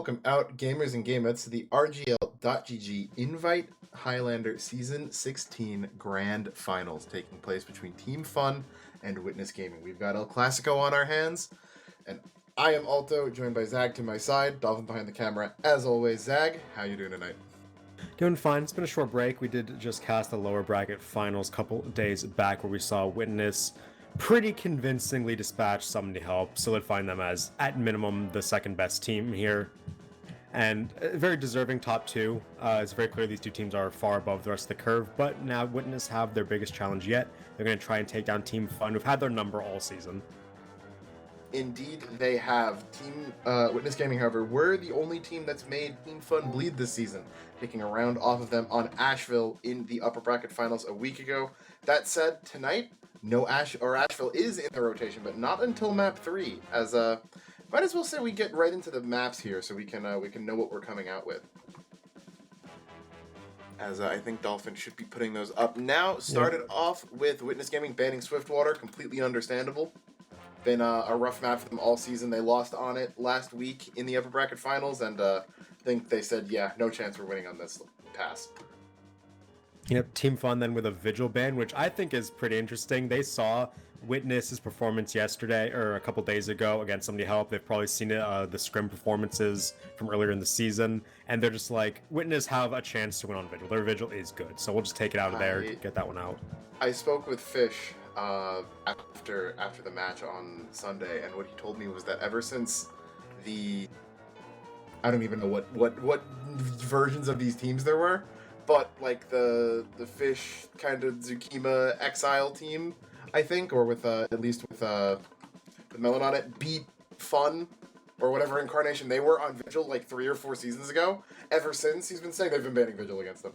Welcome out, gamers and gamettes, to the RGL.GG Invite Highlander Season 16 Grand Finals taking place between Team Fun and Witness Gaming. We've got El Clasico on our hands, and I am Alto, joined by Zag to my side, Dolphin behind the camera. As always, Zag, how you doing tonight? Doing fine. It's been a short break. We did just cast the lower bracket finals a couple days back where we saw Witness pretty convincingly dispatch Somebody Help, solidifying them as, at minimum, the second best team here. And a very deserving top two. It's very clear these two teams are far above the rest of the curve, but now Witness have their biggest challenge yet. They're going to try and take down Team Fun, who've had their number all season. Indeed, they have. Team Witness Gaming, however, were the only team that's made Team Fun bleed this season, taking a round off of them on Asheville in the upper bracket finals a week ago. That said, tonight, Asheville is in the rotation, but not until map 3, as might as well say we get right into the maps here so we can know what we're coming out with. As I think Dolphin should be putting those up now. Started off with Witness Gaming banning Swiftwater, completely understandable. Been a rough map for them all season. They lost on it last week in the upper bracket finals, and I think they said, yeah, no chance we're winning on this pass. Yep, Team Fun then with a Vigil ban, which I think is pretty interesting. They saw Witness's performance yesterday, or a couple days ago, against Somebody Help. They've probably seen it, the scrim performances from earlier in the season, and they're just like, Witness have a chance to win on Vigil. Their Vigil is good, so we'll just take it out of there, get that one out. I spoke with Fish after the match on Sunday, and what he told me was that ever since I don't even know what versions of these teams there were, but like the Fish kind of Zukima Exile team, I think, or with at least with Melon on it, beat Fun or whatever incarnation they were on Vigil like 3 or 4 seasons ago. Ever since, he's been saying they've been banning Vigil against them.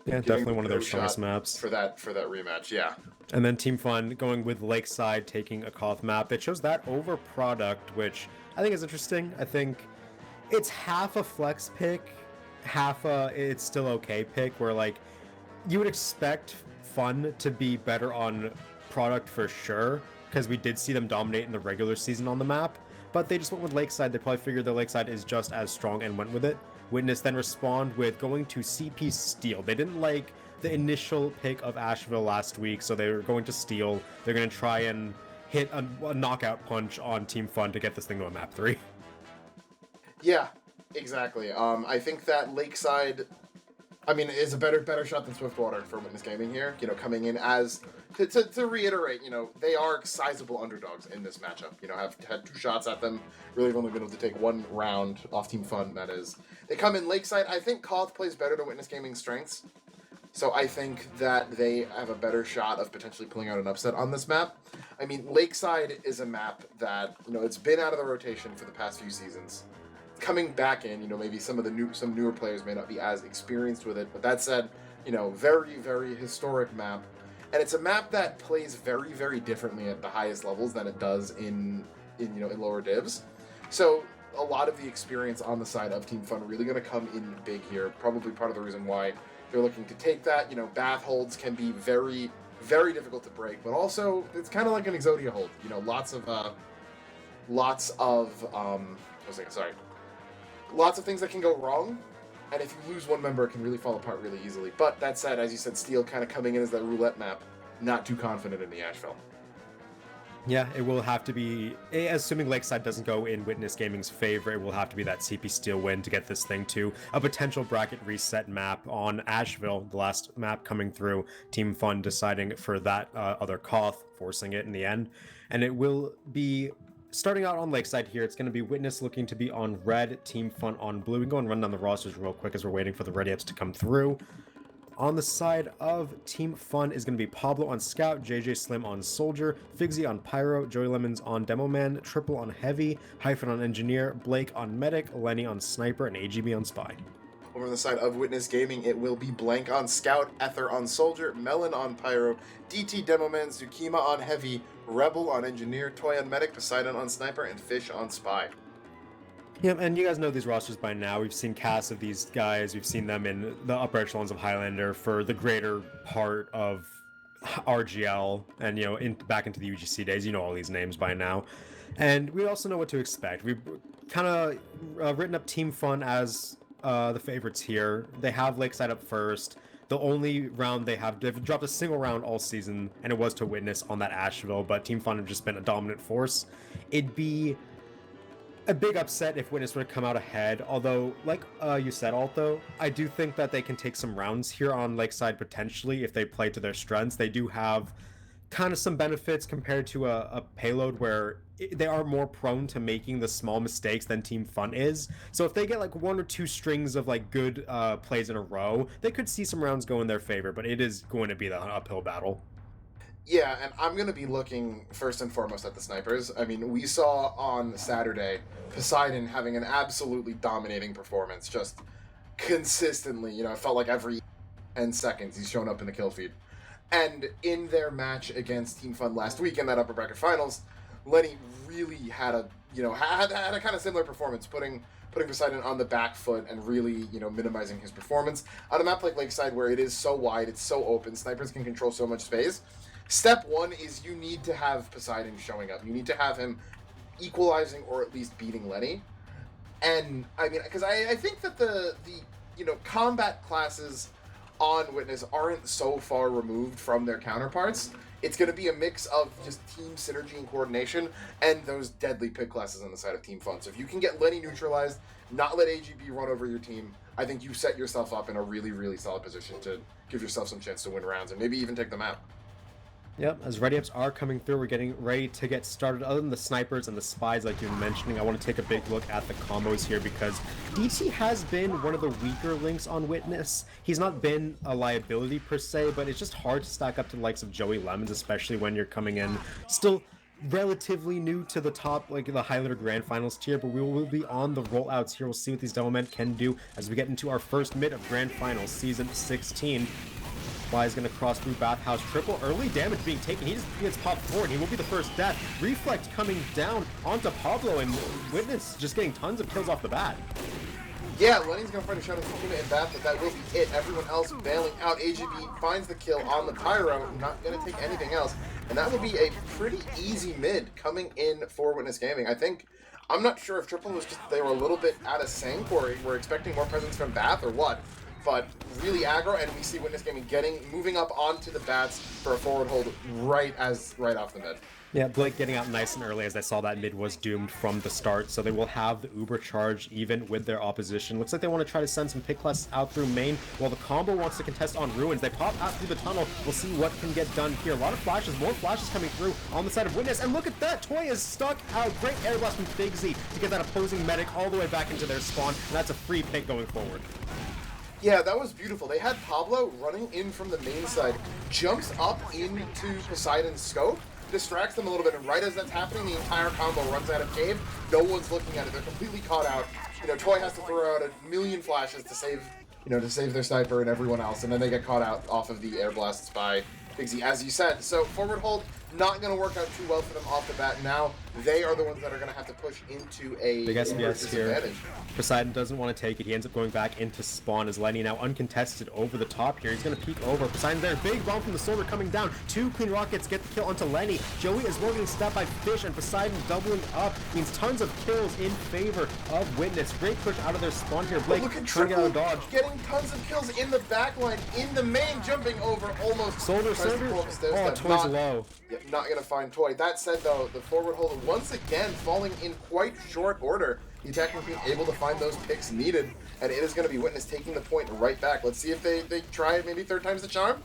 Yeah, definitely one of their strongest maps. For that rematch, yeah. And then Team Fun going with Lakeside, taking a Koth map. It shows that over Product, which I think is interesting. I think it's half a flex pick, half a it's still okay pick, where like you would expect Fun to be better on Product for sure, because we did see them dominate in the regular season on the map, but they just went with Lakeside. They probably figured the Lakeside is just as strong and went with it. Witness then respond with going to CP Steel. They didn't like the initial pick of Asheville last week, so they were going to Steel. They're going to try and hit a knockout punch on Team Fun to get this thing to a map 3. Yeah, exactly. I think that Lakeside, is a better shot than Swiftwater for Witness Gaming here. You know, coming in as to reiterate, they are sizable underdogs in this matchup. Have had 2 shots at them. Really have only been able to take 1 round off Team Fun. That is, they come in Lakeside. I think Koth plays better to Witness Gaming's strengths, so I think that they have a better shot of potentially pulling out an upset on this map. Lakeside is a map that it's been out of the rotation for the past few seasons. Coming back in, maybe some newer players may not be as experienced with it, but that said, very, very historic map. And it's a map that plays very, very differently at the highest levels than it does in lower divs. So a lot of the experience on the side of Team Fun really going to come in big here. Probably part of the reason why they're looking to take that. Bath holds can be very, very difficult to break, but also it's kind of like an Exodia hold. Lots of things that can go wrong, and if you lose one member, it can really fall apart really easily. But that said, as you said, Steel kind of coming in as that roulette map, not too confident in the Asheville. Yeah, it will have to be, assuming Lakeside doesn't go in Witness Gaming's favor, it will have to be that CP Steel win to get this thing to a potential bracket reset map on Asheville, the last map coming through. Team Fun deciding for that other Koth, forcing it in the end. And it will be starting out on Lakeside here. It's going to be Witness looking to be on red, Team Fun on blue. We can go and run down the rosters real quick as we're waiting for the ready ups to come through. On the side of Team Fun is going to be Pablo on Scout, JJ Slim on Soldier, Figsy on Pyro, Joey Lemons on Demo Man, Triple on Heavy, Hyphen on Engineer, Blake on Medic, Lenny on Sniper, and AGB on Spy. Over on the side of Witness Gaming, it will be Blank on Scout, Ether on Soldier, Melon on Pyro, DT Demoman, Zukima on Heavy, Rebel on Engineer, Toy on Medic, Poseidon on Sniper, and Fish on Spy. Yeah, and you guys know these rosters by now. We've seen casts of these guys. We've seen them in the upper echelons of Highlander for the greater part of RGL and, back into the UGC days. You know all these names by now. And we also know what to expect. We've kind of written up Team Fun as the favorites here. They have Lakeside up first. The only round they've dropped a single round all season, and it was to Witness on that Asheville, but Team Fun have just been a dominant force. It'd be a big upset if Witness would come out ahead, although, like you said, Alto, I do think that they can take some rounds here on Lakeside potentially if they play to their strengths. They do have kind of some benefits compared to a payload where they are more prone to making the small mistakes than Team Fun is. So if they get like one or two strings of like good plays in a row, they could see some rounds go in their favor, but it is going to be the uphill battle. Yeah, and I'm going to be looking first and foremost at the snipers. I mean, we saw on Saturday Poseidon having an absolutely dominating performance, just consistently. You know, it felt like every 10 seconds he's shown up in the kill feed. And in their match against Team Fun last week in that upper bracket finals, Lenny really had a kind of similar performance, putting Poseidon on the back foot and really, minimizing his performance. On a map like Lakeside where it is so wide, it's so open, snipers can control so much space. Step one is you need to have Poseidon showing up. You need to have him equalizing or at least beating Lenny. And, I mean, because I think that the combat classes on Witness aren't so far removed from their counterparts. It's going to be a mix of just team synergy and coordination and those deadly pick classes on the side of Team Fun. So if you can get Lenny neutralized, not let AGB run over your team, I think you set yourself up in a really, really solid position to give yourself some chance to win rounds and maybe even take them out. Yep, as ready-ups are coming through, we're getting ready to get started. Other than the snipers and the spies like you were mentioning, I want to take a big look at the combos here because DT has been one of the weaker links on Witness. He's not been a liability per se, but it's just hard to stack up to the likes of Joey Lemons, especially when you're coming in still relatively new to the top, like the highlighter grand finals tier, but we will be on the rollouts here. We'll see what these Devilmen can do as we get into our first mid of grand finals, season 16. Fly is going to cross through Bathhouse. Triple early damage being taken. He just gets popped forward. He will be the first death. Reflect coming down onto Pablo, and Witness just getting tons of kills off the bat. Yeah, Lenny's going to find a shot of Ultimate in Bath, but that will be it. Everyone else bailing out. AGB finds the kill on the Pyro. Not going to take anything else. And that will be a pretty easy mid coming in for Witness Gaming. I'm not sure if Triple was just, they were a little bit out of sync or we're expecting more presence from Bath or what. But really aggro, and we see Witness Gaming moving up onto the bats for a forward hold right off the mid. Yeah, Blake getting out nice and early as I saw that mid was doomed from the start, so they will have the Uber charge even with their opposition. Looks like they want to try to send some pick classes out through main, while the combo wants to contest on Ruins. They pop out through the tunnel. We'll see what can get done here. A lot of flashes, more flashes coming through on the side of Witness, and look at that! Toy is stuck out. Great air blast from Figsy to get that opposing medic all the way back into their spawn, and that's a free pick going forward. Yeah, that was beautiful. They had Pablo running in from the main side, jumps up into Poseidon's scope, distracts them a little bit, and right as that's happening, the entire combo runs out of cave. No one's looking at it. They're completely caught out. Toy has to throw out a million flashes to save their sniper and everyone else, and then they get caught out off of the air blasts by Figsy, as you said. So forward hold, not going to work out too well for them off the bat. Now they are the ones that are going to have to push into a big SBS disadvantage. Here. Poseidon doesn't want to take it. He ends up going back into spawn as Lenny now uncontested over the top here. He's going to peek over. Poseidon there. Big bomb from the Soldier coming down. Two clean rockets get the kill onto Lenny. Joey is well getting stopped by Fish, and Poseidon doubling up means tons of kills in favor of Witness. Great push out of their spawn here. Blake trying to get out of dodge. Getting tons of kills in the backline, in the main, jumping over almost. Soldier. Oh, Toy's low. Yeah, not going to find Toy. That said, though, the forward hold once again falling in quite short order. The attacking team able to find those picks needed, and it is going to be Witness taking the point right back. Let's see if they try it maybe third time's the charm.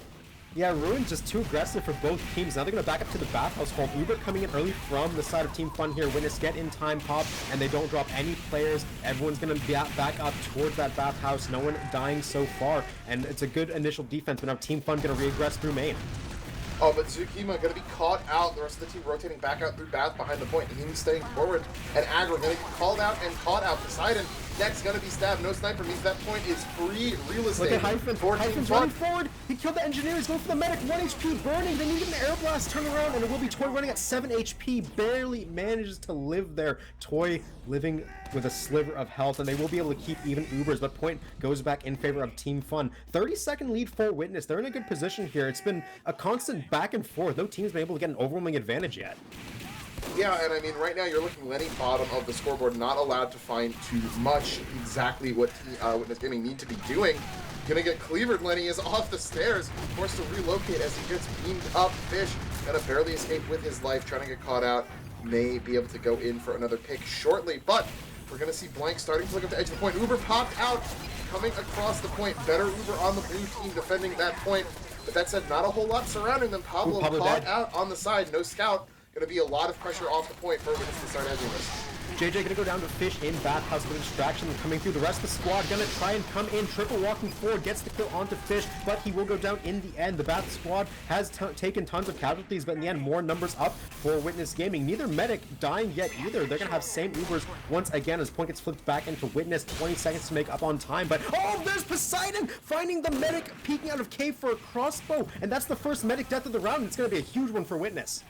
Yeah, Ruin just too aggressive for both teams. Now they're going to back up to the bathhouse hold. Uber coming in early from the side of Team Fun here. Witness get in time pop, and they don't drop any players. Everyone's going to be back up towards that bathhouse. No one dying so far, and it's a good initial defense, but now Team Fun going to re-aggress through main. Oh, but Zukima going to be caught out. The rest of the team rotating back out through Bath behind the point. Him staying forward. And Aggro going to get called out and caught out. Poseidon next going to be stabbed. No sniper means that point is free real estate. Look at Hyphen. Hyphen's running forward. He killed the engineer. He's going for the medic. 1 HP burning. They need an air blast turn around, and it will be Toy running at 7 HP. Barely manages to live there. Toy living with a sliver of health, and they will be able to keep even Ubers, but point goes back in favor of Team Fun. 30-second lead for Witness. They're in a good position here. It's been a constant back and forth. No team's been able to get an overwhelming advantage yet. Yeah, and I mean, right now you're looking Lenny bottom of the scoreboard, not allowed to find too much. Exactly what Witness Gaming need to be doing. Gonna get cleavered. Lenny is off the stairs, forced to relocate as he gets beamed up. Fish gonna barely escape with his life, trying to get caught out. May be able to go in for another pick shortly, but we're gonna see Blank starting to look up the edge of the point. Uber popped out, coming across the point. Better Uber on the blue team defending that point. But that said, not a whole lot surrounding them. Pablo caught out on the side, no scout. Gonna be a lot of pressure off the point for Witness to start edging this. JJ gonna go down to Fish in Bathhouse with a distraction coming through. The rest of the squad gonna try and come in. Triple walking forward, gets the kill onto Fish, but he will go down in the end. The Bath squad has taken tons of casualties, but in the end, more numbers up for Witness Gaming. Neither medic dying yet either. They're gonna have same Ubers once again as point gets flipped back into Witness. 20 seconds to make up on time, but oh, there's Poseidon finding the medic peeking out of cave for a crossbow, and that's the first medic death of the round. It's gonna be a huge one for Witness.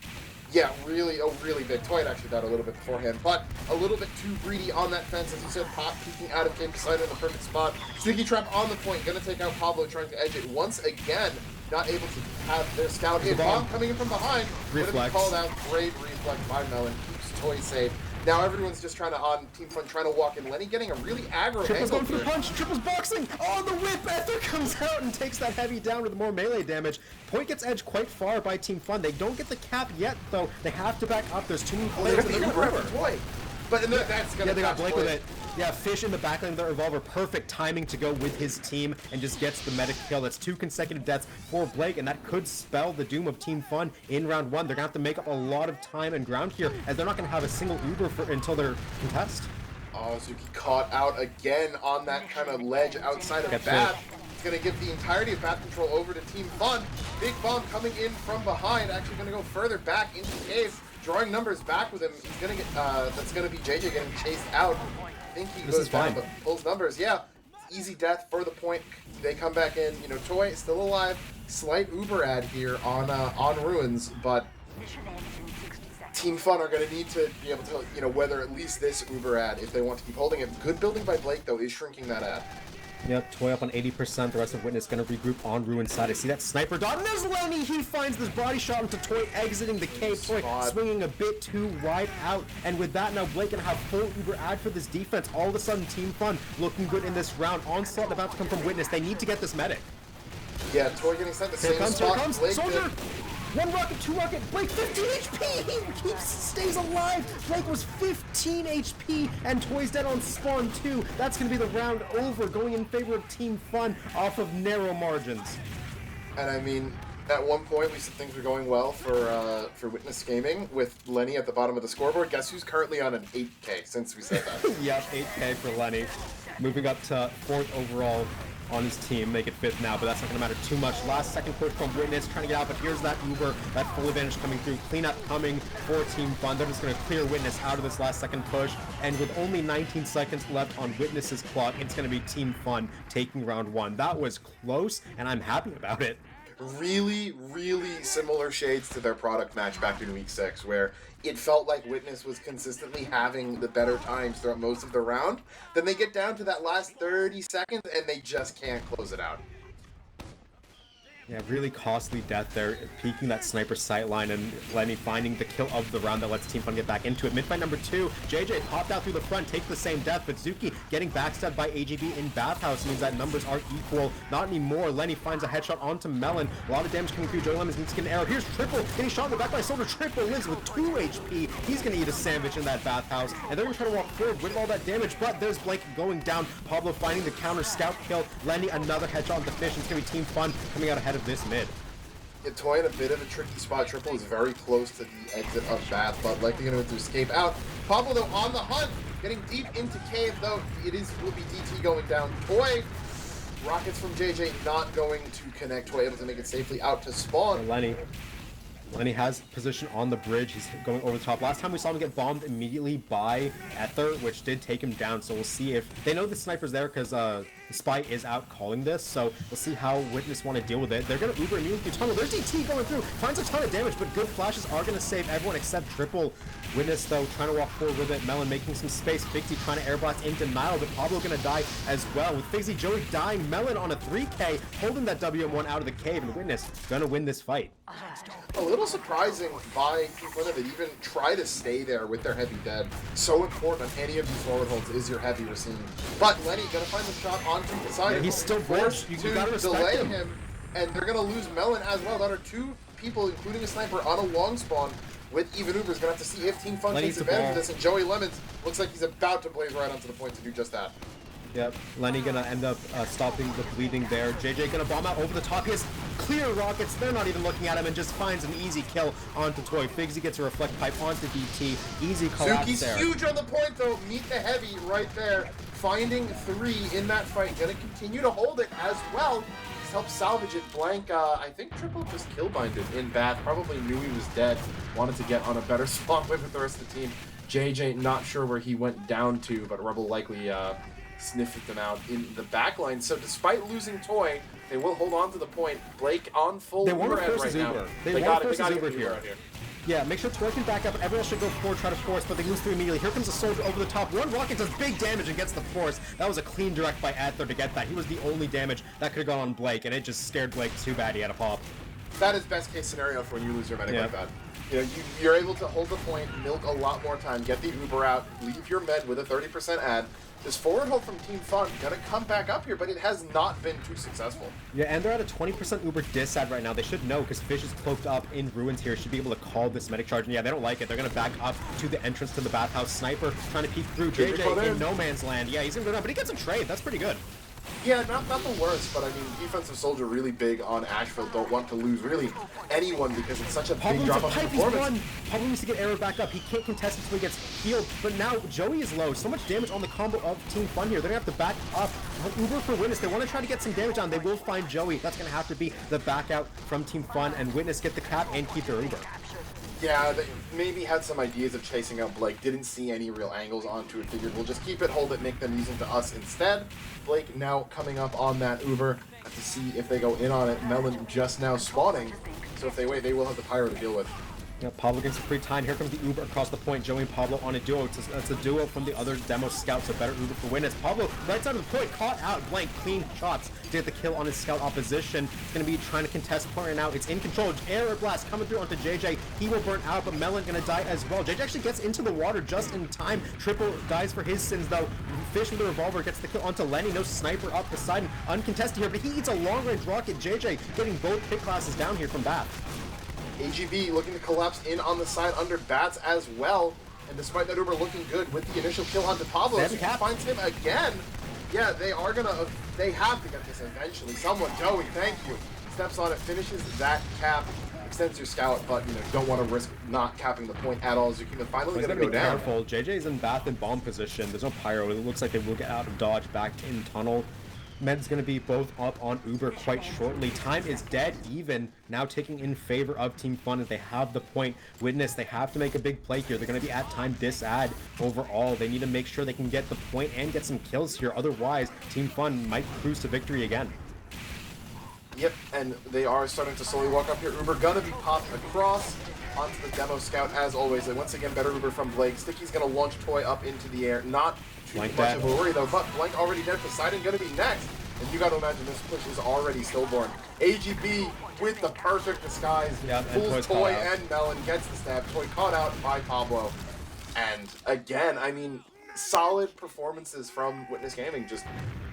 Yeah, really big. Toy actually died a little bit beforehand, but a little bit too greedy on that fence. As you said, Pop peeking out of game beside in the perfect spot. Sneaky trap on the point, gonna take out Pablo, trying to edge it once again. Not able to have their scout hit. Bomb coming in from behind. Reflex. Gonna be called out. Great reflex by Melon. Keeps Toy safe. Now everyone's just trying to, on Team Fun, trying to walk in. Lenny getting a really aggro Triple's angle. going for the punch. Triple's boxing. Oh, the whip. Ether comes out and takes that heavy down with more melee damage. Point gets edged quite far by Team Fun. They don't get the cap yet, though. They have to back up. There's too many players. They got the Uber Toy. But that's gonna they got Blake Toy. with it. Yeah, Fish in the backline of the revolver. Perfect timing to go with his team and just gets the medic kill. That's 2 consecutive deaths for Blake, and that could spell the doom of Team Fun in round 1. They're going to have to make up a lot of time and ground here, as they're not going to have a single Uber until their contest. Oh, Zuki caught out again on that kind of ledge outside of Bath. It's going to give the entirety of Bath control over to Team Fun. Big Bomb coming in from behind, actually going to go further back into the cave, drawing numbers back with him. He's going to get, that's going to be JJ getting chased out. I think he goes down, but pulls numbers. Yeah, easy death for the point. They come back in. You know, Toy still alive. Slight Uber ad here on Ruins, but Team Fun are going to need to be able to, you know, weather at least this Uber ad if they want to keep holding it. Good building by Blake, though, is shrinking that ad. Yep, Toy up on 80%. The rest of Witness going to regroup on Ruin side. I see that sniper dot. And there's Lenny. He finds this body shot into Toy, exiting the cave. Toy swinging a bit too wide out. And with that, now Blake going to have full Uber ad for this defense. All of a sudden, Team Fun looking good in this round. Onslaught about to come from Witness. They need to get this medic. Yeah, Toy getting sent the same spot. Here comes. Blake Soldier! 1 rocket, 2 rocket, Blake 15 HP! He stays alive! Blake was 15 HP, and Toy's dead on spawn 2. That's going to be the round over, going in favor of Team Fun off of narrow margins. And I mean, at one point we said things were going well for Witness Gaming with Lenny at the bottom of the scoreboard. Guess who's currently on an 8K since we said that? Yep, 8K for Lenny. Moving up to 4th overall on his team, make it 5th now, but that's not going to matter too much. Last second push from Witness, trying to get out, but here's that Uber, that full advantage coming through. Cleanup coming for Team Fun. They're just going to clear Witness out of this last second push, and with only 19 seconds left on Witness's clock, it's going to be Team Fun taking round 1. That was close, and I'm happy about it. Really similar shades to their product match back in week 6, where it felt like Witness was consistently having the better times throughout most of the round. Then they get down to that last 30 seconds and they just can't close it out. Yeah, really costly death there, peeking that sniper sightline, and Lenny finding the kill of the round that lets Team Fun get back into it. Mid-fight number 2, JJ popped out through the front, takes the same death, but Zuki getting backstabbed by AGB in Bathhouse means that numbers are equal. Not anymore. Lenny finds a headshot onto Melon. A lot of damage coming through. Joey Lemons needs to get an arrow. Here's Triple getting shot in the back by Soldier. Triple lives with 2 HP. He's going to eat a sandwich in that Bathhouse, and they're going to try to walk forward with all that damage, but there's Blake going down. Pablo finding the counter scout kill. Lenny another headshot on the Fish. It's going to be Team Fun coming out ahead of this mid. Toy in a bit of a tricky spot. Triple is very close to the exit of Bath, but likely going to escape out. Pablo, though, on the hunt, getting deep into cave, though. Will be DT going down. Toy, rockets from JJ not going to connect. Toy able to make it safely out to spawn. Lenny has position on the bridge. He's going over the top. Last time we saw him get bombed immediately by Ether, which did take him down. So we'll see if they know the sniper's there, because the spy is out calling this. So we'll see how Witness want to deal with it. They're going to Uber immediately through tunnel. There's DT going through. Finds a ton of damage, but good flashes are going to save everyone except Triple. Witness, though, trying to walk forward with it. Melon making some space. Figsy trying to air blast in denial, but Pablo going to die as well. With Figsy, Joey dying. Melon on a 3K, holding that WM1 out of the cave, and Witness going to win this fight. A little surprising by Team Flynn that even try to stay there with their heavy dead. So important on any of these forward holds is your heavy Racine. But Lenny gonna find the shot onto the side. Yeah, he's still forced you to gotta respect delay him. and they're gonna lose Melon as well. That are two people, including a sniper, on a long spawn. With even Uber's gonna have to see if Team Fun takes advantage of this, and Joey Lemons looks like he's about to blaze right onto the point to do just that. Yep, Lenny gonna end up stopping the bleeding there. JJ gonna bomb out over the top. He has clear rockets. They're not even looking at him and just finds an easy kill onto Toy. Figsy gets a reflect pipe onto DT. Easy collapse Suki's there. huge on the point though. Meet the heavy right there. Finding 3 in that fight. Gonna continue to hold it as well. Just help salvage it. Blank, I think Triple just kill-binded in Bath. Probably knew he was dead. Wanted to get on a better spot with the rest of the team. JJ not sure where he went down to, but Rebel likely sniffed them out in the backline. So despite losing Toy, they will hold on to the point. Blake on full Uber right now. Uber. They got Uber it here. out here. Yeah, make sure Toy can back up. Everyone else should go forward, try to force, but they lose 3 immediately. Here comes a soldier over the top. One rocket does big damage and gets the force. That was a clean direct by Adler to get that. He was the only damage that could have gone on Blake, and it just scared Blake too bad he had a pop. That is best case scenario for when you lose your medic like that. You know, you're able to hold the point, milk a lot more time, get the Uber out, leave your med with a 30% ad. This forward hold from Team Fun gonna come back up here, but it has not been too successful. Yeah, and they're at a 20% Uber dis ad right now. They should know because Fish is cloaked up in ruins here. Should be able to call this medic charge. And yeah, they don't like it. They're gonna back up to the entrance to the bathhouse. Sniper trying to peek through. JJ in no man's land. Yeah, he's gonna go down, but he gets a trade. That's pretty good. Yeah, not the worst, but I mean, defensive soldier really big on Asheville. Don't want to lose really anyone because it's such a big drop off performance. Pablo needs to get arrow back up. He can't contest until he gets healed. But now Joey is low. So much damage on the combo of Team Fun here. They're gonna have to back up. Uber for Witness. They want to try to get some damage on. They will find Joey. That's gonna have to be the back out from Team Fun, and Witness get the cap and keep their Uber. Yeah, they maybe had some ideas of chasing out Blake, didn't see any real angles onto it, figured we'll just keep it, hold it, make them use it to us instead. Blake now coming up on that Uber, have to see if they go in on it. Melon just now spawning, so if they wait, they will have the Pyro to deal with. Yeah, Pablo gets a free time. Here comes the Uber across the point. Joey and Pablo on a duo. It's a duo from the other demo scouts. A better Uber for Witness. Pablo right side of the point, caught out. Blank, clean shots to get the kill on his scout opposition. It's going to be trying to contest point right now. It's in control. Air blast coming through onto JJ. He will burn out, but Melon going to die as well. JJ actually gets into the water just in time. Triple dies for his sins though. Fish with the revolver gets the kill onto Lenny. No sniper up beside him. Uncontested here, but he eats a long range rocket. JJ getting both pit classes down here from Bath. AGB looking to collapse in on the side under Bats as well. And despite that Uber looking good with the initial kill onto Pablo, he finds him again. Yeah, they have to get this eventually. Someone, Joey, thank you. Steps on it, finishes that cap, extends your scout, but you don't want to risk not capping the point at all. Zukina finally gonna go down. Careful. JJ's in Bath in bomb position. There's no pyro. It looks like they will get out of dodge back in tunnel. Med's going to be both up on Uber quite shortly. Time is dead even, now taking in favor of Team Fun as they have the point. Witness, they have to make a big play here. They're going to be at time dis-ad overall. They need to make sure they can get the point and get some kills here. Otherwise, Team Fun might cruise to victory again. Yep, and they are starting to slowly walk up here. Uber gonna be popped across onto the demo scout as always. And once again, better Uber from Blake. Sticky's gonna launch Toy up into the air. Not too much of a worry though, but Blank already dead. Poseidon gonna be next. And you gotta imagine this push is already stillborn. AGB with the perfect disguise. Yep, fools Toy and Melon, gets the stab. Toy caught out by Pablo. And again, I mean, solid performances from Witness Gaming, just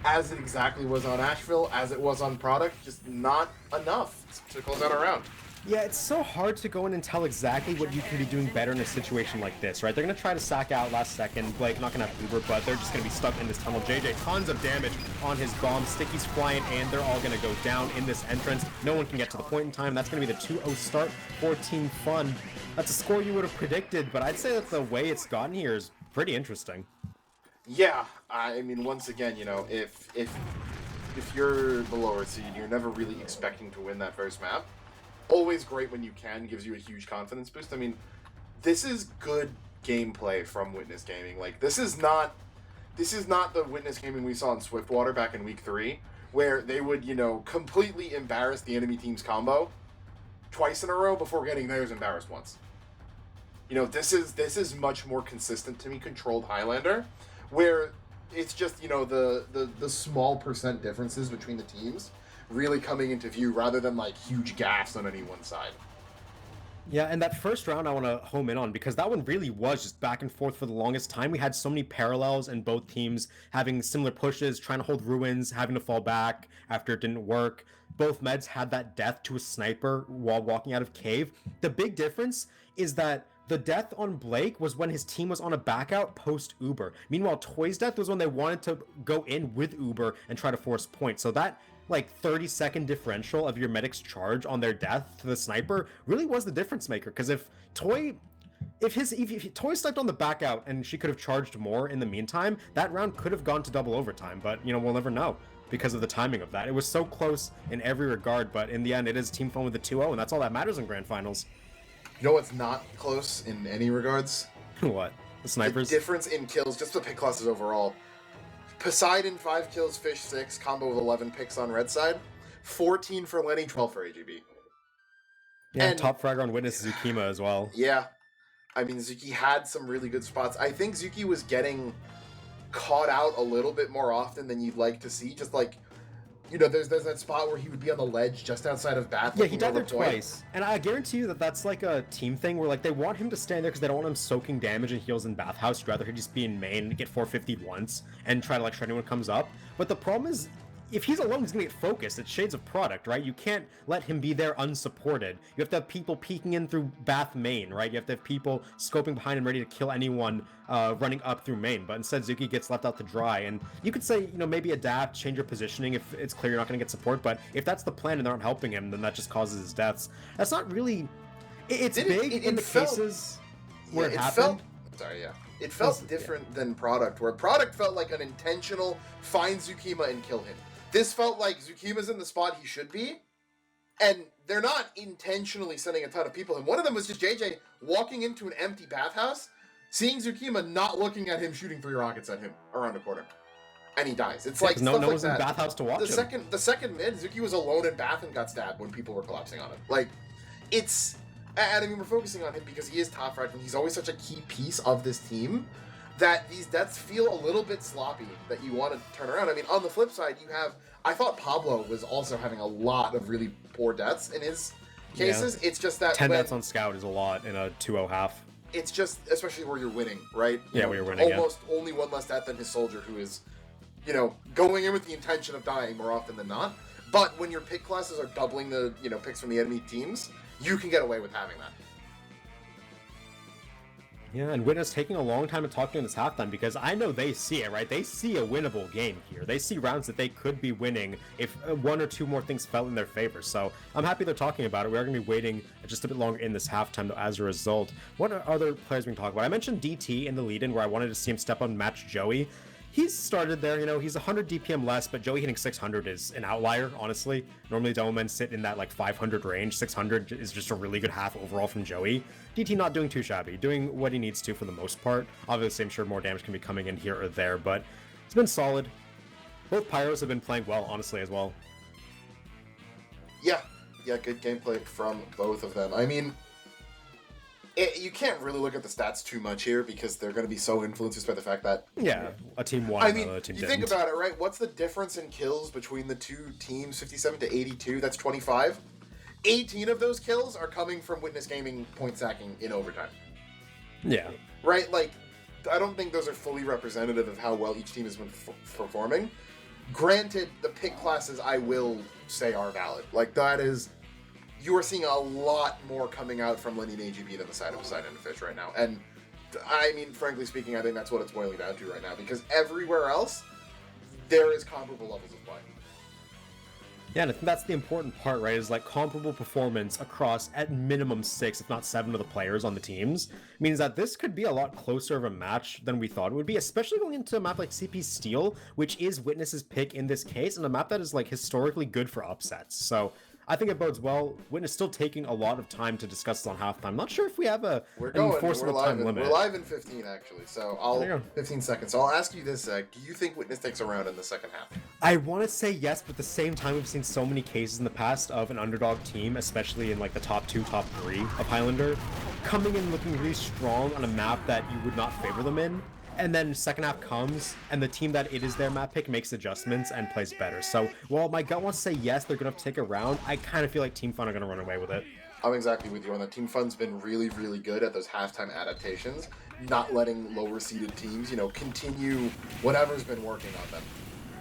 as it exactly was on Asheville, as it was on Product, just not enough to close out a round. Yeah, it's so hard to go in and tell exactly what you can be doing better in a situation like this, right? They're going to try to sack out last second. Blake not going to have Uber, but they're just going to be stuck in this tunnel. JJ, tons of damage on his bomb. Sticky's flying, and they're all going to go down in this entrance. No one can get to the point in time. That's going to be the 2-0 start for Team Fun. That's a score you would have predicted, but I'd say that the way it's gotten here is pretty interesting. Yeah, I mean, once again, if you're the lower seed, you're never really expecting to win that first map. Always great when you can, gives you a huge confidence boost. I mean, this is good gameplay from Witness Gaming. Like, this is not the Witness Gaming we saw in Swiftwater back in week 3, where they would, completely embarrass the enemy team's combo twice in a row before getting theirs embarrassed once. This is much more consistent to me, controlled Highlander, where it's just, the small percent differences between the teams really coming into view rather than like huge gaps on any one side. Yeah, and that first round I want to home in on because that one really was just back and forth for the longest time. We had so many parallels and both teams having similar pushes, trying to hold ruins, having to fall back after it didn't work. Both meds had that death to a sniper while walking out of cave. The big difference is that the death on Blake was when his team was on a back out post Uber. Meanwhile, Toy's death was when they wanted to go in with Uber and try to force points. So that like 30-second differential of your medic's charge on their death to the sniper really was the difference maker. Because if Toy sniped on the back out and she could have charged more in the meantime, that round could have gone to double overtime. But you know, we'll never know because of the timing of that. It was so close in every regard, but in the end, it is Team Phone with the 2-0, and that's all that matters in grand finals. You know what's not close in any regards? What? The snipers? The difference in kills, just the pick classes overall. Poseidon 5 kills, Fish 6, combo with 11 picks on red side. 14 for Lenny, 12 for AGB. Yeah, and top fragger on Witness Zukima as well. Yeah. I mean, Zuki had some really good spots. I think Zuki was getting caught out a little bit more often than you'd like to see. Just like, you know, there's that spot where he would be on the ledge just outside of Bath. Yeah, he died there twice. And I guarantee you that that's like a team thing where like they want him to stand there because they don't want him soaking damage and heals in Bathhouse. Rather he just be in main, get 450 once, and try to like shred anyone comes up. But the problem is, if he's alone, he's gonna get focused. It's shades of product, right? You can't let him be there unsupported. You have to have people peeking in through Bath main, right? You have to have people scoping behind him ready to kill anyone running up through main. But instead, Zuki gets left out to dry. And you could say, you know, maybe adapt, change your positioning if it's clear you're not gonna get support. But if that's the plan and they aren't helping him, then that just causes his deaths. That's not really. It's big in the cases where it happened. It felt different than Product, where Product felt like an intentional find Zukima and kill him. This felt like Zukima's in the spot he should be, and they're not intentionally sending a ton of people in. One of them was just JJ walking into an empty bathhouse, seeing Zukima not looking at him, shooting 3 rockets at him around the corner, and he dies. It's like no stuff like one's that. in bathhouse to watch him. The second mid, Zuki was alone in bath and got stabbed when people were collapsing on him. Like, it's, and I mean, we're focusing on him because he is top fragment. He's always such a key piece of this team, that these deaths feel a little bit sloppy that you want to turn around. I mean, on the flip side, you have, I thought Pablo was also having a lot of really poor deaths in his cases. Yeah. It's just that 10 deaths on Scout is a lot in a 2-0 half. It's just, especially where you're winning, right? Yeah, where you're winning, almost only one less death than his soldier, who is, you know, going in with the intention of dying more often than not. But when your pick classes are doubling the, you know, picks from the enemy teams, you can get away with having that. Yeah, and Witness taking a long time to talk during this halftime because I know they see it, right? They see a winnable game here. They see rounds that they could be winning if 1 or 2 more things fell in their favor. So I'm happy they're talking about it. We are going to be waiting just a bit longer in this halftime though, as a result. What are other players we can talk about? I mentioned DT in the lead-in where I wanted to see him step up and match Joey. He's started there, you know, he's 100 DPM less, but Joey hitting 600 is an outlier, honestly. Normally Domen sit in that like 500 range. 600 is just a really good half overall from Joey. DT not doing too shabby, doing what he needs to for the most part. Obviously, I'm sure more damage can be coming in here or there, but it's been solid. Both Pyros have been playing well, honestly, as well. Yeah, good gameplay from both of them. I mean, you can't really look at the stats too much here because they're going to be so influenced by the fact that... Yeah, a team won, I mean, a team you didn't. think about it, right? What's the difference in kills between the two teams? 57 to 82, that's 25. 18 of those kills are coming from Witness Gaming point sacking in overtime. Yeah. Right? Like, I don't think those are fully representative of how well each team has been performing. Granted, the pick classes, I will say, are valid. Like, that is... You are seeing a lot more coming out from Lenny and AGB than the side of Poseidon and Fish right now. And, I mean, frankly speaking, I think that's what it's boiling down to right now. Because everywhere else, there is comparable levels of play. Yeah, and I think that's the important part, right? Is like comparable performance across at minimum 6, if not 7 of the players on the teams. Means that this could be a lot closer of a match than we thought it would be, especially going into a map like CP Steel, which is Witness's pick in this case, and a map that is like historically good for upsets. So I think it bodes well. Witness still taking a lot of time to discuss this on halftime. I'm not sure if we have an enforceable time limit. We're live in 15, actually, so 15 seconds. So I'll ask you this, do you think Witness takes a round in the second half? I want to say yes, but at the same time, we've seen so many cases in the past of an underdog team, especially in like the top 2, top 3 of Highlander, coming in looking really strong on a map that you would not favor them in, and then second half comes, and the team that it is their map pick makes adjustments and plays better. So while my gut wants to say yes, they're gonna take a round, I kind of feel like Team Fun are gonna run away with it. I'm exactly with you on that. Team Fun's been really, really good at those halftime adaptations, not letting lower seeded teams, continue whatever's been working on them.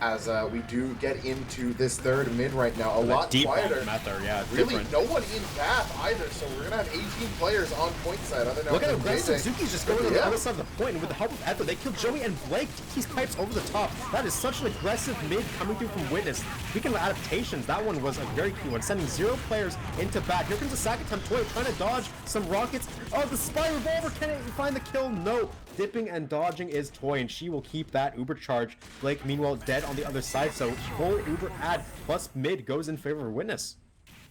As we do get into this third mid right now, a lot deep quieter. Yeah, really, different. no one in Bath either, so we're gonna have 18 players on point side. Other than Look at aggressive. JJ. Suzuki's just going on the other side of the point, and with the help of Ether, they killed Joey and Blake. DT's pipes over the top. That is such an aggressive mid coming through from Witness. Speaking of adaptations, that one was a very key one, sending 0 players into back. Here comes a sack attempt. Toy trying to dodge some rockets. Oh, the spy revolver. Can it find the kill? No. Dipping and dodging is Toy, and she will keep that Uber charge. Blake, meanwhile, dead on the other side, so full Uber ad plus mid goes in favor of Witness.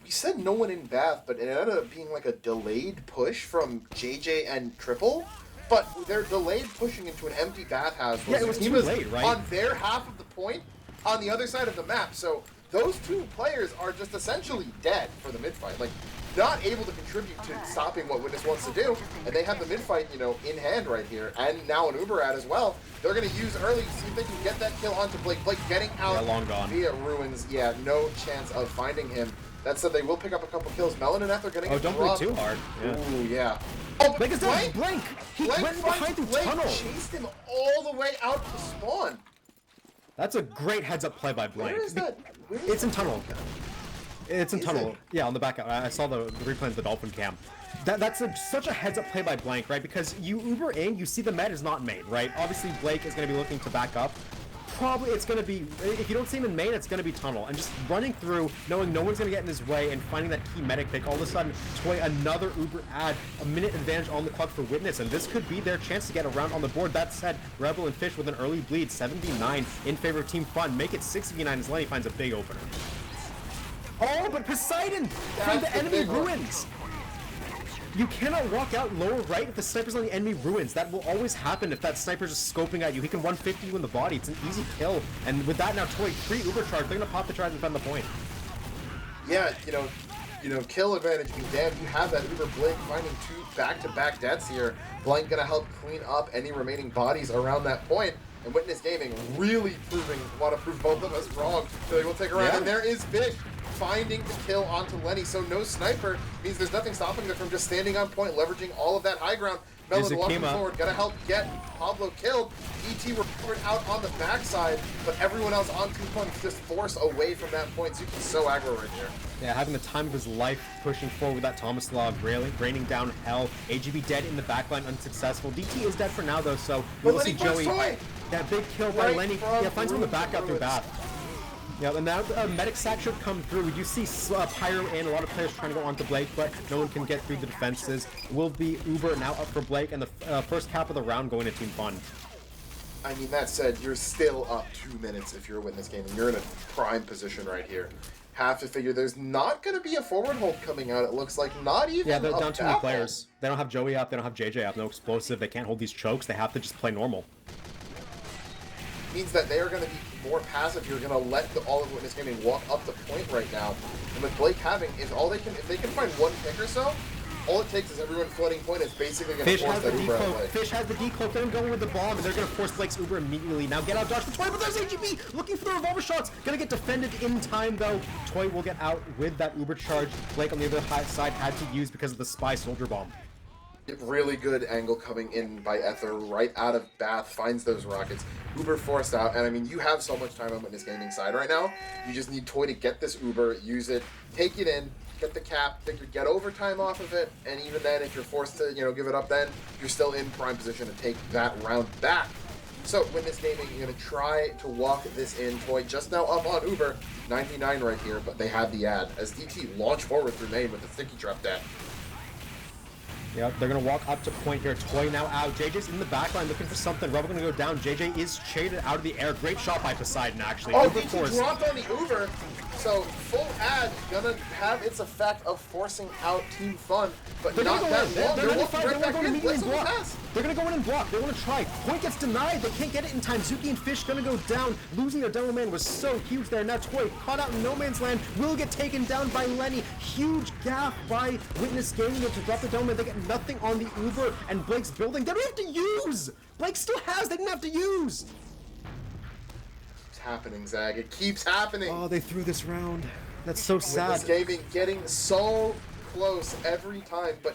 We said no one in Bath, but it ended up being like a delayed push from JJ and Triple. But they're delayed pushing into an empty bathhouse. Yeah, it was too late, right? On their half of the point, on the other side of the map. So those two players are just essentially dead for the mid fight. Like, not able to contribute to stopping what Witness wants to do, and they have the mid fight, in hand right here, and now an Uber ad as well. They're going to use early, see if they can get that kill onto Blake. Blake getting out long gone. via Ruins. Yeah, no chance of finding him. That said, they will pick up a couple kills. Melon and Eth are getting don't play too hard. Yeah. Ooh, yeah. Oh, Blake is down. Blink! He went behind the tunnel. Chased him all the way out to spawn. That's a great heads-up play by Blake. Where is that? It's in tunnel. It's in tunnel. It? Yeah, on the back. I saw the replay of the Dolphin cam. That's such a heads-up play by Blank, right? Because you Uber in, you see the med is not made, right? Obviously, Blake is going to be looking to back up. Probably it's going to be, if you don't see him in main, it's going to be tunnel. And just running through, knowing no one's going to get in his way, and finding that key medic pick, all of a sudden, Toy, another Uber ad, a minute advantage on the clock for Witness, and this could be their chance to get around on the board. That said, Rebel and Fish with an early bleed, 7v9 in favor of Team Fun. Make it 6v9 as Lenny finds a big opener. Oh, but Poseidon from the enemy ruins! You cannot walk out lower right if the sniper's on the enemy ruins. That will always happen if that sniper's just scoping at you. He can 150 you in the body. It's an easy kill. And with that now, Toy, free Uber charge. They're gonna pop the charge and defend the point. Yeah, kill advantage. Be damned, you have that Uber Blink finding 2 back-to-back deaths here. Blank gonna help clean up any remaining bodies around that point. And Witness Gaming really want to prove both of us wrong. So they will take a round. And there is Fish finding the kill onto Lenny. So no sniper means there's nothing stopping them from just standing on point, leveraging all of that high ground. Melon walking forward, gotta help get Pablo killed. ET recovered out on the backside, but everyone else on 2 points just force away from that point. Zuki's so aggro right here. Yeah, having the time of his life, pushing forward with that Thomas Law, raining down hell. AGB dead in the backline, unsuccessful. DT is dead for now though, so we'll see Joey. That big kill by Lenny. Yeah, finds him in the back out through Bath. Yeah, and now medic sack should come through. We do see Pyro and a lot of players trying to go onto Blake, but no one can get through the defenses. Will be Uber now up for Blake, and the first cap of the round going to Team Fun. I mean, that said, you're still up 2 minutes if you're a Witness game, and you're in a prime position right here. Have to figure there's not going to be a forward hold coming out, it looks like. Not even Yeah, they're down too many players. They don't have Joey up, they don't have JJ up, no explosive, they can't hold these chokes, they have to just play normal. Means that they are going to be more passive. You're going to let all of Witness Gaming walk up the point right now. And with Blake having, if they can find 1 pick or so, all it takes is everyone flooding point. It's basically going to force that Uber out of play. Fish has the decloak. They're going with the bomb, and they're going to force Blake's Uber immediately. Now get out dodge for Toy, but there's AGB looking for the revolver shots. Going to get defended in time, though. Toy will get out with that Uber charge. Blake on the other side had to use because of the spy soldier bomb. Really good angle coming in by Ether right out of Bath, finds those rockets. Uber forced out, and I mean, you have so much time on Witness Gaming side right now. You just need Toy to get this Uber, use it, take it in, get the cap, get overtime off of it, and even then, if you're forced to, give it up then, you're still in prime position to take that round back. So, Witness Gaming, you're going to try to walk this in. Toy just now up on Uber, 99 right here, but they have the ad, as DT launch forward through main with the sticky trap dead. Yep, they're going to walk up to point here. Toy now out. JJ's in the backline looking for something. Rebel going to go down. JJ is shaded out of the air. Great shot by Poseidon, actually. Oh, DT dropped on the Uber. So full ad gonna have its effect of forcing out Team Fun, but They're not gonna that go in. long. They're They're walking right gonna back go in in. immediately Let's and on the block. pass. They're gonna go in and block. They want to try. Point gets denied. They can't get it in time. Zuki and Fish gonna go down. Losing their Devil Man was so huge there. Now Toy caught out in no man's land. Will get taken down by Lenny. Huge gap by Witness Gaming to drop the Devil Man. They get nothing on the Uber and Blake's building. They don't have to use. Blake still has. They didn't have to use. It's happening, Zag. It keeps happening. Oh, they threw this round. That's so sad. Witness Gaming getting so close every time, but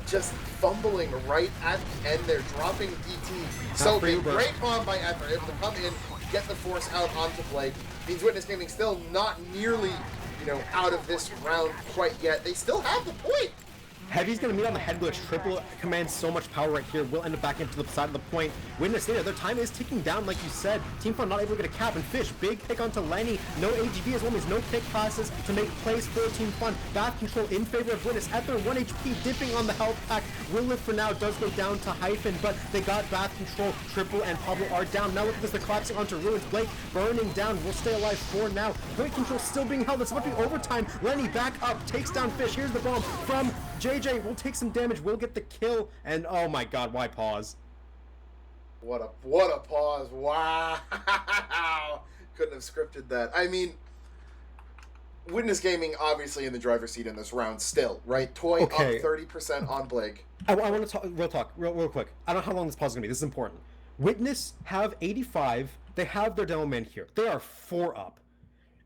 just fumbling right at the end. They're dropping DT. So big. Great bomb by Ether, able to come in, get the force out onto Blake. Means Witness Gaming still not nearly, out of this round quite yet. They still have the point. Heavy's gonna meet on the head glitch. Triple commands so much power right here. Will end up back into the side of the point. Witness there. Their time is ticking down, like you said. Team Fun not able to get a cap. And Fish, big pick onto Lenny. No AGB as well means no pick passes to make plays for Team Fun. Bath control in favor of Witness. Ether 1 HP dipping on the health pack. Will live for now. Does go down to Hyphen, but they got Bath control. Triple and Pablo are down. Now look at this. They're collapsing onto Ruins. Blake burning down. Will stay alive for now. Point control still being held. It's about to be overtime. Lenny back up. Takes down Fish. Here's the bomb from JJ. Will take some damage, will get the kill, and oh my god, why pause? What a pause. Wow. Couldn't have scripted that. I mean, Witness Gaming obviously in the driver's seat in this round still, right? Toy up 30% on Blake. I want to talk real quick. I don't know how long this pause is going to be. This is important. Witness have 85. They have their demo man here. They are 4 up.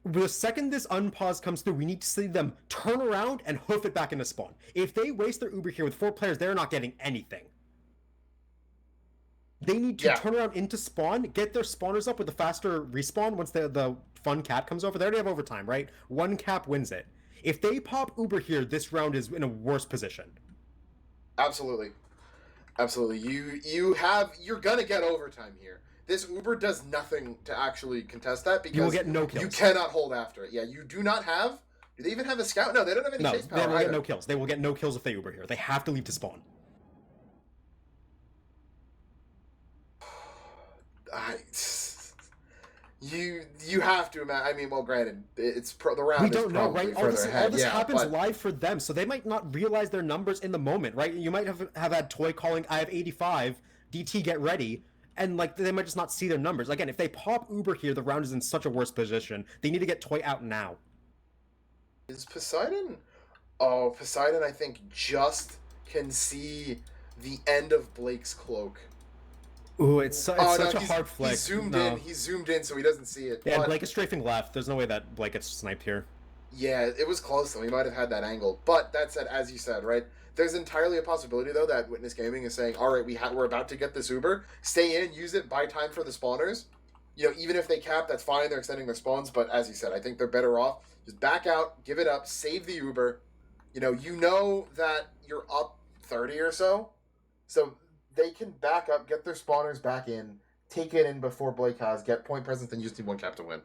The second this unpause comes through, we need to see them turn around and hoof it back into spawn. If they waste their Uber here with 4 players, they're not getting anything. They need to turn around into spawn, get their spawners up with a faster respawn once the fun cap comes over. They already have overtime, right? 1 cap wins it. If they pop Uber here, this round is in a worse position. Absolutely. Absolutely. You're gonna get overtime here. This Uber does nothing to actually contest that because you will get no kills. You cannot hold after it. Yeah, you do not have... Do they even have a scout? No, they don't have any chase power they will either. get no kills. They will get no kills if they Uber here. They have to leave to spawn. You have to imagine. I mean, well, granted, the round. We don't know, right? All this happens but live for them, so they might not realize their numbers in the moment, right? You might have had Toy calling, "I have 85, DT, get ready." And they might just not see their numbers. Again, if they pop Uber here, the round is in such a worse position. They need to get Toy out now. Is Poseidon? Oh, Poseidon, I think, just can see the end of Blake's cloak. Ooh, it's such a hard flick. He's zoomed in, so he doesn't see it. Yeah, Blake is strafing left. There's no way that Blake gets sniped here. Yeah, it was close, though. He might have had that angle. But that said, as you said, right? There's entirely a possibility, though, that Witness Gaming is saying, all right, we're about to get this Uber. Stay in, use it, buy time for the spawners. Even if they cap, that's fine. They're extending their spawns. But as you said, I think they're better off. Just back out, give it up, save the Uber. You know that you're up 30 or so. So they can back up, get their spawners back in, take it in before Blake has, get point presence, and use Team 1 cap to win.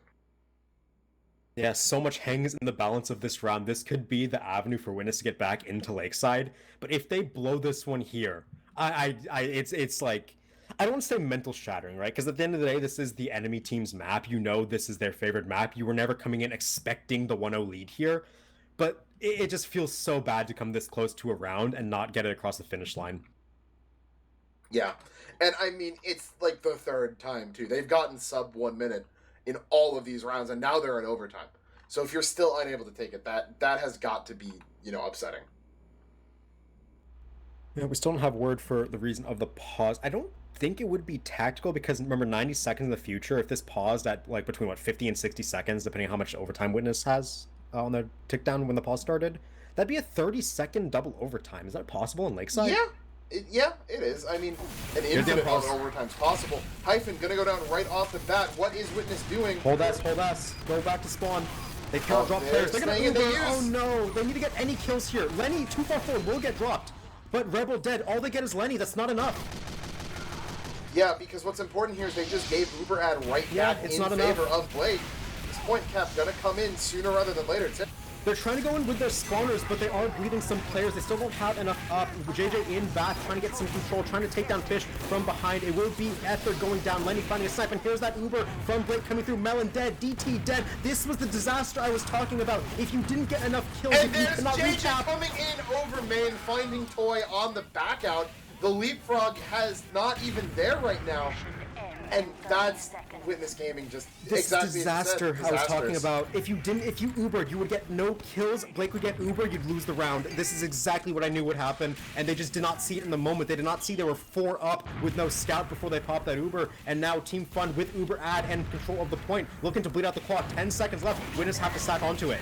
Yeah, so much hangs in the balance of this round. This could be the avenue for Witness to get back into Lakeside. But if they blow this one here, it's like, I don't want to say mental shattering, right? Because at the end of the day, this is the enemy team's map. This is their favorite map. You were never coming in expecting the 1-0 lead here. But it just feels so bad to come this close to a round and not get it across the finish line. Yeah. And I mean, it's like the 3rd time, too. They've gotten sub 1 minute in all of these rounds, and now they're in overtime. So if you're still unable to take it, that has got to be, upsetting. Yeah, we still don't have word for the reason of the pause. I don't think it would be tactical because remember, 90 seconds in the future, if this paused at between 50 and 60 seconds, depending on how much overtime Witness has on the tick down when the pause started, that'd be a 30-second double overtime. Is that possible in Lakeside? Yeah. It is. I mean, an infinite of overtime's possible. Hyphen gonna go down right off the bat. What is Witness doing? Hold us. Go back to spawn. They cannot drop players. They're gonna Uber. Oh no, they need to get any kills here. Lenny, too far forward, will get dropped. But Rebel dead. All they get is Lenny. That's not enough. Yeah, because what's important here is they just gave Uber ad right back in favor of Blake. This point cap gonna come in sooner rather than later. They're trying to go in with their spawners, but they are bleeding some players. They still don't have enough up. JJ in back, trying to get some control, trying to take down Fish from behind. It will be Ether going down. Lenny finding a snipe, and here's that Uber from Blake coming through. Melon dead, DT dead. This was the disaster I was talking about. If you didn't get enough kills, and if you there's cannot JJ coming in over main, finding Toy on the back out. The leapfrog has not even there right now. And that's Witness Gaming just this exactly disaster I was talking about. If you Ubered, you would get no kills. Blake would get Uber, you'd lose the round. This is exactly what I knew would happen, and they just did not see it in the moment. They did not see they were 4 up with no scout before they popped that Uber, and now Team Fun with Uber ad and control of the point, looking to bleed out the clock. 10 seconds left. Witness have to stack onto it.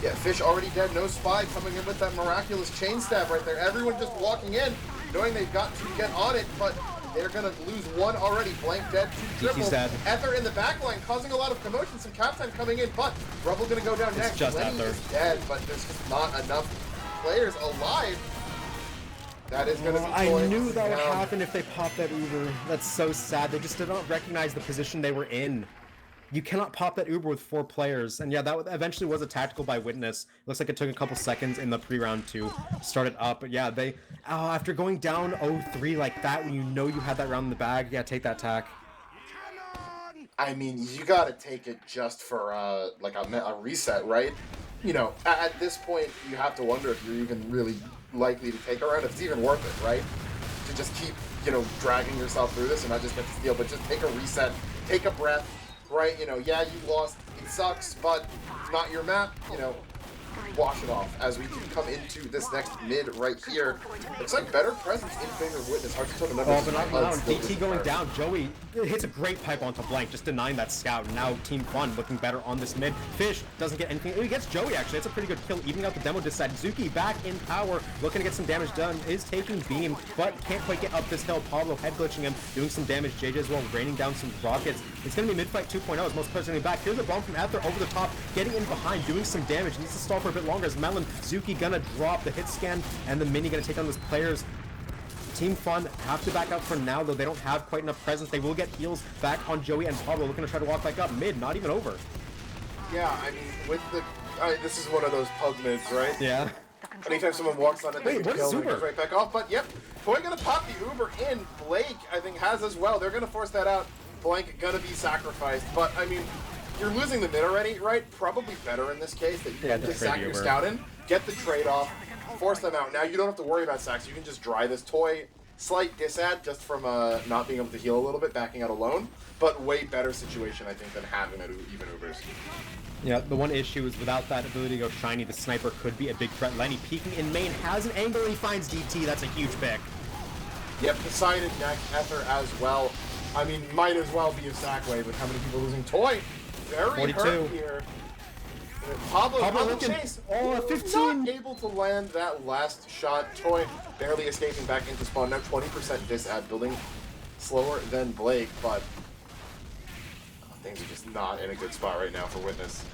Yeah, Fish already dead, no spy coming in with that miraculous chain stab right there. Everyone just walking in, knowing they've got to get on it, but they're going to lose one already. Blank dead, 2 triple. Ether in the back line, causing a lot of commotion. Some Captain coming in, but Rebel going to go down next. Just Lenny Ether is dead, but there's just not enough players alive. That is going to be I knew that would happen if they popped that Uber. That's so sad. They just did not recognize the position they were in. You cannot pop that Uber with 4 players. And yeah, that eventually was a tactical by Witness. Looks like it took a couple seconds in the pre-round to start it up. But yeah, they after going down 0-3 like that, when you know you had that round in the bag, yeah, take that tack. I mean, you got to take it just for like a reset, right? You know, at this point, you have to wonder if you're even really likely to take a round, if it's even worth it, right? To just keep, you know, dragging yourself through this and not just get the steal, but just take a reset, take a breath. Right, you know, yeah, you lost, it sucks, but it's not your map, you know, wash it off as we can come into this next mid right here. Looks like better presence in favor of Witness. Hard to tell the numbers. Oh, but not now. DT going down. Joey hits a great pipe onto Blank, just denying that scout. Now Team Fun looking better on this mid. Fish doesn't get anything. He gets Joey, actually. It's a pretty good kill, evening out the demo this side. Zuki back in power, looking to get some damage done. Is taking beam, but can't quite get up this hill. Pablo head glitching him, doing some damage. JJ as well, raining down some rockets. It's going to be mid-fight 2.0 as most players are getting back. Here's a bomb from Ether over the top, getting in behind, doing some damage. Needs to stall for a bit longer as Melon, Zuki gonna drop the hit scan, and the Mini gonna take on those players. Team Fun have to back out for now, though they don't have quite enough presence. They will get heals back on Joey and Pablo, looking to try to walk back up mid, not even over. Yeah, I mean, with the... this is one of those pub mids, right? Yeah. Anytime someone walks on it, they what kill is and Uber? goes right back off. But yep, Toy gonna pop the Uber in. Blake, I think, has as well. They're gonna force that out. Blank gonna be sacrificed. But, I mean, you're losing the mid already, right? Probably better in this case that you can just sack your scout in, get the trade off, force them out. Now you don't have to worry about sacks. You can just dry this. Toy, slight disad just from not being able to heal a little bit, backing out alone, but way better situation, I think, than having it even Ubers. Yeah, the one issue is without that ability to go shiny, the sniper could be a big threat. Lenny peeking in main, has an angle, and he finds DT. That's a huge pick. Yep, Poseidon neck, Ether as well. I mean, might as well be a sack wave with how many people losing. Toy, very 42. hurt here. Pablo looking, chase. 15. Not able to land that last shot. Toy barely escaping back into spawn. Now 20% disad, building slower than Blake, but things are just not in a good spot right now for Witness.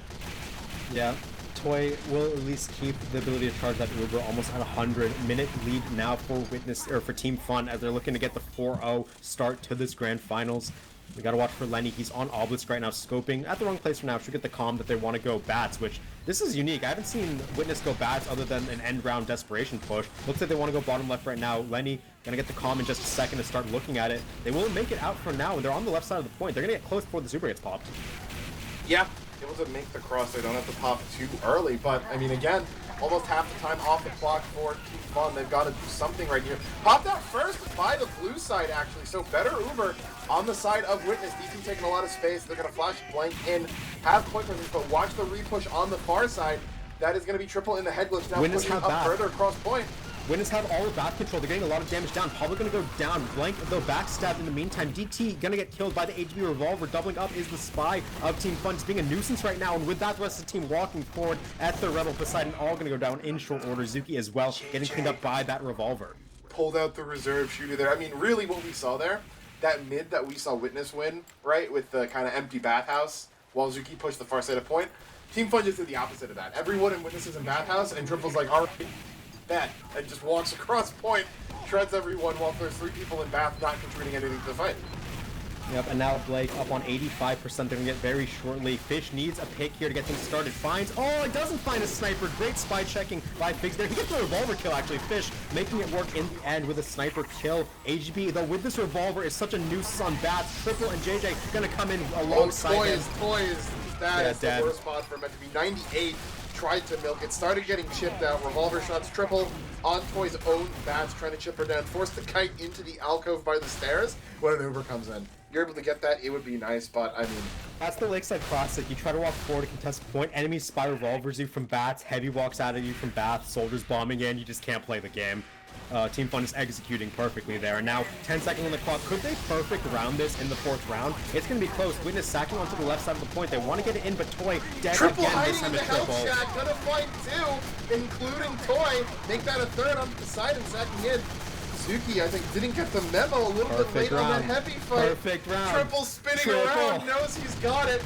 Yeah, Toy will at least keep the ability to charge that Uber almost at 100-minute lead now for Witness, or for Team Fun, as they're looking to get the 4-0 start to this grand finals. We gotta watch for Lenny. He's on Obelisk right now, scoping at the wrong place for now. Should get the calm that they want to go bats, which this is unique. I haven't seen Witness go bats other than an end round desperation push. Looks like they want to go bottom left right now. Lenny gonna get the calm in just a second to start looking at it. They will make it out for now, and they're on the left side of the point. They're gonna get close before the super gets popped. Yeah, able to make the cross. They don't have to pop too early, but I mean, again, almost half the time off the clock for Team Fun. They've got to do something right here. Popped out first by the blue side, actually. So better Uber on the side of Witness. DT taking a lot of space. They're going to flash Blank in, have point presence, but watch the repush on the far side. That is going to be triple in the head glitch. Now pushing up further across point. Witness have all the back control. They're getting a lot of damage down. Pablo gonna go down. Blank, though, backstabbed in the meantime. DT gonna get killed by the HB revolver. Doubling up is the spy of Team Fun. Just being a nuisance right now. And with that, the rest of the team walking forward at the Rebel. Poseidon all gonna go down in short order. Zuki as well, getting cleaned up by that revolver. Pulled out the reserve shooter there. I mean, really what we saw there, that mid that we saw Witness win, right, with the kind of empty bathhouse, while Zuki pushed the far side of point, Team Fun just did the opposite of that. Everyone in Witness is in bathhouse, and Dribbble's like, all right, bet, and just walks across point, shreds everyone while there's 3 people in bath not contributing anything to the fight. Yep, and now Blake up on 85%. They're gonna get very shortly. Fish needs a pick here to get things started. Finds, oh, it doesn't find a sniper. Great spy checking by Figs there. He gets the revolver kill, actually. Fish making it work in the end with a sniper kill. AGB, though, with this revolver, is such a nuisance on Bats. Triple and JJ gonna come in alongside him. Toys. That is the worst spot for him to be. 98. Tried to milk it, started getting chipped out. Revolver shots triple on Toy's own Bats, trying to chip her down. Forced the kite into the alcove by the stairs when an Uber comes in. You're able to get that, it would be nice, but I mean... That's the Lakeside Classic. You try to walk forward to contest point, enemies spy revolvers you from Bats, Heavy walks out at you from Bats, Soldiers bombing in, you just can't play the game. Team Fun is executing perfectly there. And now, 10 seconds on the clock. Could they perfect round this in the 4th round? It's going to be close. Witness sacking onto the left side of the point. They want to get it in, but Toy dead triple again. Hiding in the health shack. Gonna find 2, including Toy. Make that a 3rd on Poseidon sacking in. Suki, I think, didn't get the memo a little bit late on that heavy fight. Perfect round. Triple spinning around. Knows he's got it.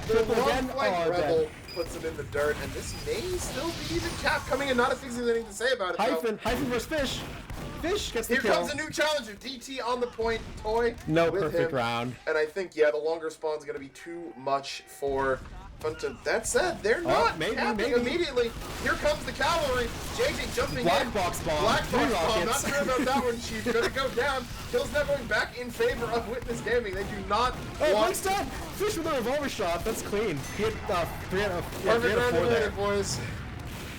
The one flank Rebel puts him in the dirt, and this may still be the cap coming in. Not a thing there's anything to say about it. Hyphen versus Fish. Fish gets the kill. Here comes a new challenger. DT on the point. Toy. No perfect round. And I think, yeah, the longer spawn's going to be too much for Fun to... That said, they're not capping immediately. Here comes the cavalry. JJ jumping Black in. box bomb. Black box bomb. Not sure about that one. She's going to go down. Kills now going back in favor of Witness Gaming. They do not want... stop! Fish with a revolver shot. That's clean. He had 3 out of 4 there. Boys.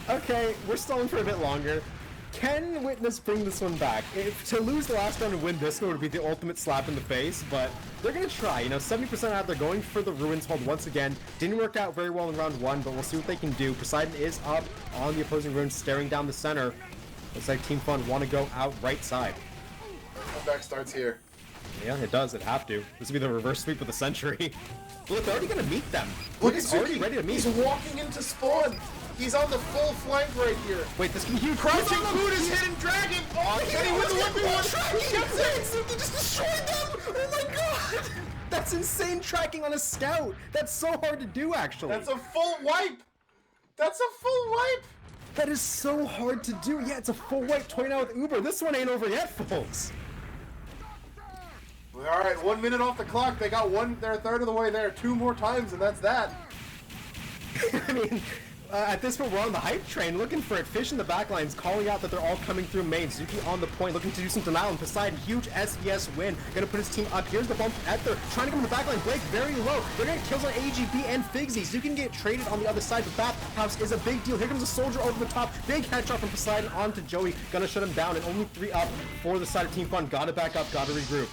Okay, we're stalling for a bit longer. Can Witness bring this one back? To lose the last round and win this one would be the ultimate slap in the face, but they're gonna try. You know, 70% out, they're going for the Ruins hold once again. Didn't work out very well in round 1, but we'll see what they can do. Poseidon is up on the opposing Ruins, staring down the center. Looks like Team Fun want to go out right side. Comeback starts here. Yeah, it does. It'd have to. This would be the reverse sweep of the century. Look, they're already gonna meet them. Look at already ready to meet. He's walking into spawn. He's on the full flank right here. Wait, this can be huge. Crouching Buddha's hidden dragon. Oh, and he with the whipping one. He just destroyed them. Oh my god. That's insane tracking on a scout. That's so hard to do, actually. That's a full wipe. That's a full wipe. That is so hard to do. Yeah, it's a full wipe. Toy now with Uber. This one ain't over yet, folks. All right, 1 minute off the clock. They got they're a third of the way there. 2 more times, and that's that. I mean, at this point, we're on the hype train, looking for it. Fish in the backlines, calling out that they're all coming through main. Zuki on the point, looking to do some denial. And Poseidon, huge SVS win. Gonna put his team up. Here's the bump at there, trying to come in the backline. Blake very low. They're gonna kills on AGB and Figsy. Zuki can get traded on the other side. The bathhouse is a big deal. Here comes a soldier over the top. Big headshot from Poseidon onto Joey. Gonna shut him down, and only 3 up for the side of Team Fun. Gotta back up, gotta regroup.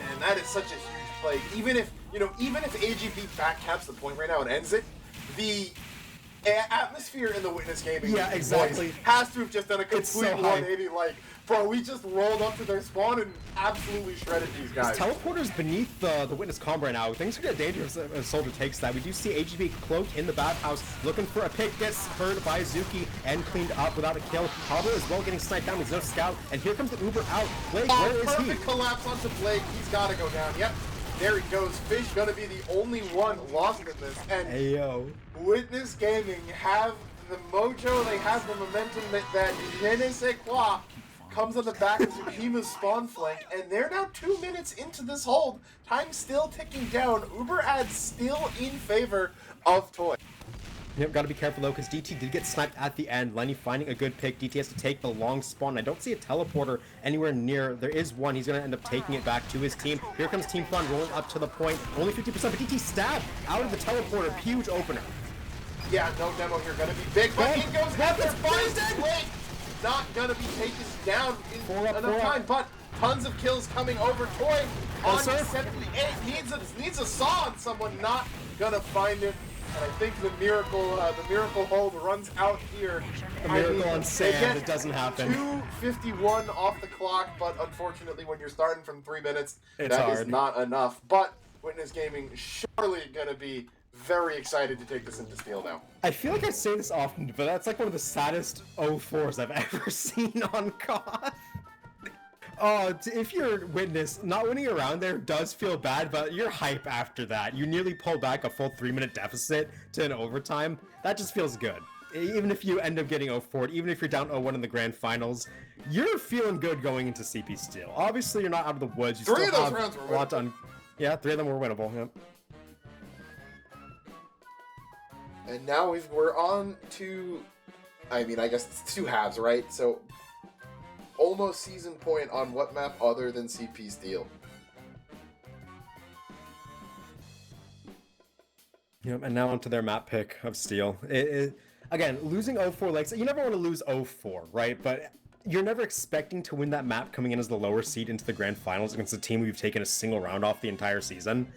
And that is such a huge play. Even if AGP backcaps the point right now and ends it, the atmosphere in the Witness Gaming exactly has to have just done a complete so 180. Like, bro, we just rolled up to their spawn and absolutely shredded these guys. This teleporter's beneath the Witness combo right now. Things could get dangerous if a soldier takes that. We do see AGB cloaked in the bathhouse, looking for a pick, gets heard by Zuki and cleaned up without a kill. Pablo is well getting sniped down. There's no scout, and here comes the Uber out. Blake, where is he? Perfect collapse onto Blake. He's got to go down. Yep. There he goes. Fish gonna be the only one lost in this. And Ayo. Witness Gaming have the mojo, they have the momentum that je ne sais quoi comes on the back of Tsukima's spawn flank, and they're now 2 minutes into this hold. Time still ticking down. Uber adds still in favor of Toy. Yep, gotta be careful though, because DT did get sniped at the end. Lenny finding a good pick. DT has to take the long spawn. I don't see a teleporter anywhere near. There is one. He's gonna end up taking it back to his team. Here comes Team Fun rolling up to the point. Only 50%, but DT stabbed out of the teleporter. Huge opener. Yeah, no demo here. Gonna be big, but in goes Heather. Finds Blake. Not gonna be taken down in enough time, but tons of kills coming over. Toy on 78 needs a saw on someone. Not gonna find it. And I think the miracle hold runs out here. The miracle on sand, it doesn't happen. 2:51 off the clock, but unfortunately when you're starting from 3 minutes, it's that hard. is not enough. But Witness Gaming surely gonna be very excited to take this into steel now. I feel like I say this often, but that's like one of the saddest 0-4s I've ever seen on COD. Oh, if you're Witness, not winning around there does feel bad, but you're hype after that. You nearly pull back a full 3-minute deficit to an overtime. That just feels good. even if you end up getting 0-4, even if you're down 0-1 in the grand finals, you're feeling good going into CP Steel. Obviously, you're not out of the woods. You Three still of those have rounds were a lot winnable. Yeah, 3 of them were winnable. Yep. And now we're on to, I mean, I guess it's 2 halves, right? So, almost season point on what map other than CP Steel? Yep, and now onto their map pick of Steel. Again, losing 0-4 Lakeside, you never want to lose 0-4, right? But you're never expecting to win that map coming in as the lower seed into the grand finals against a team we've taken a single round off the entire season.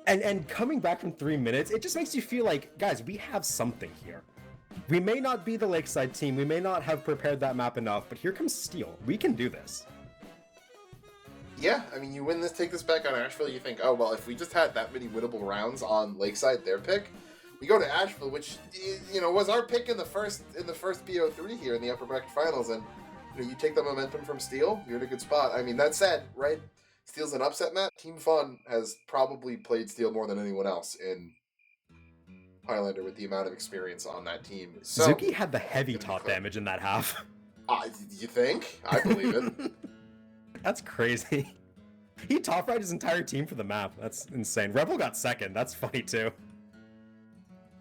And coming back from 3 minutes, it just makes you feel like, guys, we have something here. We may not be the Lakeside team, we may not have prepared that map enough, but here comes Steel. We can do this. Yeah, I mean, you win this, take this back on Asheville, you think, oh, well, if we just had that many winnable rounds on Lakeside, their pick, we go to Asheville, which, you know, was our pick in the first BO3 here in the upper bracket finals, and, you know, you take the momentum from Steel, you're in a good spot. I mean, that said, right, Steel's an upset map. Team Fun has probably played Steel more than anyone else in Highlander with the amount of experience on that team. So, Zuki had the heavy top damage in that half. You think? I believe it. That's crazy. He top-right his entire team for the map. That's insane. Rebel got second. That's funny, too.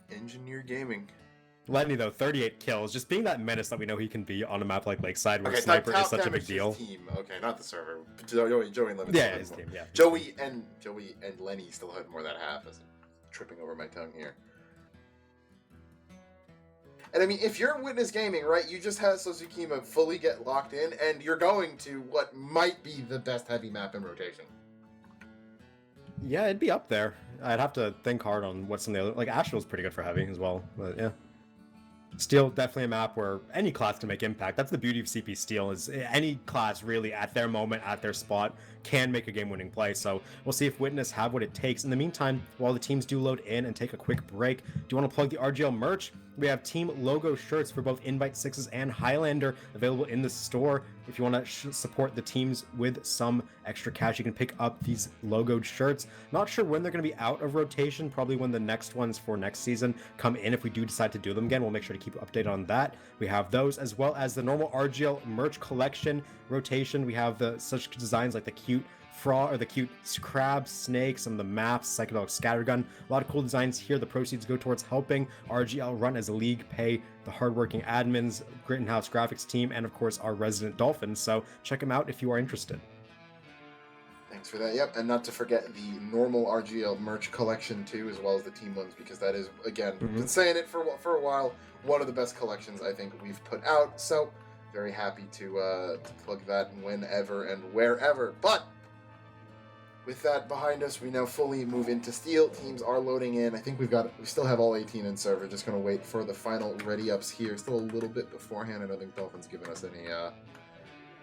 Engineer Gaming. Lenny, though, 38 kills. Just being that menace that we know he can be on a map like Lakeside where Okay, Sniper is top such a damage big deal. Team. Okay, not the server. Joey and Lemon. Yeah, his team, yeah. Joey and Lenny still had more than half. As I'm tripping over my tongue here. And I mean, if you're in Witness Gaming, right, you just had Sosukima fully get locked in, and you're going to what might be the best heavy map in rotation. Yeah, it'd be up there. I'd have to think hard on what some of the other... Like, Asheville's pretty good for heavy as well, but yeah. Steel, definitely a map where any class can make impact. That's the beauty of CP Steel, is any class really at their moment, at their spot, can make a game-winning play. So we'll see if Witness have what it takes. In the meantime, while the teams do load in and take a quick break, do you want to plug the RGL merch? We have team logo shirts for both Invite Sixes and Highlander available in the store. If you want to support the teams with some extra cash, you can pick up these logoed shirts. Not sure when they're going to be out of rotation, probably when the next ones for next season come in. If we do decide to do them again, we'll make sure to keep you updated on that. We have those, as well as the normal RGL merch collection rotation. We have the such designs like the cute frog or the cute crab, snake, some of the maps, psychedelic scattergun. A lot of cool designs here. The proceeds go towards helping RGL run as a league, pay the hardworking admins, Grittenhouse graphics team, and of course our resident Dolphins. So check them out if you are interested. Thanks for that. Yep, and not to forget the normal RGL merch collection too, as well as the team ones, because that is, again, been saying it for a while, one of the best collections I think we've put out. So very happy to plug that whenever and wherever. But with that behind us, we now fully move into Steel. Teams are loading in. I think we still have all 18 in server. Just going to wait for the final ready-ups here. Still a little bit beforehand. I don't think Dolphin's given us any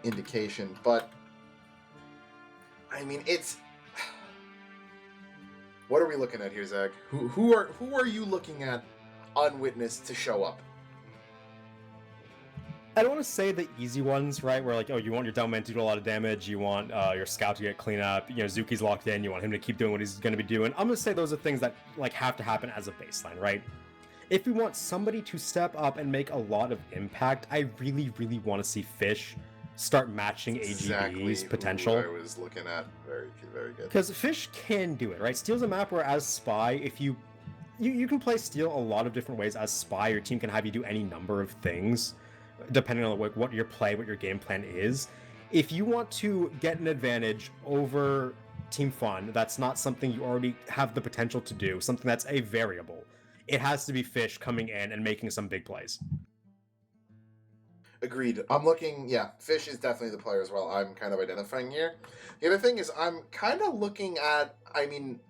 indication. But, I mean, it's... What are we looking at here, Zach? Who are you looking at on Witness to show up? I don't want to say the easy ones, right? Where like, oh, you want your Delman to do a lot of damage, you want your scout to get clean up, you know, Zuki's locked in, you want him to keep doing what he's going to be doing. I'm going to say those are things that like have to happen as a baseline, right? If we want somebody to step up and make a lot of impact, I really, really want to see Fish start matching AGB's potential. I was looking at. Very, very good. Because Fish can do it, right? Steel's a map where as Spy, if you can play Steel a lot of different ways as Spy. Your team can have you do any number of things, depending on what your play, what your game plan is. If you want to get an advantage over Team Fun, that's not something you already have the potential to do, something that's a variable. It has to be Fish coming in and making some big plays. Agreed. I'm looking, yeah, Fish is definitely the player as well I'm kind of identifying here. The other thing is I'm kind of looking at, I mean,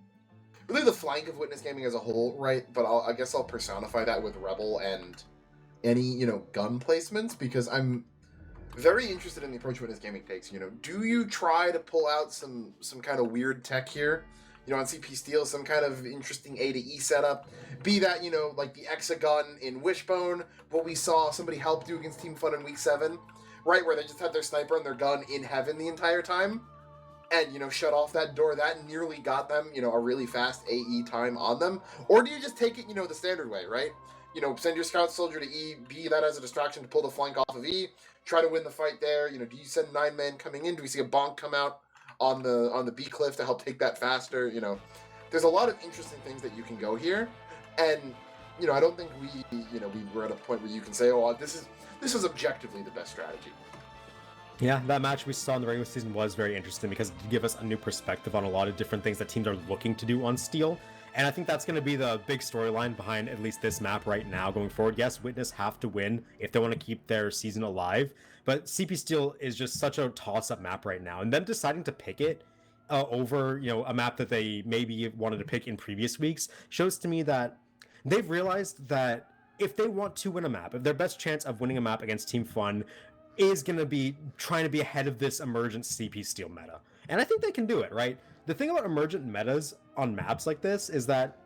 really the flank of Witness Gaming as a whole, right? But I guess I'll personify that with Rebel and any, you know, gun placements, because I'm very interested in the approach Witness Gaming takes. You know, do you try to pull out some kind of weird tech here? You know, on CP Steel, some kind of interesting A to E setup. Be that, you know, like the Exagun in Wishbone, what we saw somebody help do against Team Fun in Week 7, right? Where they just had their sniper and their gun in heaven the entire time. And, you know, shut off that door. That nearly got them, you know, a really fast AE time on them. Or do you just take it, you know, the standard way, right? send your scout soldier to E, B that as a distraction to pull the flank off of E, try to win the fight there. Do you send 9 men coming in? Do we see a bonk come out on the B cliff to help take that faster? There's a lot of interesting things that you can go here, and I don't think we were at a point where you can say, oh, this is objectively the best strategy. Yeah, that match we saw in the regular season was very interesting because it gave us a new perspective on a lot of different things that teams are looking to do on Steel. And I think that's going to be the big storyline behind at least this map right now going forward. Yes, Witness have to win if they want to keep their season alive, but CP Steel is just such a toss-up map right now. And them deciding to pick it over, a map that they maybe wanted to pick in previous weeks shows to me that they've realized that if they want to win a map, if their best chance of winning a map against Team Fun is going to be trying to be ahead of this emergent CP Steel meta. And I think they can do it, right? The thing about emergent metas on maps like this is that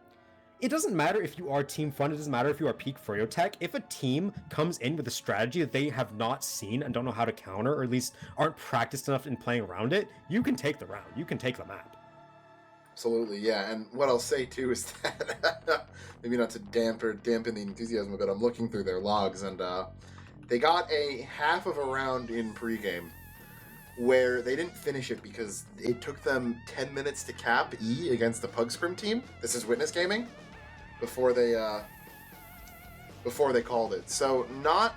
it doesn't matter if you are Team Fun, it doesn't matter if you are Peak Tech. If a team comes in with a strategy that they have not seen and don't know how to counter, or at least aren't practiced enough in playing around it, you can take the round. You can take the map. Absolutely, yeah. And what I'll say too is that maybe not to dampen the enthusiasm a bit, I'm looking through their logs, and they got a half of a round in pregame where they didn't finish it because it took them 10 minutes to cap E against the Pug Scrim team. This is Witness Gaming before they called it. So not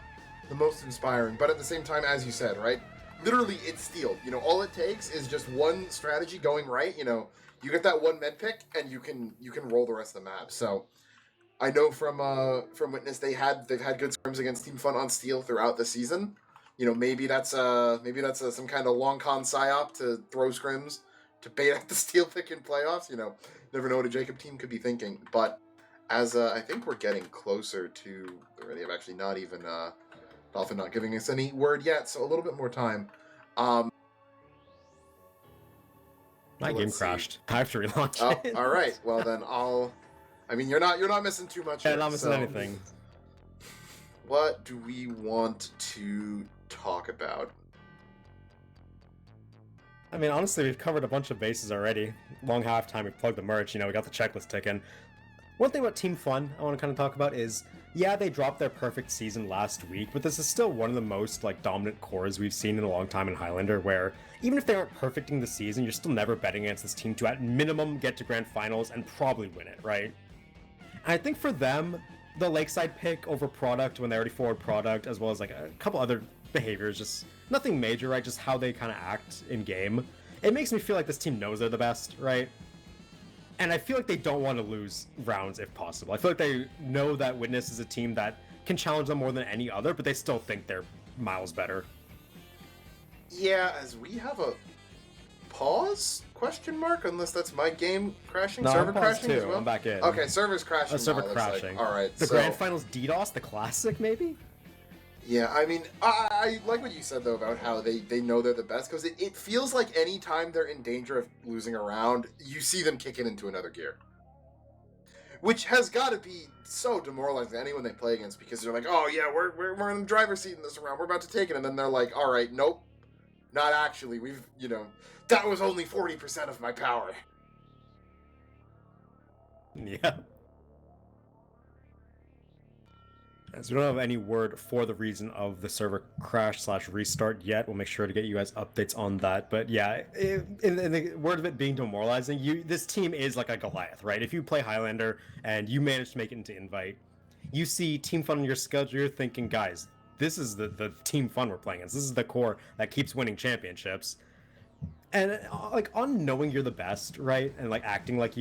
the most inspiring, but at the same time, as you said, right? Literally, it's Steel. All it takes is just one strategy going right. You get that one med pick, and you can roll the rest of the map. So I know from Witness they've had good scrims against Team Fun on Steel throughout the season. Maybe that's some kind of long con psyop to throw scrims to bait out the Steel pick in playoffs. Never know what a Jacob team could be thinking. But as I think we're getting closer to already, I've actually not even Dolphin not giving us any word yet, so a little bit more time. My game crashed. I have to relaunch it. All right. Well then you're not missing too much. Yeah, not missing anything. What do we want to talk about? Honestly, we've covered a bunch of bases already. Long halftime, we plugged the merch, we got the checklist ticking. One thing about Team Fun I want to kind of talk about is, yeah, they dropped their perfect season last week, but this is still one of the most dominant cores we've seen in a long time in Highlander, where even if they aren't perfecting the season, you're still never betting against this team to at minimum get to grand finals and probably win it, right? And I think for them, the Lakeside pick over product when they already forward product, as well as a couple other behaviors, just nothing major, right? Just how they kind of act in game. It makes me feel like this team knows they're the best, right? And I feel like they don't want to lose rounds if possible. I feel like they know that Witness is a team that can challenge them more than any other, but they still think they're miles better. Yeah, as we have a pause question mark, unless that's my game crashing. No, server I'm paused crashing too. as well? I'm back in. Okay, server's crashing. Server now, crashing. All right. The Grand Finals DDoS, the classic, maybe? Yeah, I like what you said though about how they know they're the best, because it feels like any time they're in danger of losing a round, you see them kick it into another gear, which has got to be so demoralizing to anyone they play against, because they're like, oh yeah, we're in the driver's seat in this round, we're about to take it, and then they're like, all right, nope, not actually, that was only 40% of my power. Yeah. As we don't have any word for the reason of the server crash / restart yet, we'll make sure to get you guys updates on that. But yeah, in the word of it being demoralizing, this team is like a Goliath, right? If you play Highlander and you manage to make it into Invite, you see Team Fun on your schedule, you're thinking, guys, this is the Team Fun we're playing against. This is the core that keeps winning championships. And on knowing you're the best, right? And acting like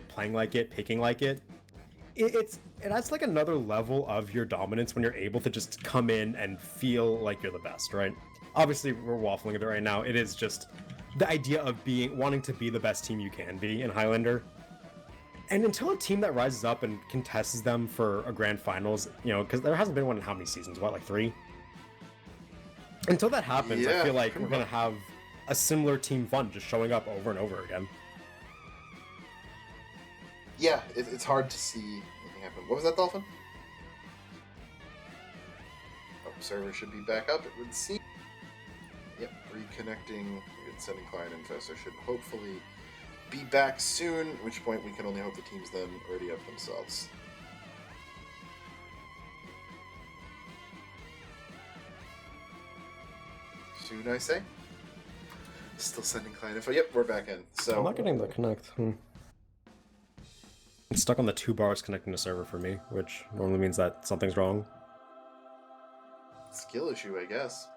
playing like it, picking like it, it adds another level of your dominance when you're able to just come in and feel like you're the best, right? Obviously, we're waffling a bit right now. It is just the idea of wanting to be the best team you can be in Highlander. And until a team that rises up and contests them for a grand finals, because there hasn't been one in how many seasons? What, 3? Until that happens, I feel like we're going to have a similar Team Fun just showing up over and over again. Yeah, it's hard to see anything happen. What was that, Dolphin? Oh, server should be back up, it would seem. Yep, reconnecting, sending client info, so should hopefully be back soon, at which point we can only hope the teams then already up themselves. soon, I say. Still sending client info. Yep, we're back in. So I'm not getting the connect. It's stuck on the 2 bars connecting to server for me, which normally means that something's wrong. Skill issue, I guess.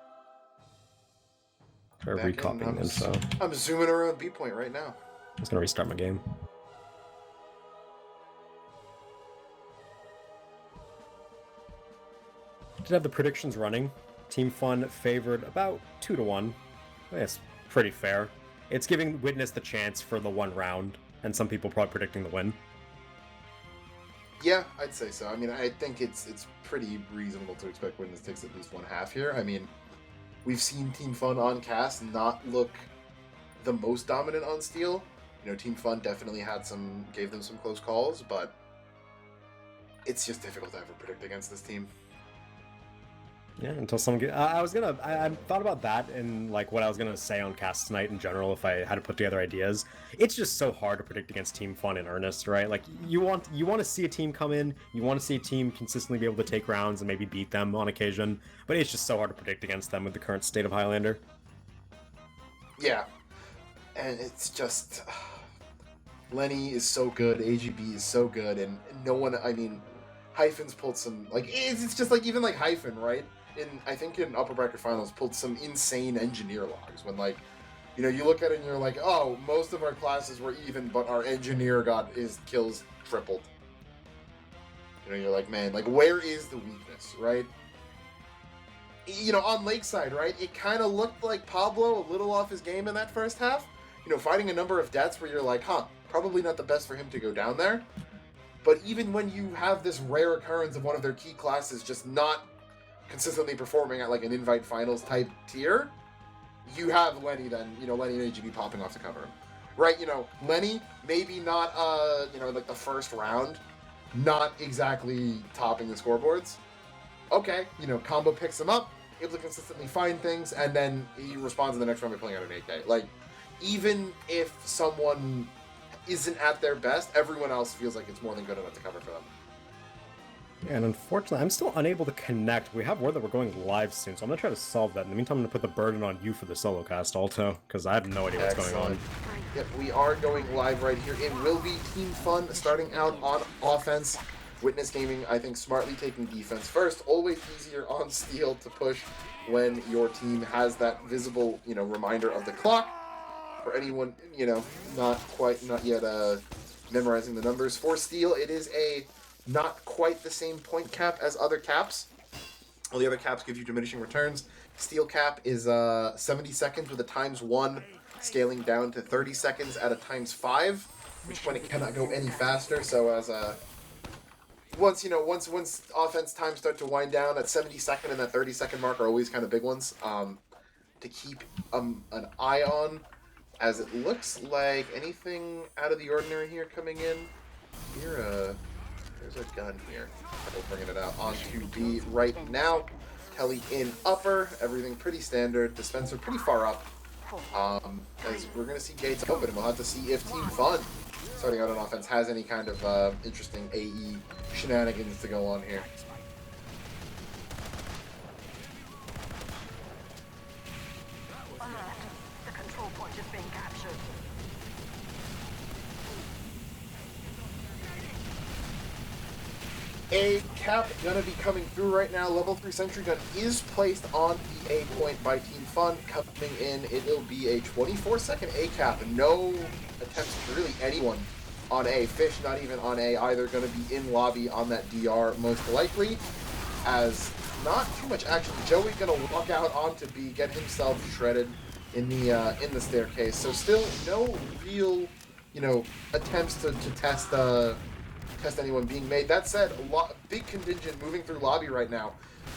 Try recopying info. I'm zooming around B point right now. I'm just gonna restart my game. Did have the predictions running. Team Fun favored about 2-1. It's pretty fair. It's giving Witness the chance for the 1 round, and some people probably predicting the win. Yeah, I'd say so. I mean, I think it's pretty reasonable to expect Witness takes at least 1/2 here. I mean, we've seen Team Fun on cast not look the most dominant on Steel. You know, Team Fun definitely gave them some close calls, but it's just difficult to ever predict against this team. Yeah, until someone get... I thought about that and like what I was gonna say on cast tonight in general if I had to put together ideas. It's just so hard to predict against Team Fun in earnest, right? Like you want to see a team come in, you want to see a team consistently be able to take rounds and maybe beat them on occasion, but it's just so hard to predict against them with the current state of Highlander. Yeah, and it's just Lenny is so good, AGB is so good, and no one. I mean, Hyphen's pulled some like it's just like even like Hyphen, right? I think in upper bracket finals pulled some insane engineer logs when like, you know, you look at it and you're like, oh, most of our classes were even, but our engineer got his kills tripled. You know, you're like, man, like where is the weakness, right? You know, on Lakeside, right? It kind of looked like Pablo a little off his game in that first half. You know, fighting a number of deaths where you're like, probably not the best for him to go down there. But even when you have this rare occurrence of one of their key classes just not consistently performing at like an invite finals type tier, you have Lenny then, you know, Lenny and AGB popping off to cover him. Right, you know, Lenny, maybe not, you know, like the first round, not exactly topping the scoreboards. Okay, you know, Combo picks him up, able to consistently find things, and then he responds in the next round by pulling out an 8K. Like, even if someone isn't at their best, everyone else feels like it's more than good enough to cover for them. And unfortunately, I'm still unable to connect. We have word that we're going live soon, so I'm going to try to solve that. In the meantime, I'm going to put the burden on you for the solo cast, Alto, because I have no idea what's going on. Yep, we are going live right here. It will be Team Fun starting out on offense. Witness Gaming, I think, smartly taking defense first. Always easier on Steel to push when your team has that visible, you know, reminder of the clock. For anyone, you know, not yet memorizing the numbers. For Steel, it is not quite the same point cap as other caps. All the other caps give you diminishing returns. Steel cap is 70 seconds with a ×1, scaling down to 30 seconds at a ×5, which point it cannot go any faster. So as once offense times start to wind down, that 70-second and that 30-second mark are always kind of big ones to keep an eye on. As it looks like anything out of the ordinary here coming in. Here, there's a gun here. We're bringing it out onto B right now. Kelly in upper. Everything pretty standard. Dispenser pretty far up. As we're going to see gates open. We'll have to see if Team Fun, starting out on offense, has any kind of interesting AE shenanigans to go on here. A cap gonna be coming through right now. Level 3 sentry gun is placed on the A point by Team Fun. Coming in, it'll be a 24-second A cap. No attempts for really anyone on A. Fish not even on A either. Gonna be in lobby on that DR most likely. As not too much action. Joey gonna walk out onto B, get himself shredded in the staircase. So still no real, you know, attempts to test anyone being made. That said, big contingent moving through lobby right now.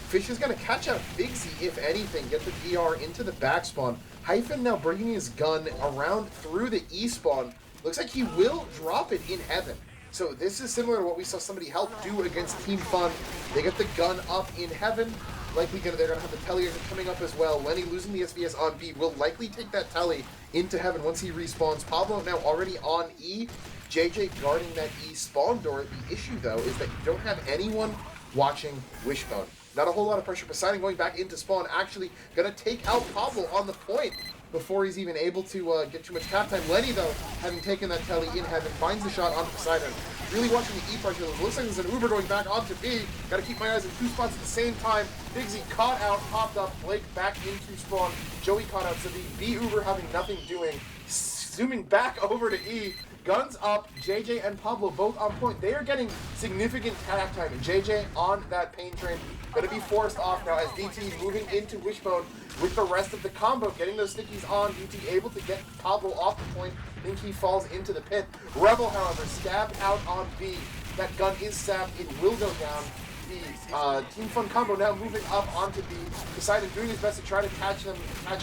Fish is going to catch out Bigsy, if anything, get the DR into the back spawn. Hyphen now bringing his gun around through the E spawn. Looks like he will drop it in heaven. So this is similar to what we saw somebody help do against Team Fun. They get the gun up in heaven. Likely they're going to have the telly coming up as well. Lenny losing the SVS on B will likely take that telly into heaven once he respawns. Pablo now already on E. JJ guarding that E spawn door. The issue, though, is that you don't have anyone watching Wishbone. Not a whole lot of pressure. Poseidon going back into spawn, actually gonna take out Pablo on the point before he's even able to get too much cap time. Lenny, though, having taken that telly in heaven, finds the shot onto Poseidon. Really watching the E pressure. It looks like there's an Uber going back onto B. Gotta keep my eyes in 2 spots at the same time. Big Z caught out, popped up. Blake back into spawn. Joey caught out. So the B Uber having nothing doing. Zooming back over to E. Guns up, JJ and Pablo both on point. They are getting significant attack time. JJ on that pain train. Gonna be forced off now as DT moving into Wishbone with the rest of the combo. Getting those stickies on. DT able to get Pablo off the point. Think he falls into the pit. Rebel, however, stabbed out on B. That gun is stabbed. It will go down. The Team Fun combo now moving up onto B. Poseidon doing his best to try to catch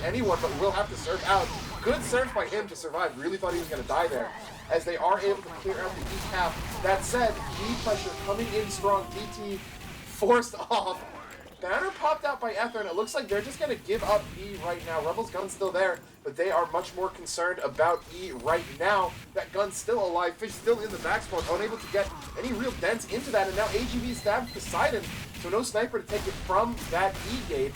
anyone, but will have to surf out. Good surf by him to survive. Really thought he was going to die there, as they are able to clear out the E cap. That said, B pressure coming in strong. DT forced off. Banner popped out by Ether, and it looks like they're just going to give up E right now. Rebel's gun's still there, but they are much more concerned about E right now. That gun's still alive. Fish still in the backspawn, unable to get any real dents into that, and now AGV stabbed Poseidon, so no sniper to take it from that E gate.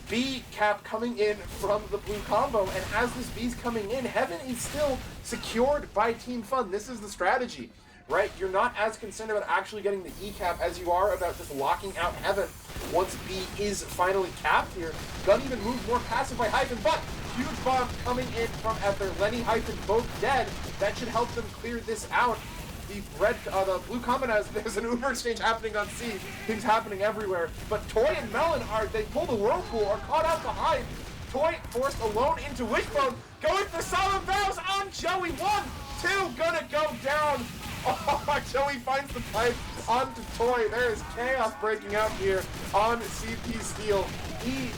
B cap coming in from the blue combo, and as this B's coming in, Heaven is still secured by Team Fun. This is the strategy, right? You're not as concerned about actually getting the E cap as you are about just locking out Heaven once B is finally capped here. Gun even moves more passive by Hyphen, but huge bomb coming in from Ether. Lenny, Hyphen both dead. That should help them clear this out. The blue combo has, there's an Uber exchange happening on C. Things happening everywhere. But Toy and Melon they pull the whirlpool, are caught out behind. Toy forced alone into Wishbone, going for solid vows on Joey. 1, 2, gonna go down. Oh, Joey finds the pipe onto Toy. There is chaos breaking out here on CP Steel.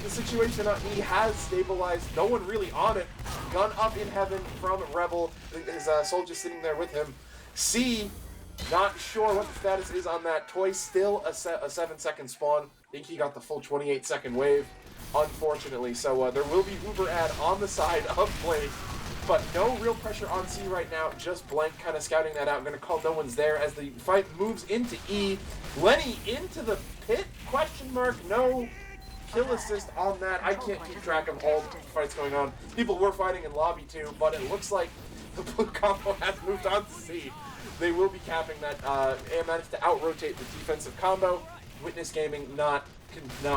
The situation on E has stabilized. No one really on it. Gun up in heaven from Rebel. His soldier sitting there with him. C, not sure what the status is on that. Toy still a 7-second spawn. I think he got the full 28-second wave, unfortunately. So there will be Uber ad on the side of Blake, but no real pressure on C right now. Just Blank kind of scouting that out. I'm going to call no one's there as the fight moves into E. Lenny into the pit? Question mark. No kill assist on that. I can't keep track of all the fights going on. People were fighting in lobby too, but it looks like the blue combo has moved on to C. They will be capping that and managed to out-rotate the defensive combo. Witness Gaming not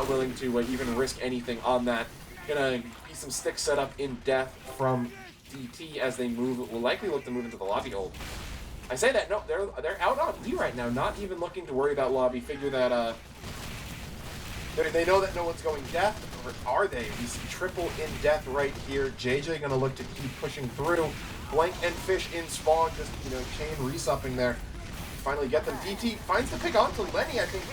willing to even risk anything on that. Gonna be some stick setup in death from DT as they move. Will likely look to move into the lobby hold. I say that, no, they're out on E right now, not even looking to worry about lobby. Figure that they know that no one's going death, or are they? We see triple in death right here. JJ gonna look to keep pushing through. Blank and Fish in spawn, just, chain resupping there. Finally get them. DT finds the pick onto Lenny, I think,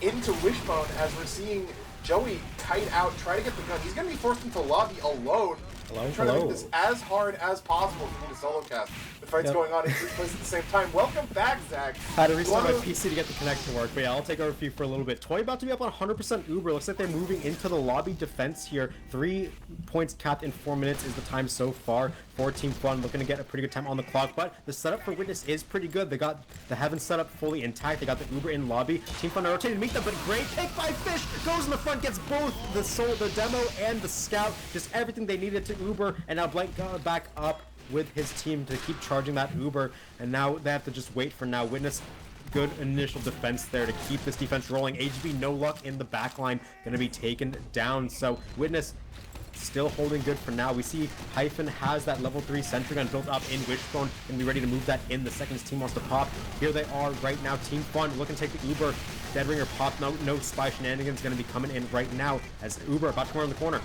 into Wishbone, as we're seeing Joey kite out, try to get the gun. He's going to be forced into lobby alone. Trying to make this as hard as possible for me to solo cast. The fight's going on in 3 places at the same time. Welcome back, Zach. I had to restart my PC to get the connect to work, but yeah, I'll take over for you for a little bit. Toy about to be up on 100% Uber. Looks like they're moving into the lobby defense here. 3 points capped in 4 minutes is the time so far for Team Fun. Looking to get a pretty good time on the clock, but the setup for Witness is pretty good. They got the Heaven setup fully intact. They got the Uber in lobby. Team Fun are rotating to meet them, but great pick by Fish. Goes in the front, gets both the demo and the scout. Just everything they needed to Uber, and now Blank got back up with his team to keep charging that Uber, and now they have to just wait for now. Witness, good initial defense there to keep this defense rolling. HB no luck in the backline, gonna be taken down. So Witness still holding good for now. We see Hyphen has that level 3 sentry gun built up in Wishbone and be ready to move that in the second his team wants to pop. Here they are right now. Team Fun looking to take the Uber. Dead Ringer pop. No spy shenanigans going to be coming in right now as Uber about to come around the corner.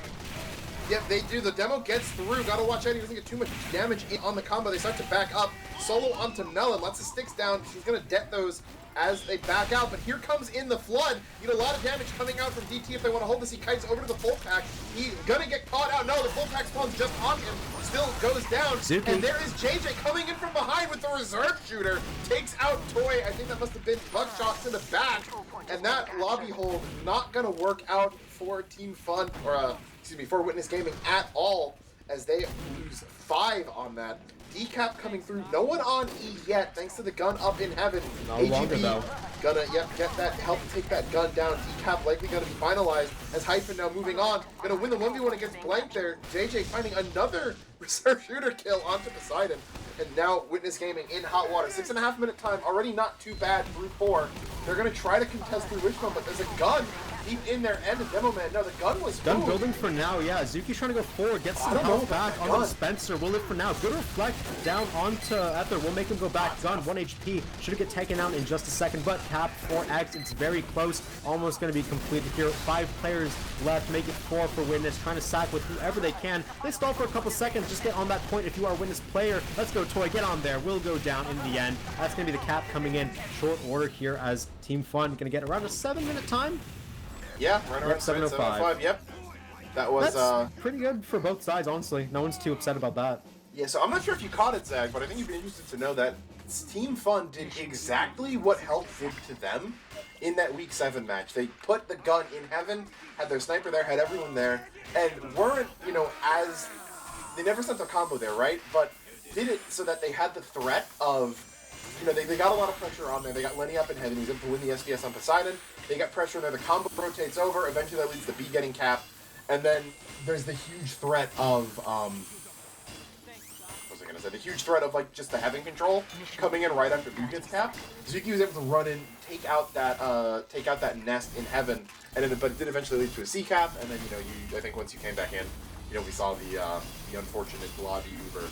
Yep, they do. The demo gets through. Gotta watch out. He doesn't get too much damage on the combo. They start to back up. Solo onto Melon. Lets the sticks down. He's gonna det those as they back out. But here comes in the flood. You know, a lot of damage coming out from DT if they want to hold this. He kites over to the full pack. He's gonna get caught out. No, the full pack spawns just on him. Still goes down. Zuki. And there is JJ coming in from behind with the reserve shooter. Takes out Toy. I think that must have been buckshot to the back. And that lobby hold not gonna work out for Team Fun, or excuse me, for Witness Gaming at all, as they lose 5 on that. Decap coming through. No one on E yet, thanks to the gun up in heaven. No AGB longer, though. gonna get that, help take that gun down. Decap likely gonna be finalized as Hyphen now moving on. Gonna win the 1v1 against Blank there. JJ finding another reserve shooter kill onto Poseidon. And now Witness Gaming in hot water. 6.5 minute time, already not too bad through 4. They're gonna try to contest through Wishbone, but there's a gun deep in there and a demo man. No, the gun was Gun moved. building for now, yeah. Zuki's trying to go forward, get some health back on the Spencer. Will live for now. Good reflect down onto Ether. Will make him go back. Gun, 1 HP. Should get taken out in just a second, but Cap 4x. It's very close. Almost going to be completed here. 5 players left. Make it 4 for Witness. Trying to sack with whoever they can. They stall for a couple seconds. Just get on that point if you are a Witness player. Let's go, Toy. Get on there. Will go down in the end. That's going to be the Cap coming in short order here as Team Fun going to get around a 7-minute time. Yeah, right around 7:05. Yep. That was That's pretty good for both sides, honestly. No one's too upset about that. yeah, so I'm not sure if you caught it, Zach, but I think you'd be interested to know that Team Fun did exactly what Help did to them in that Week 7 match. They put the gun in heaven, had their sniper there, had everyone there, and weren't, you know, as... They never sent their combo there, right? But did it so that they had the threat of... You know, they got a lot of pressure on there. They got Lenny up in heaven. He's able to win the SBS on Poseidon. They got pressure in there. The combo rotates over. Eventually that leads to B getting capped. And then there's the huge threat of... what was I going to say? The huge threat of, like, just the heaven control coming in right after B gets capped. Zuki was able to run in, take out that nest in heaven, and then, but it did eventually lead to a C cap. And then, you know, I think once you came back in, you know, we saw the unfortunate Lobby Uber.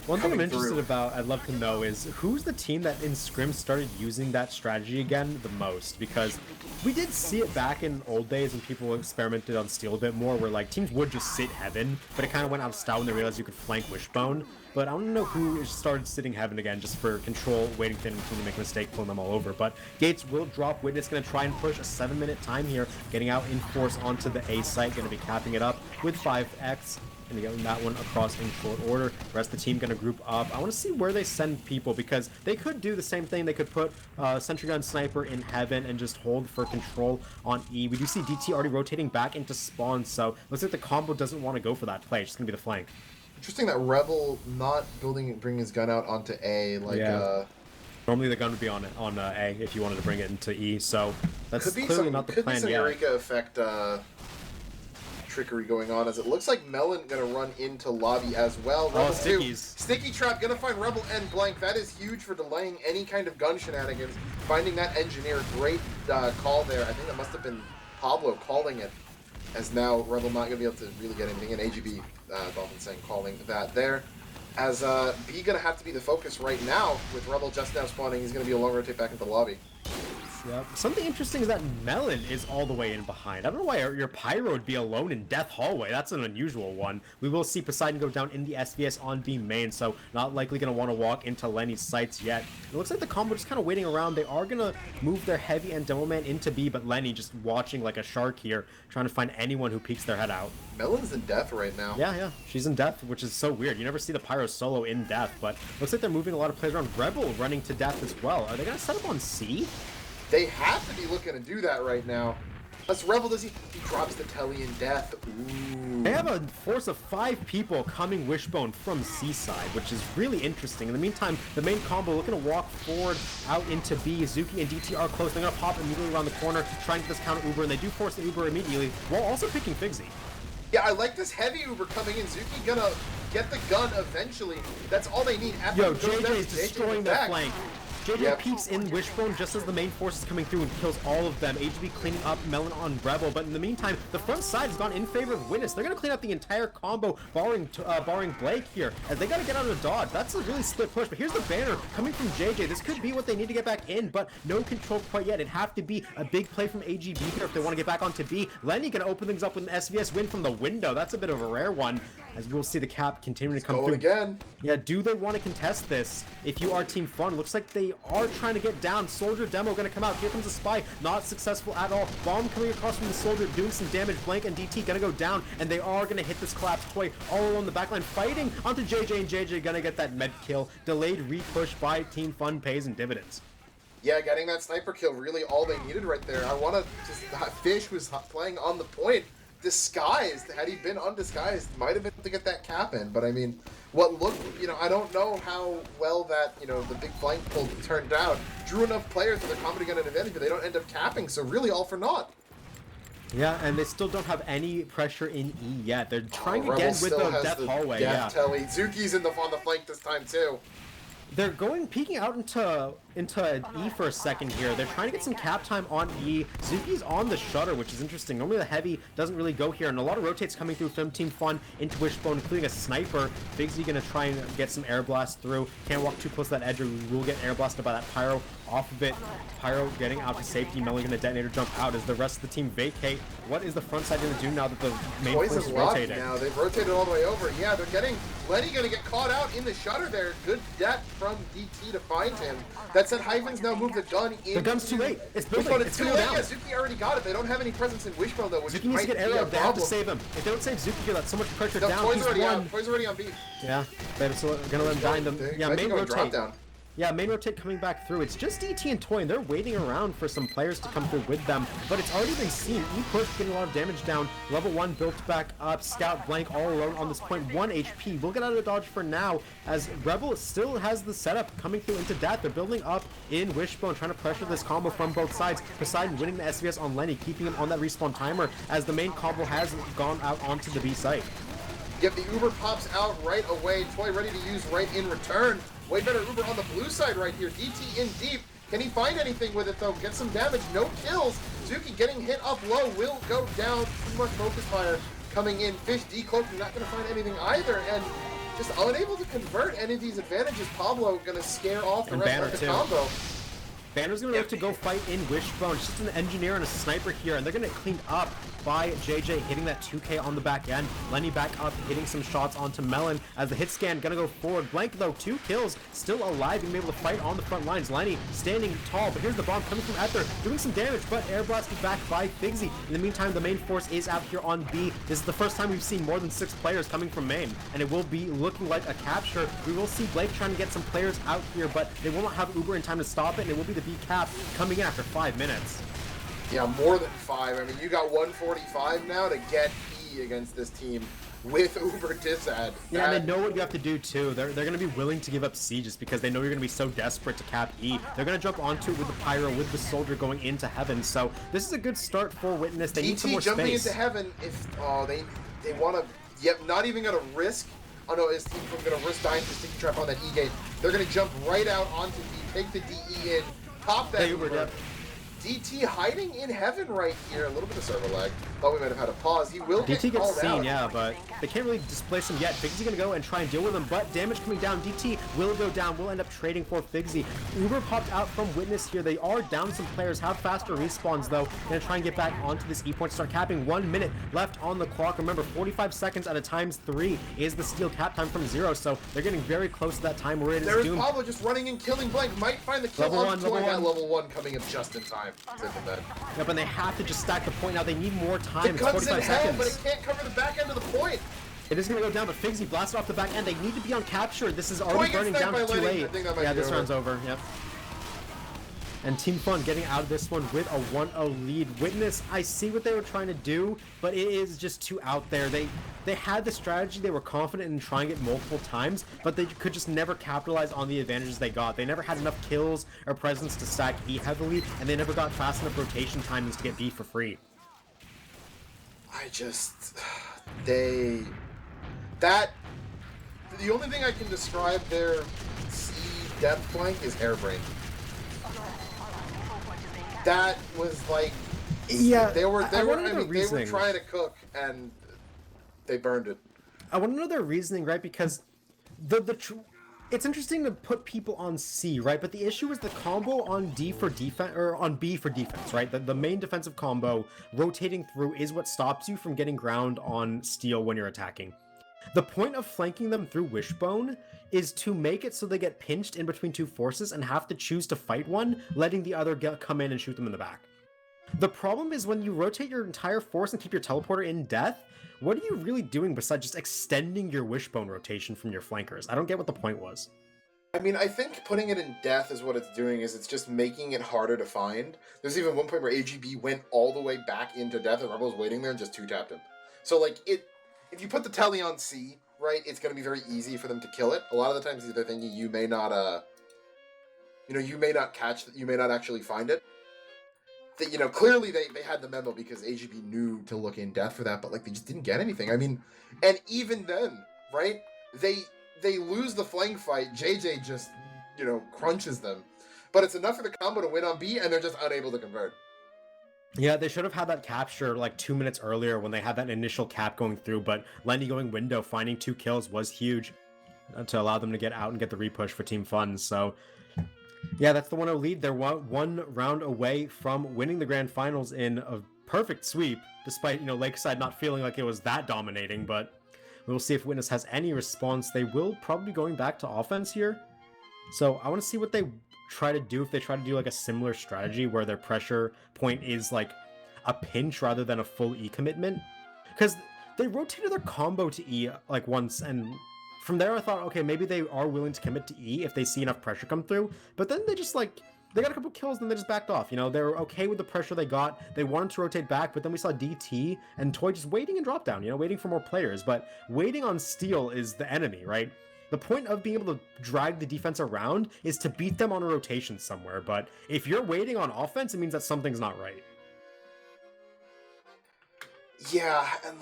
One thing I'm interested about, I'd love to know, is who's the team that in Scrim started using that strategy again the most? Because we did see it back in old days when people experimented on Steel a bit more, where like teams would just sit Heaven, but it kind of went out of style when they realized you could flank Wishbone. But I don't know who started sitting Heaven again just for control, waiting for them to make a mistake, pulling them all over. But Gates will drop. Witness going to try and push a 7-minute time here, getting out in force onto the A site, going to be capping it up with 5x. And getting that one across in short order. The rest of the team going to group up. I want to see where they send people, because they could do the same thing. They could put Sentry Gun Sniper in Heaven and just hold for control on E. We do see DT already rotating back into spawn, so looks like the combo doesn't want to go for that play. It's just going to be the flank. Interesting that Rebel not bringing his gun out onto A. Like, yeah. Normally the gun would be on A if you wanted to bring it into E, so that's clearly not the plan yet. Could be some Eureka effect trickery going on, as it looks like Melon gonna run into lobby as well. Rebel Stickies. Sticky Trap gonna find Rebel and Blank. That is huge for delaying any kind of gun shenanigans. Finding that engineer, great call there. I think that must have been Pablo calling it, as now Rebel not gonna be able to really get anything. And AGB, Dolphin saying calling that there. As B gonna have to be the focus right now with Rebel just now spawning. He's gonna be a long rotate back into the lobby. Yep. Something interesting is that Melon is all the way in behind. I don't know why your Pyro would be alone in Death Hallway. That's an unusual one. We will see Poseidon go down in the SVS on B main, so not likely going to want to walk into Lenny's sights yet. It looks like the combo just kind of waiting around. They are going to move their Heavy and Demo Man into B, but Lenny just watching like a shark here, trying to find anyone who peeks their head out. Melon's in Death right now. Yeah. She's in Death, which is so weird. You never see the Pyro solo in Death, but looks like they're moving a lot of players around. Rebel running to Death as well. Are they going to set up on C? They have to be looking to do that right now. Unless Rebel does he drops the Telly in Death. Ooh. They have a force of 5 people coming Wishbone from Seaside, which is really interesting. In the meantime, the main combo looking to walk forward out into B. Zuki and DT are close. They're going to pop immediately around the corner, trying to get this counter Uber, and they do force the Uber immediately, while also picking Figsy. Yeah, I like this heavy Uber coming in. Zuki gonna get the gun eventually. That's all they need. Yo, JJ is destroying that flank. JJ peeks in Wishbone just as the main force is coming through and kills all of them. HB cleaning up Melon on Rebel, but in the meantime, the front side has gone in favor of Witness. They're going to clean up the entire combo, barring Blake here, as they got to get out of the dodge. That's a really split push, but here's the banner coming from JJ. This could be what they need to get back in, but no control quite yet. It'd have to be a big play from AGB here if they want to get back onto B. Lenny going to open things up with an SVS win from the window. That's a bit of a rare one, as we'll see the cap continuing to come through. Again. Yeah, do they want to contest this? If you are Team Fun, looks like they are trying to get down. Soldier Demo going to come out. Here comes the Spy. Not successful at all. Bomb coming across from the Soldier, doing some damage. Blank and DT going to go down, and they are going to hit this collapse toy all along the backline, fighting onto JJ, and JJ going to get that med kill. Delayed re-push by Team Fun pays in dividends. Yeah, getting that sniper kill, really all they needed right there. I want to just... Fish was playing on the point disguised, had he been undisguised, might have been able to get that cap in. But I mean, what looked, I don't know how well that, the big flank pull turned out. Drew enough players that they're coming to get an advantage, but they don't end up capping, so really all for naught. Yeah, and they still don't have any pressure in E yet. They're trying again Rebel with the still has Death the Hallway. Death Telly. Zuki's on the flank this time too. They're peeking out into E for a second here. They're trying to get some cap time on E. Zuki's on the shutter, which is interesting. Normally the heavy doesn't really go here, and a lot of rotates coming through from Team Fun into Wishbone, including a sniper. Figsy gonna try and get some air blast through. Can't walk too close to that edge or we will get air blasted by that Pyro off of it. Pyro getting out to safety. Melly gonna detonator jump out as the rest of the team vacate. What is the front side gonna do now that the main force is rotating? Now they've rotated all the way over. Yeah, they're getting Lenny gonna get caught out in the shutter there. Good death from DT to find him. That said, Hyphen's now moved the gun in. The gun's too late. It's building. Wishbone, it's too too late. down. Yeah, Zuki already got it. They don't have any presence in Wishbone though, which Zuki needs to get arrow. They have to save him. If they don't save Zuki here, that's so much pressure down. Toy's He's already won. out. Toy's already on B. Yeah, they're still gonna let him die in the main rotate. Down. Yeah, main rotate coming back through. It's just DT and Toy, and they're waiting around for some players to come through with them. But it's already been seen. E-Push getting a lot of damage down. Level 1 built back up. Scout Blank all alone on this point. 1 HP. We'll get out of the dodge for now, as Rebel still has the setup coming through into death. They're building up in Wishbone, trying to pressure this combo from both sides. Poseidon winning the SVS on Lenny, keeping him on that respawn timer, as the main combo has gone out onto the B site. Yep, the Uber pops out right away. Toy ready to use right in return. Way better Uber on the blue side right here. DT in deep. Can he find anything with it though? Get some damage, no kills. Zuki getting hit up low, will go down. Too much focus fire coming in. Fish decloaking, not going to find anything either. And just unable to convert any of these advantages. Pablo going to scare off the rest of the combo. Banner's gonna look to go fight in Wishbone. It's just an engineer and a sniper here, and they're gonna get cleaned up by JJ hitting that 2K on the back end. Lenny back up, hitting some shots onto Melon as the hit scan gonna go forward. Blank though, 2 kills, still alive, being able to fight on the front lines. Lenny standing tall, but here's the bomb coming from Ether, doing some damage, but air blasted back by Figsy. In the meantime, the main force is out here on B. This is the first time we've seen more than 6 players coming from main, and it will be looking like a capture. We will see Blake trying to get some players out here, but they will not have Uber in time to stop it, and it will be the B cap coming in after 5 minutes. Yeah, more than 5. I mean, you got 145 now to get E against this team with Uber Disad. Yeah, and they know what you have to do too. They're going to be willing to give up C just because they know you're going to be so desperate to cap E. They're going to jump onto it with the Pyro, with the Soldier going into Heaven. So this is a good start for Witness. They need some more jumping space. Into Heaven, if they want to, yep, not even going to risk. Oh no, is Team From going to risk dying to Sticky Trap on that E gate? They're going to jump right out onto D, take the DE in, pop that Uber. DT hiding in Heaven right here. A little bit of server lag. Thought we might have had a pause. He will get DT called gets seen, out. yeah, but they can't really displace him yet. Figsy's gonna go and try and deal with him, but damage coming down. DT will go down. Will end up trading for Figsy. Uber popped out from Witness here. They are down some players. Have faster respawns though. Gonna try and get back onto this E point. Start capping. 1 minute left on the clock. Remember, 45 seconds at a ×3 is the steal cap time from 0. So they're getting very close to that time where it is doomed. Pablo just running and killing Blank. Might find the kill on Toy at level 1 coming up just in time. Yep, and they have to just stack the point now. They need more time. It's 45 seconds. But it can't cover the back end of the point. It is going to go down, but Figsy blasted off the back end. They need to be on capture. This is already burning down too late. Yeah, this round's over. Yep. And Team Fun getting out of this one with a 1-0 lead. Witness, I see what they were trying to do, but it is just too out there. They had the strategy. They were confident in trying it multiple times, but they could just never capitalize on the advantages they got. They never had enough kills or presence to stack E heavily, and they never got fast enough rotation timings to get B for free. The only thing I can describe their C depth flank is hairbrained. That was like, yeah, they were trying to cook and they burned it. I want to know their reasoning, right? Because it's interesting to put people on C, right? But the issue is the combo on D for defense, or on B for defense, right? The main defensive combo rotating through is what stops you from getting ground on steel when you're attacking. The point of flanking them through Wishbone is to make it so they get pinched in between 2 forces and have to choose to fight one, letting the other come in and shoot them in the back. The problem is when you rotate your entire force and keep your teleporter in death, what are you really doing besides just extending your Wishbone rotation from your flankers? I don't get what the point was. I mean, I think putting it in death is what it's doing, is it's just making it harder to find. There's even one point where AGB went all the way back into death and Rebel was waiting there and just two-tapped him. So, like, if you put the telly on C, right, it's going to be very easy for them to kill it. A lot of the times they're thinking you may not, you may not you may not actually find it. That, clearly they had the memo because AGB knew to look in death for that, but, like, they just didn't get anything. I mean, and even then, right, they lose the flank fight, JJ just, crunches them. But it's enough for the combo to win on B, and they're just unable to convert. Yeah, they should have had that capture like 2 minutes earlier when they had that initial cap going through, but Lenny going window, finding 2 kills was huge to allow them to get out and get the repush for Team Fun. So, yeah, that's the 1-0 lead. They're one round away from winning the Grand Finals in a perfect sweep, despite, Lakeside not feeling like it was that dominating, but we'll see if Witness has any response. They will probably be going back to offense here. So I want to see what they try to do, if they try to do like a similar strategy where their pressure point is like a pinch rather than a full E commitment. Because they rotated their combo to E like once, and from there I thought, okay, maybe they are willing to commit to E if they see enough pressure come through. But then they just they got a couple kills, then they just backed off. They're okay with the pressure they got. They wanted to rotate back, but then we saw DT and Toy just waiting in drop down, waiting for more players. But waiting on steal is the enemy, right? The point of being able to drag the defense around is to beat them on a rotation somewhere. But if you're waiting on offense, it means that something's not right. Yeah, and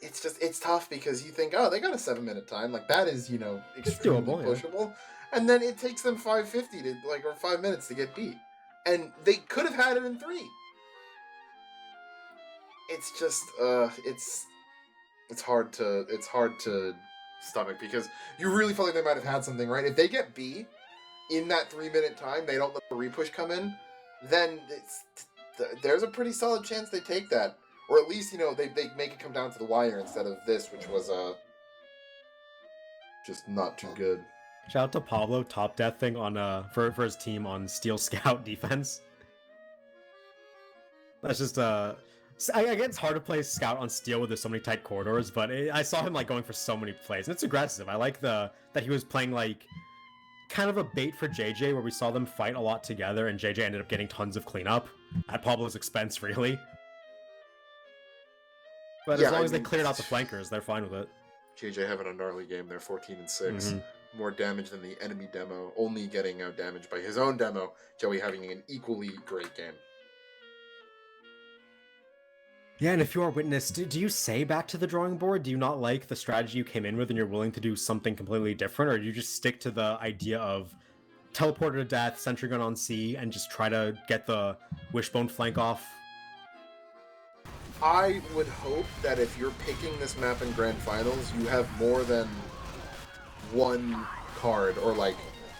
it's tough because you think, oh, they got a 7-minute time. Like, that is, extremely doable, pushable. Yeah. And then it takes them 5:50 to or 5 minutes to get beat. And they could have had it in 3. It's just it's hard to stomach because you really feel like they might have had something, right? If they get B in that 3-minute time, they don't let the repush come in, then there's a pretty solid chance they take that. Or at least, they make it come down to the wire instead of this, which was just not too good. Shout out to Pablo, top death thing on for his team on Steel Scout defense. That's just I get it's hard to play Scout on Steel with there's so many tight corridors, but I saw him going for so many plays, and it's aggressive. I like that he was playing kind of a bait for JJ, where we saw them fight a lot together, and JJ ended up getting tons of cleanup at Pablo's expense, really. But as long as they cleared out the flankers, they're fine with it. JJ having a gnarly game there, 14-6. Mm-hmm. More damage than the enemy demo, only getting out damaged by his own demo. Joey having an equally great game. Yeah, and if you are Witness, do you say back to the drawing board? Do you not like the strategy you came in with and you're willing to do something completely different? Or do you just stick to the idea of teleporter to death, sentry gun on C, and just try to get the wishbone flank off? I would hope that if you're picking this map in Grand Finals, you have more than one card, or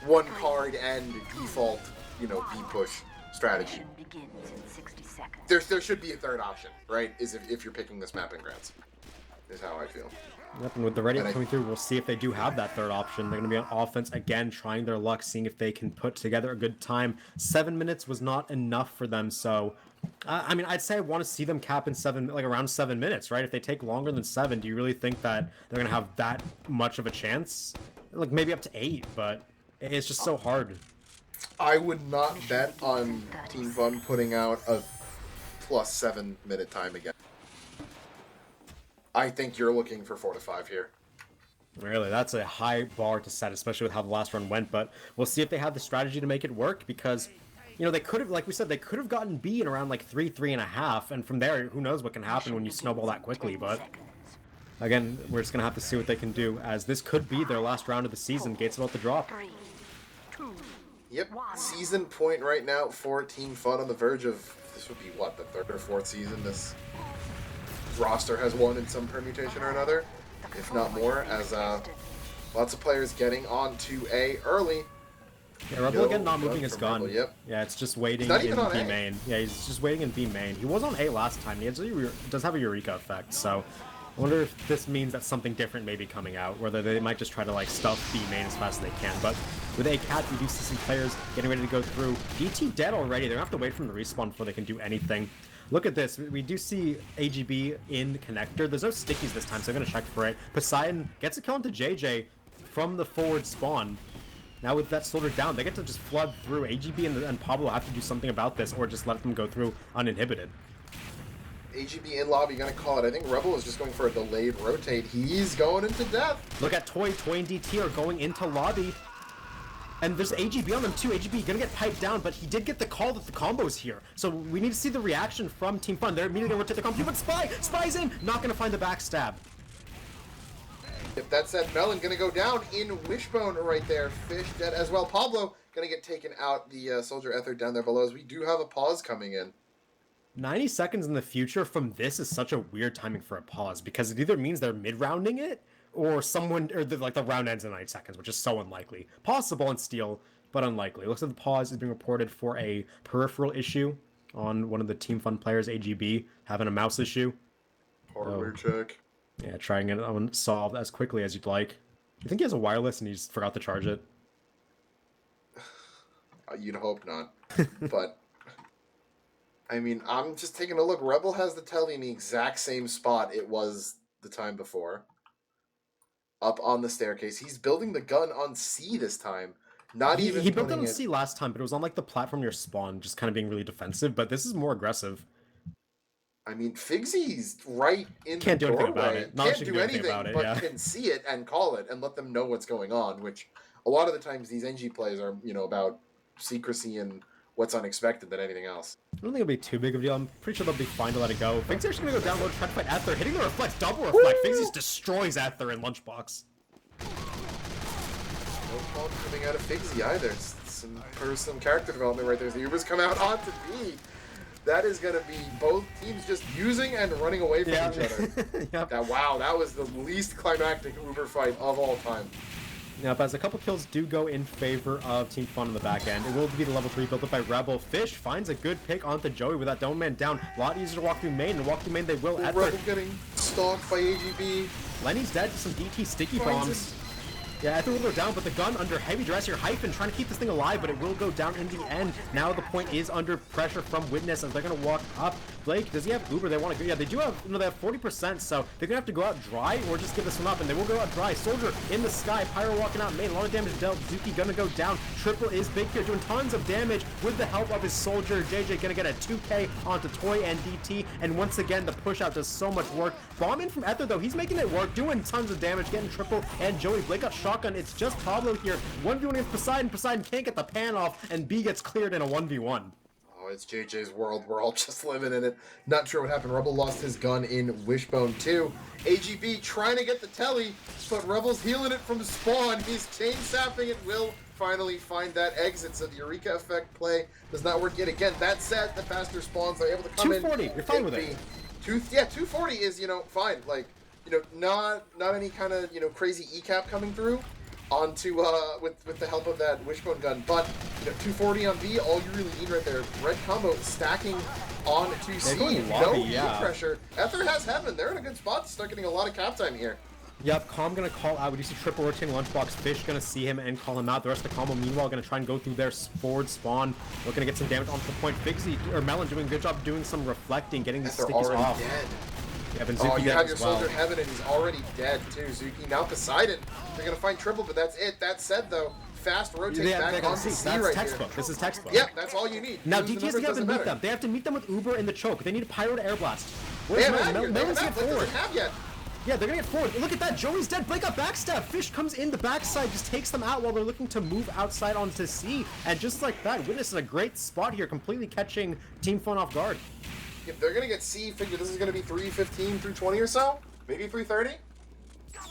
one card and default, B push strategy. There should be a third option, right? Is if you're picking this map in Grands, is how I feel. Yep, and with the ready coming through, we'll see if they do have that third option. They're going to be on offense again, trying their luck, seeing if they can put together a good time. 7 minutes was not enough for them, so I mean, I'd say I want to see them cap in around 7 minutes, right? If they take longer than 7, do you really think that they're going to have that much of a chance? Maybe up to 8, but it's just so hard. I would not bet on Team Fun putting out a plus 7-minute time again. I think you're looking for 4 to 5 here. Really, that's a high bar to set, especially with how the last run went, but we'll see if they have the strategy to make it work, because they could have, like we said, they could have gotten B in around 3.5, and from there, who knows what can happen when you snowball that quickly, but again, we're just going to have to see what they can do, as this could be their last round of the season. Gates about to drop. Yep, season point right now for Team Fun, on the verge of, this would be what, the 3rd or 4th season this roster has won in some permutation or another, if not more, as lots of players getting onto A early. Yeah, Rebel again not moving his gun. Rebel, yep. Yeah, it's just waiting in B main. Yeah, he's just waiting in B main. He was on A last time. He does have a Eureka effect, so I wonder if this means that something different may be coming out, whether they might just try to stuff B main as fast as they can. But with A cat, we do see some players getting ready to go through. DT dead already. They're gonna have to wait for him to respawn before they can do anything. Look at this. We do see AGB in connector. There's no stickies this time, so I'm gonna check for it. Poseidon gets a kill into JJ from the forward spawn. Now with that Soldier down, they get to just flood through. AGB and Pablo have to do something about this, or just let them go through uninhibited. AGB in lobby gonna call it. I think Rebel is just going for a delayed rotate. He's going into death. Look at Toy. Toy and DT are going into lobby. And there's AGB on them too. AGB gonna get piped down, but he did get the call that the combo's here. So we need to see the reaction from Team Fun. They're immediately gonna rotate the combo. But Spy's in! Not gonna find the backstab. If that said, Melon gonna go down in Wishbone right there. Fish dead as well. Pablo gonna get taken out. The Soldier Ether down there below as we do have a pause coming in. 90 seconds in the future from this is such a weird timing for a pause because it either means they're mid-rounding it or the round ends in 90 seconds, which is so unlikely. Possible in Steel, but unlikely. It looks like the pause is being reported for a peripheral issue on one of the Team Fun players, AGB, having a mouse issue. Hardware check. Yeah, trying it on solved as quickly as you'd like. You think he has a wireless and he just forgot to charge it? You'd hope not. But, I mean, I'm just taking a look. Rebel has the telly in the exact same spot it was the time before. Up on the staircase. He's building the gun on C this time. He built it on C last time, but it was on like the platform near spawn, just kind of being really defensive. But this is more aggressive. I mean, Figsy's right in Can't the do doorway. anything about it. Can't do anything, but can see it and call it and let them know what's going on, which a lot of the times these NG plays are, about secrecy and what's unexpected than anything else. I don't think it'll be too big of a deal. I'm pretty sure they'll be fine to let it go. Figsy's actually going to go down low, try to fight Ether, hitting the reflect, double reflect. Figsy's destroys Ether in Lunchbox. No fault coming out of Figsy either. Some character development right there. The Ubers come out onto B. That is going to be both teams just using and running away from each other. Yep. That was the least climactic Uber fight of all time. Yep, as a couple kills do go in favor of Team Fun on the back end. It will be the level 3 built up by Rebel. Fish finds a good pick onto Joey with that Dome Man down. A lot easier to walk through main, and walk through main they will. Rebel getting stalked by AGB. Lenny's dead to some DT sticky bombs. Yeah, Ether will go down, but the gun under heavy duress here. Hyphen trying to keep this thing alive, but it will go down in the end. Now the point is under pressure from Witness, and they're going to walk up. Blake, does he have Uber? They want to go. Yeah, they do have, they have 40%, so they're going to have to go out dry or just give this one up, and they will go out dry. Soldier in the sky, Pyro walking out main. A lot of damage dealt. Zuki going to go down. Triple is big here, doing tons of damage with the help of his Soldier. JJ going to get a 2K onto Toy and DT, and once again, the push out does so much work. Bomb in from Ether, though. He's making it work, doing tons of damage, getting triple, and Joey. Blake got shotgun. It's just Pablo here. 1v1 against Poseidon. Poseidon can't get the pan off, and B gets cleared in a 1v1. Oh, it's JJ's world. We're all just living in it. Not sure what happened. Rebel lost his gun in Wishbone 2. AGB trying to get the telly, but Rebel's healing it from spawn. He's chain sapping it. Will finally find that exit, so the Eureka effect play does not work yet again. That said, the faster spawns are able to come 240, in. you're fine with it. 240 is, fine. Like, not any kind of, crazy E-cap coming through onto, with the help of that Wishbone gun. But, 240 on B, all you really need right there. Red combo stacking on to C. No heat pressure. Ether has Heaven. They're in a good spot to start getting a lot of cap time here. Yep, Calm gonna call out. We do see triple rotating Lunchbox. Fish gonna see him and call him out. The rest of the combo, meanwhile, gonna try and go through their forward spawn. We're gonna get some damage onto the point. Figsy, or Melon, doing a good job doing some reflecting, getting the stickies off. Dead. Yeah, but Zuki you have your Soldier Heaven, and he's already dead, too. Zuki, now Poseidon. They're gonna find triple, but that's it. That said, though, fast rotate back onto C right textbook. here. This is textbook. Yep, that's all you need. Now, DT has to get them to meet them. They have to meet them with Uber in the choke. They need a Pyro to Air Blast. Where's Melon's get forward. Have yet. Yeah, they're gonna get forward. Look at that, Joey's dead. Blake got backstab. Fish comes in the backside, just takes them out while they're looking to move outside onto C. And just like that, Witness is a great spot here, completely catching Team Fun off guard. If they're gonna get C, figure this is gonna be 315, 320 or so? Maybe 330?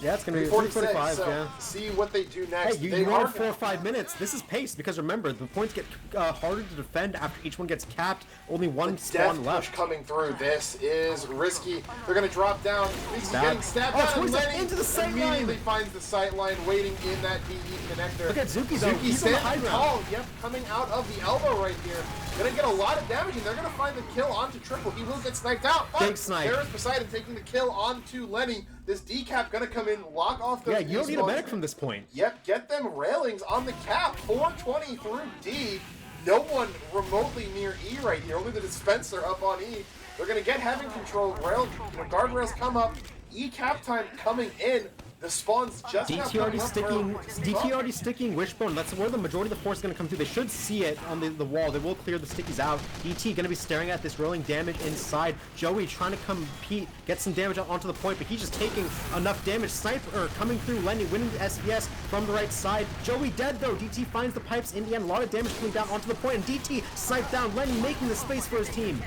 Yeah, it's going to be 345, so yeah. See what they do next. Hey, you wanted 4 or 5 minutes. This is pace, because remember, the points get harder to defend after each one gets capped. Only one spawn left. Push coming through. This is risky. They're going to drop down. He's getting stabbed down. Lenny into the sight immediately finds the sight line, waiting in that DE connector. Look at Zuki, though. Zuki standing tall. Yep, coming out of the elbow right here. Going to get a lot of damage, and they're going to find the kill onto Triple. He will get sniped out. Big snipe. There is Poseidon taking the kill onto Lenny. This decap going to come in, lock off those. Yeah, you don't need a medic from this point. Yep, get them railings on the cap. 420 through D. No one remotely near E right here. Only the dispenser up on E. They're going to get having control. Guardrails come up. E cap time coming in. The spawns just now DT already coming up sticking, for DT already sticking Wishbone. That's where the majority of the force is going to come through. They should see it on the wall. They will clear the stickies out. DT going to be staring at this, rolling damage inside. Joey trying to compete, get some damage out onto the point, but he's just taking enough damage. Sniper coming through. Lenny winning the SVS from the right side. Joey dead though. DT finds the pipes in the end. A lot of damage coming down onto the point, and DT sniped down. Lenny making the space for his team.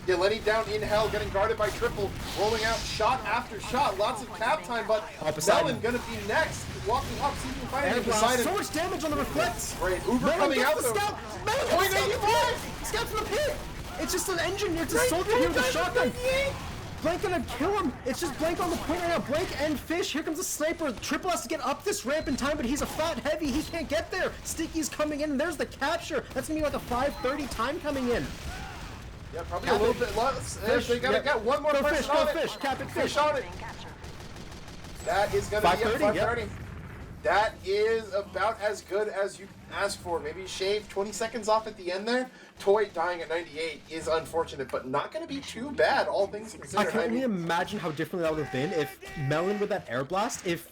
Yeah, Lenny down in hell, getting guarded by Triple, rolling out shot after shot. Lots of cap time, but Melon gonna be next, walking up, see if he can find it. Poseidon. So much damage on the reflects. Great, Uber coming out though. Melon gets the scout. Scout from the pit. It's just an engineer to soldier here with a shotgun. Blank gonna kill him. It's just Blank on the point right now. Blank and Fish. Here comes a sniper. Triple has to get up this ramp in time, but he's a fat heavy. He can't get there. Sticky's coming in. There's the capture. That's gonna be like a 5:30 time coming in. Yeah, probably a little bit less. They gotta get one more person on it. Cap it, Fish on it. That is gonna be at 5:30. Yep. That is about as good as you asked for. Maybe shave 20 seconds off at the end there. Toy dying at 98 is unfortunate, but not going to be too bad, all things considered. I can only imagine how different that would have been if Melon with that air blast, if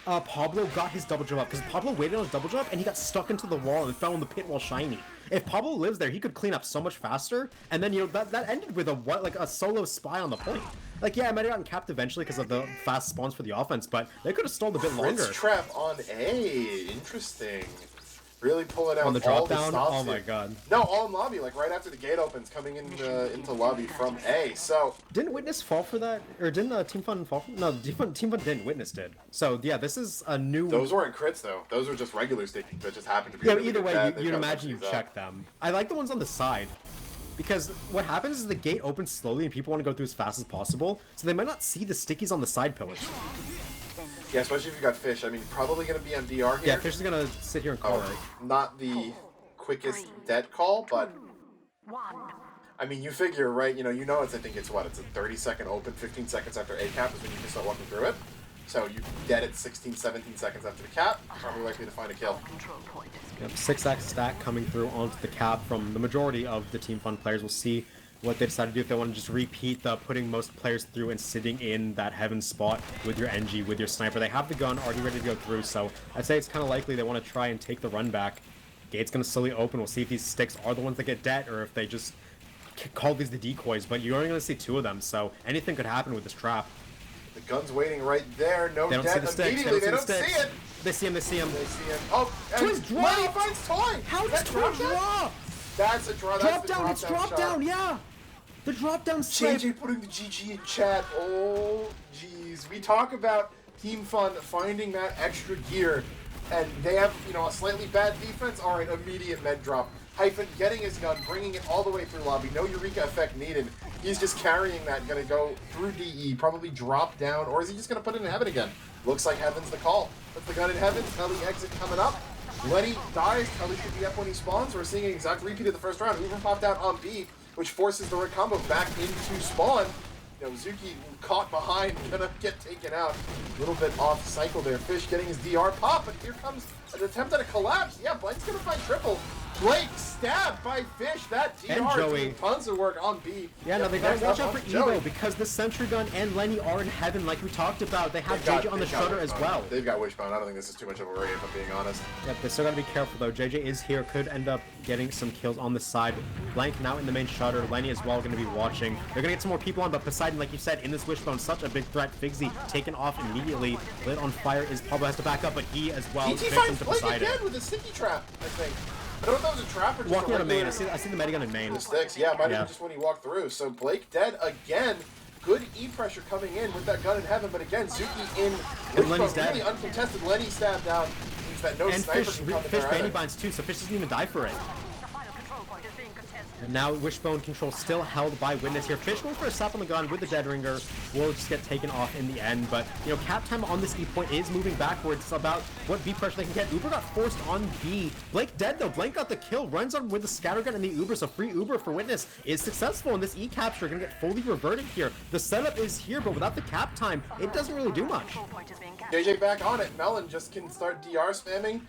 Pablo got his double jump up, because Pablo waited on his double jump and he got stuck into the wall and fell in the pit while shiny. If Pablo lives there, he could clean up so much faster, and then that ended with a solo spy on the point. Like, yeah, I might have gotten capped eventually because of the fast spawns for the offense, but they could have stalled a bit longer. Fritz trap on A, interesting. Really pulling out on the all drop down. The stops oh my here. God! No, all in lobby, like right after the gate opens, coming into lobby from A. So didn't Witness fall for that, or didn't Team Fun fall? No, Team Fun didn't. Witness did. So yeah, this is a new. Those weren't crits though. Those were just regular stakings that just happened to be. Yeah, really either way, you'd imagine you check up. them. I like the ones on the side. Because what happens is the gate opens slowly and people want to go through as fast as possible, so they might not see the stickies on the side pillars. Yeah, especially if you got Fish. I mean, probably going to be on DR here. Yeah, Fish is going to sit here and call it. Not the quickest dead call, but... I mean, you figure, right, you know it's, I think it's what, it's a 30-second open, 15 seconds after A cap is when you can start walking through it. So you dead at 16, 17 seconds after the cap, probably likely to find a kill. Yep, 6x stack coming through onto the cap from the majority of the Team Fun players. We'll see what they decide to do, if they want to just repeat the putting most players through and sitting in that heaven spot with your NG, with your sniper. They have the gun already ready to go through, so I'd say it's kind of likely they want to try and take the run back. Gate's going to slowly open. We'll see if these sticks are the ones that get dead or if they just call these the decoys, but you're only going to see 2 of them, so anything could happen with this trap. The gun's waiting right there. No death immediately. They don't see it. They see him. They see him. They see him. Oh, Toy's dropped. Lenny finds Toy. How does Toy drop? That's a draw. Drop down. It's drop down. Yeah. The drop down snipe. JJ putting the GG in chat. Oh, jeez. We talk about Team Fun finding that extra gear, and they have, a slightly bad defense. All right, immediate med drop. Hyphen getting his gun, bringing it all the way through lobby. No Eureka effect needed. He's just carrying that, gonna go through DE, probably drop down, or is he just gonna put it in Heaven again? Looks like Heaven's the call. Puts the gun in Heaven, Telly exit coming up. Lenny dies, Telly should be up when he spawns. We're seeing an exact repeat of the first round. Uber popped out on B, which forces the red combo back into spawn. Zuki caught behind, gonna get taken out. A little bit off cycle there. Fish getting his DR pop, but here comes an attempt at a collapse. Yeah, Blake's gonna find triple. Blake stabbed by Fish. That DR doing tons of work on B. Yeah, no, they gotta watch out for Evo because the Sentry Gun and Lenny are in Heaven like we talked about. They have JJ on the shutter as well. They've got Wishbone. I don't think this is too much of a worry if I'm being honest. Yep, they still gotta be careful though. JJ is here, could end up getting some kills on the side. Blank now in the main shutter. Lenny as well gonna be watching. They're gonna get some more people on, but Poseidon, like you said, in this Wishbone, such a big threat. Figsy taken off immediately. Lit on fire is Pablo has to back up, but he as well is victim to Poseidon. Again with a sticky trap, I think. I don't know if that was a trap or just walking out of main. I see the medigun in main. The sticks, yeah, might have been just when he walked through. So Blake dead again. Good E pressure coming in with that gun in Heaven, but again, Zuki in and Lenny's dead. Really uncontested. Lenny stabbed down. Means that no and sniper Fish, can come Fish in there bandy binds too, so Fish doesn't even die for it. And now Wishbone control still held by Witness here. Fish going for a slap on the gun with the Dead Ringer will just get taken off in the end. But, cap time on this E point is moving backwards about what B pressure they can get. Uber got forced on B. Blake dead though. Blank got the kill. Runs on with the scattergun and the Uber. So free Uber for Witness is successful. And this E capture going to get fully reverted here. The setup is here, but without the cap time, it doesn't really do much. JJ back on it. Melon just can start DR spamming.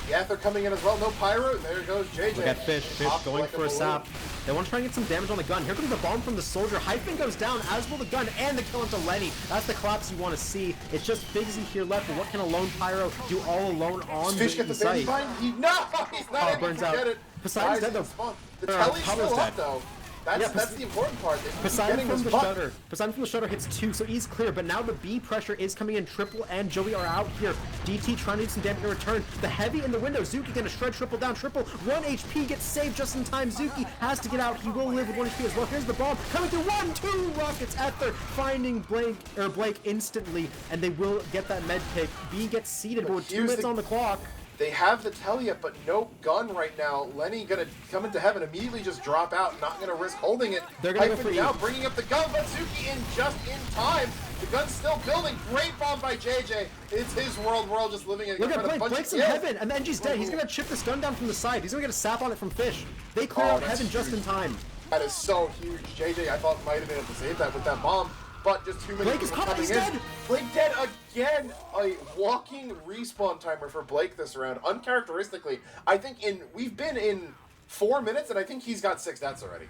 Yeah, they're coming in as well. No pyro. There goes JJ. Look at Fish. Fish Popped going like for a sap. They want to try and get some damage on the gun. Here comes the bomb from the soldier. Hyphen goes down, as will the gun, and the kill into Lenny. That's the collapse you want to see. It's just Figsy here left, but what can a lone pyro do all alone on Fish get the baby site? bind? No, he's not able burns to out. get it. Poseidon's dead though. The telly's Pablo's still dead. up though. That's the important part. Poseidon from the shutter. Poseidon from the shutter hits 2, so he's clear. But now the B pressure is coming in. Triple and Joey are out here. DT trying to do some damage in return. The heavy in the window. Zuki gonna shred Triple down. Triple 1 HP gets saved just in time. Zuki has to get out. He will live with 1 HP as well. Here's the bomb coming through. 1-2 rockets. Ether finding Blake instantly, and they will get that med pick. B gets seeded, but with 2 minutes on the clock. They have the telly up, but no gun right now. Lenny gonna come into heaven, immediately just drop out, not gonna risk holding it. They're gonna go for now, bringing up the gun, but Zuki in just in time. The gun's still building. Great bomb by JJ. It's his world. We're all just living in it. Look at Blake. Blake's in heaven, and the NG's dead. He's gonna chip this gun down from the side. He's gonna get a sap on it from Fish. They clear out heaven just in time. That is so huge. JJ, I thought, might have been able to save that with that bomb. But just 2 minutes. Blake is caught. He's dead. Blake dead again. A walking respawn timer for Blake this round. Uncharacteristically, I think we've been in 4 minutes, and I think he's got 6 deaths already.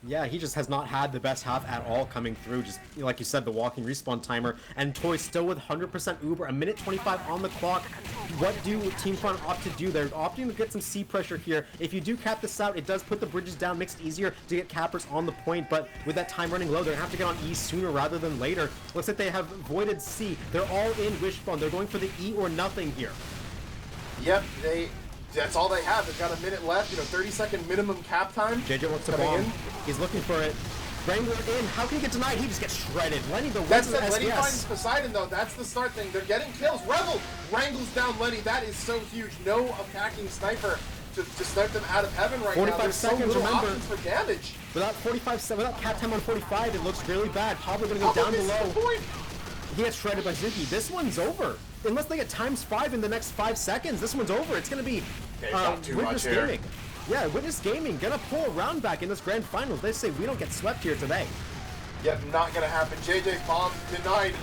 Yeah, he just has not had the best half at all coming through. Just like you said, the walking respawn timer. And Toy still with 100% Uber, a minute 25 on the clock. What do Team Front opt to do? They're opting to get some C pressure here. If you do cap this out, it does put the bridges down, makes it easier to get cappers on the point. But with that time running low, they're going to have to get on E sooner rather than later. Looks like they have voided C. They're all in Wishbone. They're going for the E or nothing here. Yep, that's all they have. They've got a minute left, 30-second minimum cap time. JJ wants to bomb. He's looking for it. Wrangler in. How can he get denied? He just gets shredded. Lenny, the That's it. Lenny finds Poseidon, though. That's the start thing. They're getting kills. Rebel wrangles down Lenny. That is so huge. No attacking sniper to snipe them out of heaven right 45 now. There's seconds, so little remember. options for damage. Without cap time on 45, it looks really bad. Pablo gonna go down below. He gets shredded by Zuki. This one's over. Unless they get ×5 in the next 5 seconds, this one's over. It's gonna be Witness Gaming. Yeah, Witness Gaming gonna pull a round back in this grand finals. They say we don't get swept here today. Yep, not gonna happen. JJ bomb denied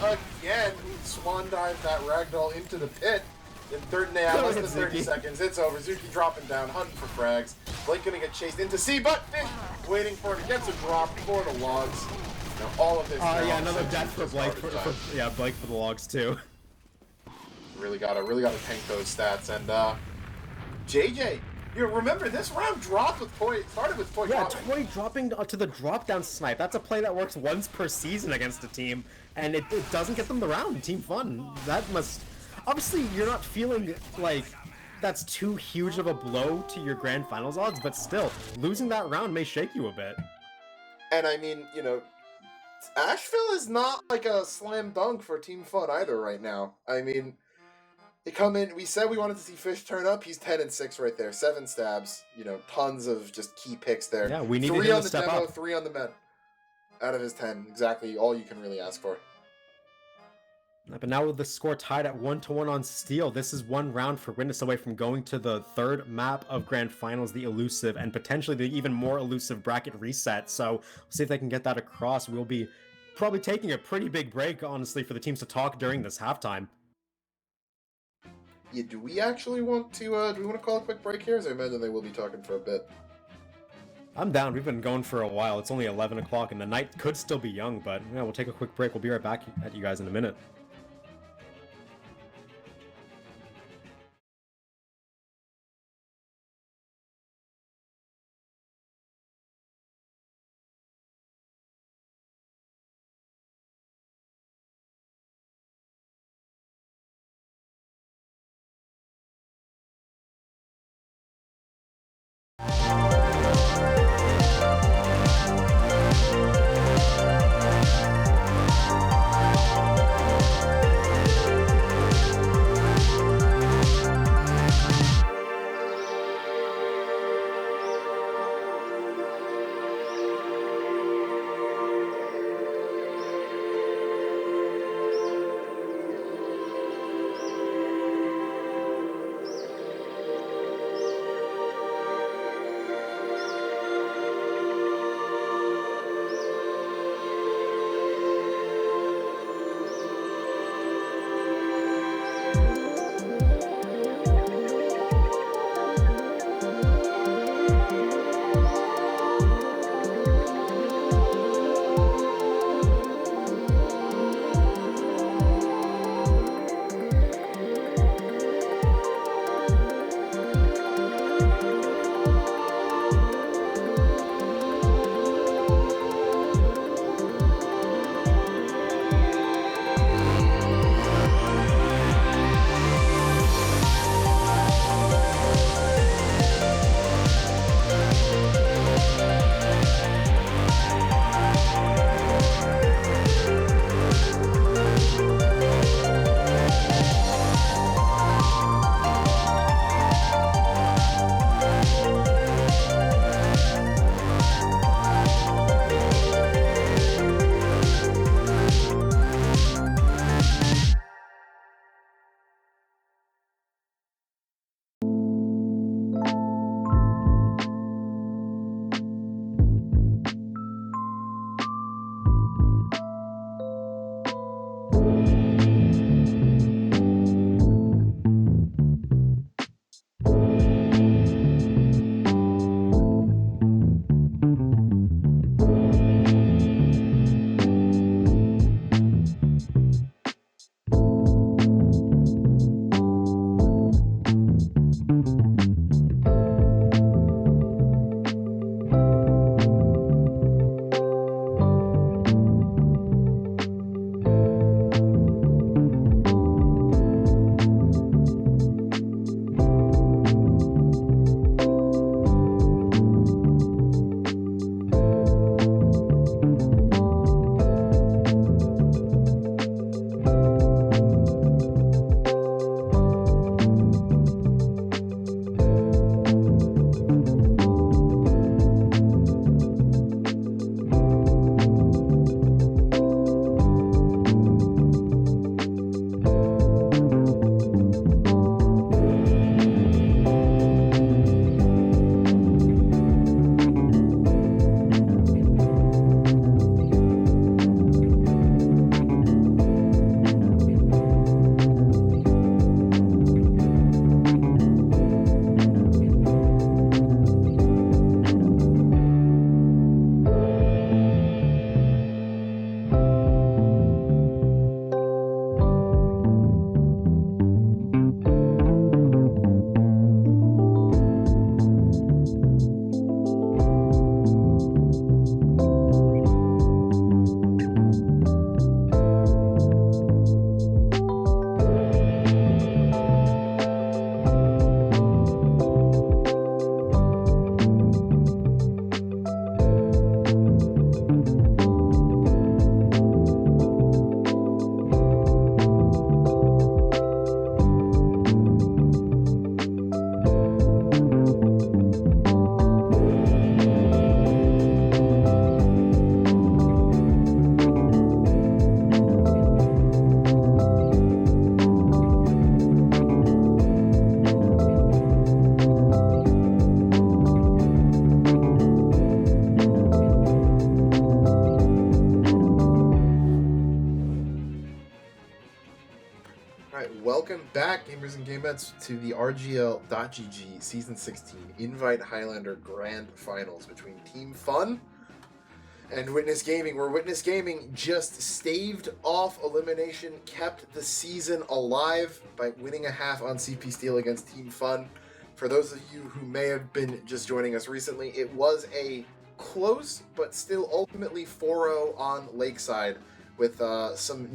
again. Swan dives that ragdoll into the pit. In third and less than 30 seconds. It's over. Zuki dropping down, hunting for frags. Blake gonna get chased into C, but Fish waiting for it. He gets a drop for the logs. Now all of this. Yeah, another death for Blake. Blake for the logs too. Really gotta tank those stats. And JJ, remember this round dropped with Toy. Started with Toy. Yeah, Toy dropping to the drop down snipe. That's a play that works once per season against a team, and it doesn't get them the round. Team Fun. That must. Obviously, you're not feeling like that's too huge of a blow to your grand finals odds, but still, losing that round may shake you a bit. And I mean, Asheville is not like a slam dunk for Team Fun either right now. I mean, they come in, we said we wanted to see Fish turn up, he's 10-6 right there, 7 stabs, tons of just key picks there. Yeah, we need 3 him on to the step demo, up. 3 on the med. Out of his 10, exactly all you can really ask for. But now with the score tied at 1-1 on Steel, this is 1 round for Witness away from going to the 3rd map of Grand Finals, the elusive, and potentially the even more elusive bracket reset. So we'll see if they can get that across. We'll be probably taking a pretty big break, honestly, for the teams to talk during this halftime. Yeah, do we actually want to, do we want to call a quick break here? As I imagine they will be talking for a bit. I'm down. We've been going for a while. It's only 11 o'clock and the night could still be young, but yeah, we'll take a quick break. We'll be right back at you guys in a minute. welcome back, gamers and gamettes, to the RGL.GG Season 16 Invite Highlander Grand Finals between Team Fun and Witness Gaming, where Witness Gaming just staved off elimination, kept the season alive by winning a half on CP Steel against Team Fun. For those of you who may have been just joining us recently, it was a close but still ultimately 4-0 on Lakeside, with some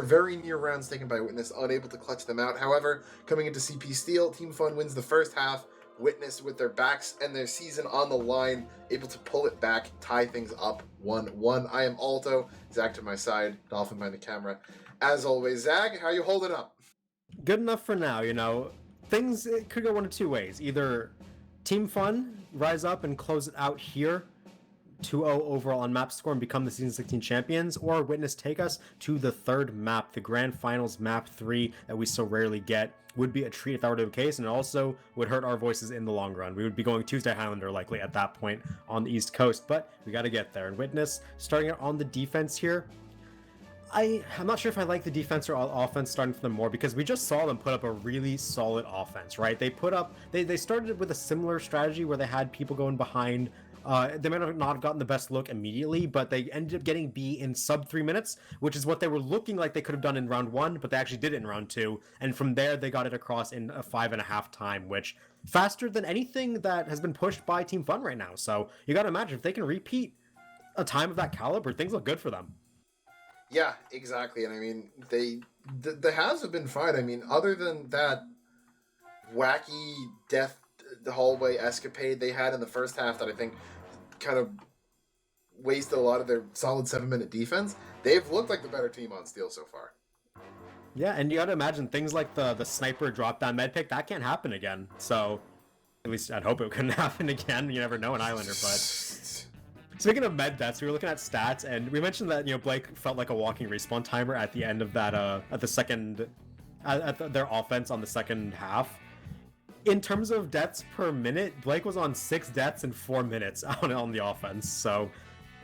very near rounds taken by Witness, unable to clutch them out. However, coming into CP Steel, Team Fun wins the first half. Witness, with their backs and their season on the line, able to pull it back, tie things up 1-1. I am Alto, Zach to my side, Dolphin behind the camera. As always, Zach, how you holding up? Good enough for now, you know. Things it could go one of two ways. Either Team Fun rise up and close it out here, 2-0 overall on map score, and become the Season 16 champions, or Witness take us to the third map, the Grand Finals Map 3 that we so rarely get. Would be a treat if that were the case, and it also would hurt our voices in the long run. We would be going Tuesday Highlander likely at that point on the East Coast, but we got to get there. And Witness, starting out on the defense here, I'm not sure if I like the defense or offense starting from them more, because we just saw them put up a really solid offense, right? They started with a similar strategy where they had people going behind. They might not have gotten the best look immediately, but they ended up getting B in sub 3 minutes, which is what they were looking like they could have done in round 1, but they actually did it in round 2. And from there, they got it across in a 5.5 time, which faster than anything that has been pushed by Team Fun right now. So you got to imagine if they can repeat a time of that caliber, things look good for them. Yeah, exactly. And I mean, the halves have been fine. I mean, other than that wacky death hallway escapade they had in the first half that I think kind of wasted a lot of their solid 7-minute defense, they've looked like the better team on Steel so far. Yeah, and you gotta imagine things like the sniper drop down med pick, that can't happen again. So at least I'd hope it couldn't happen again. You never know in Islander, but speaking of med deaths, we were looking at stats, and we mentioned that, you know, Blake felt like a walking respawn timer at the end of that their offense on the second half. In terms of deaths per minute, Blake was on 6 deaths in 4 minutes on the offense. So,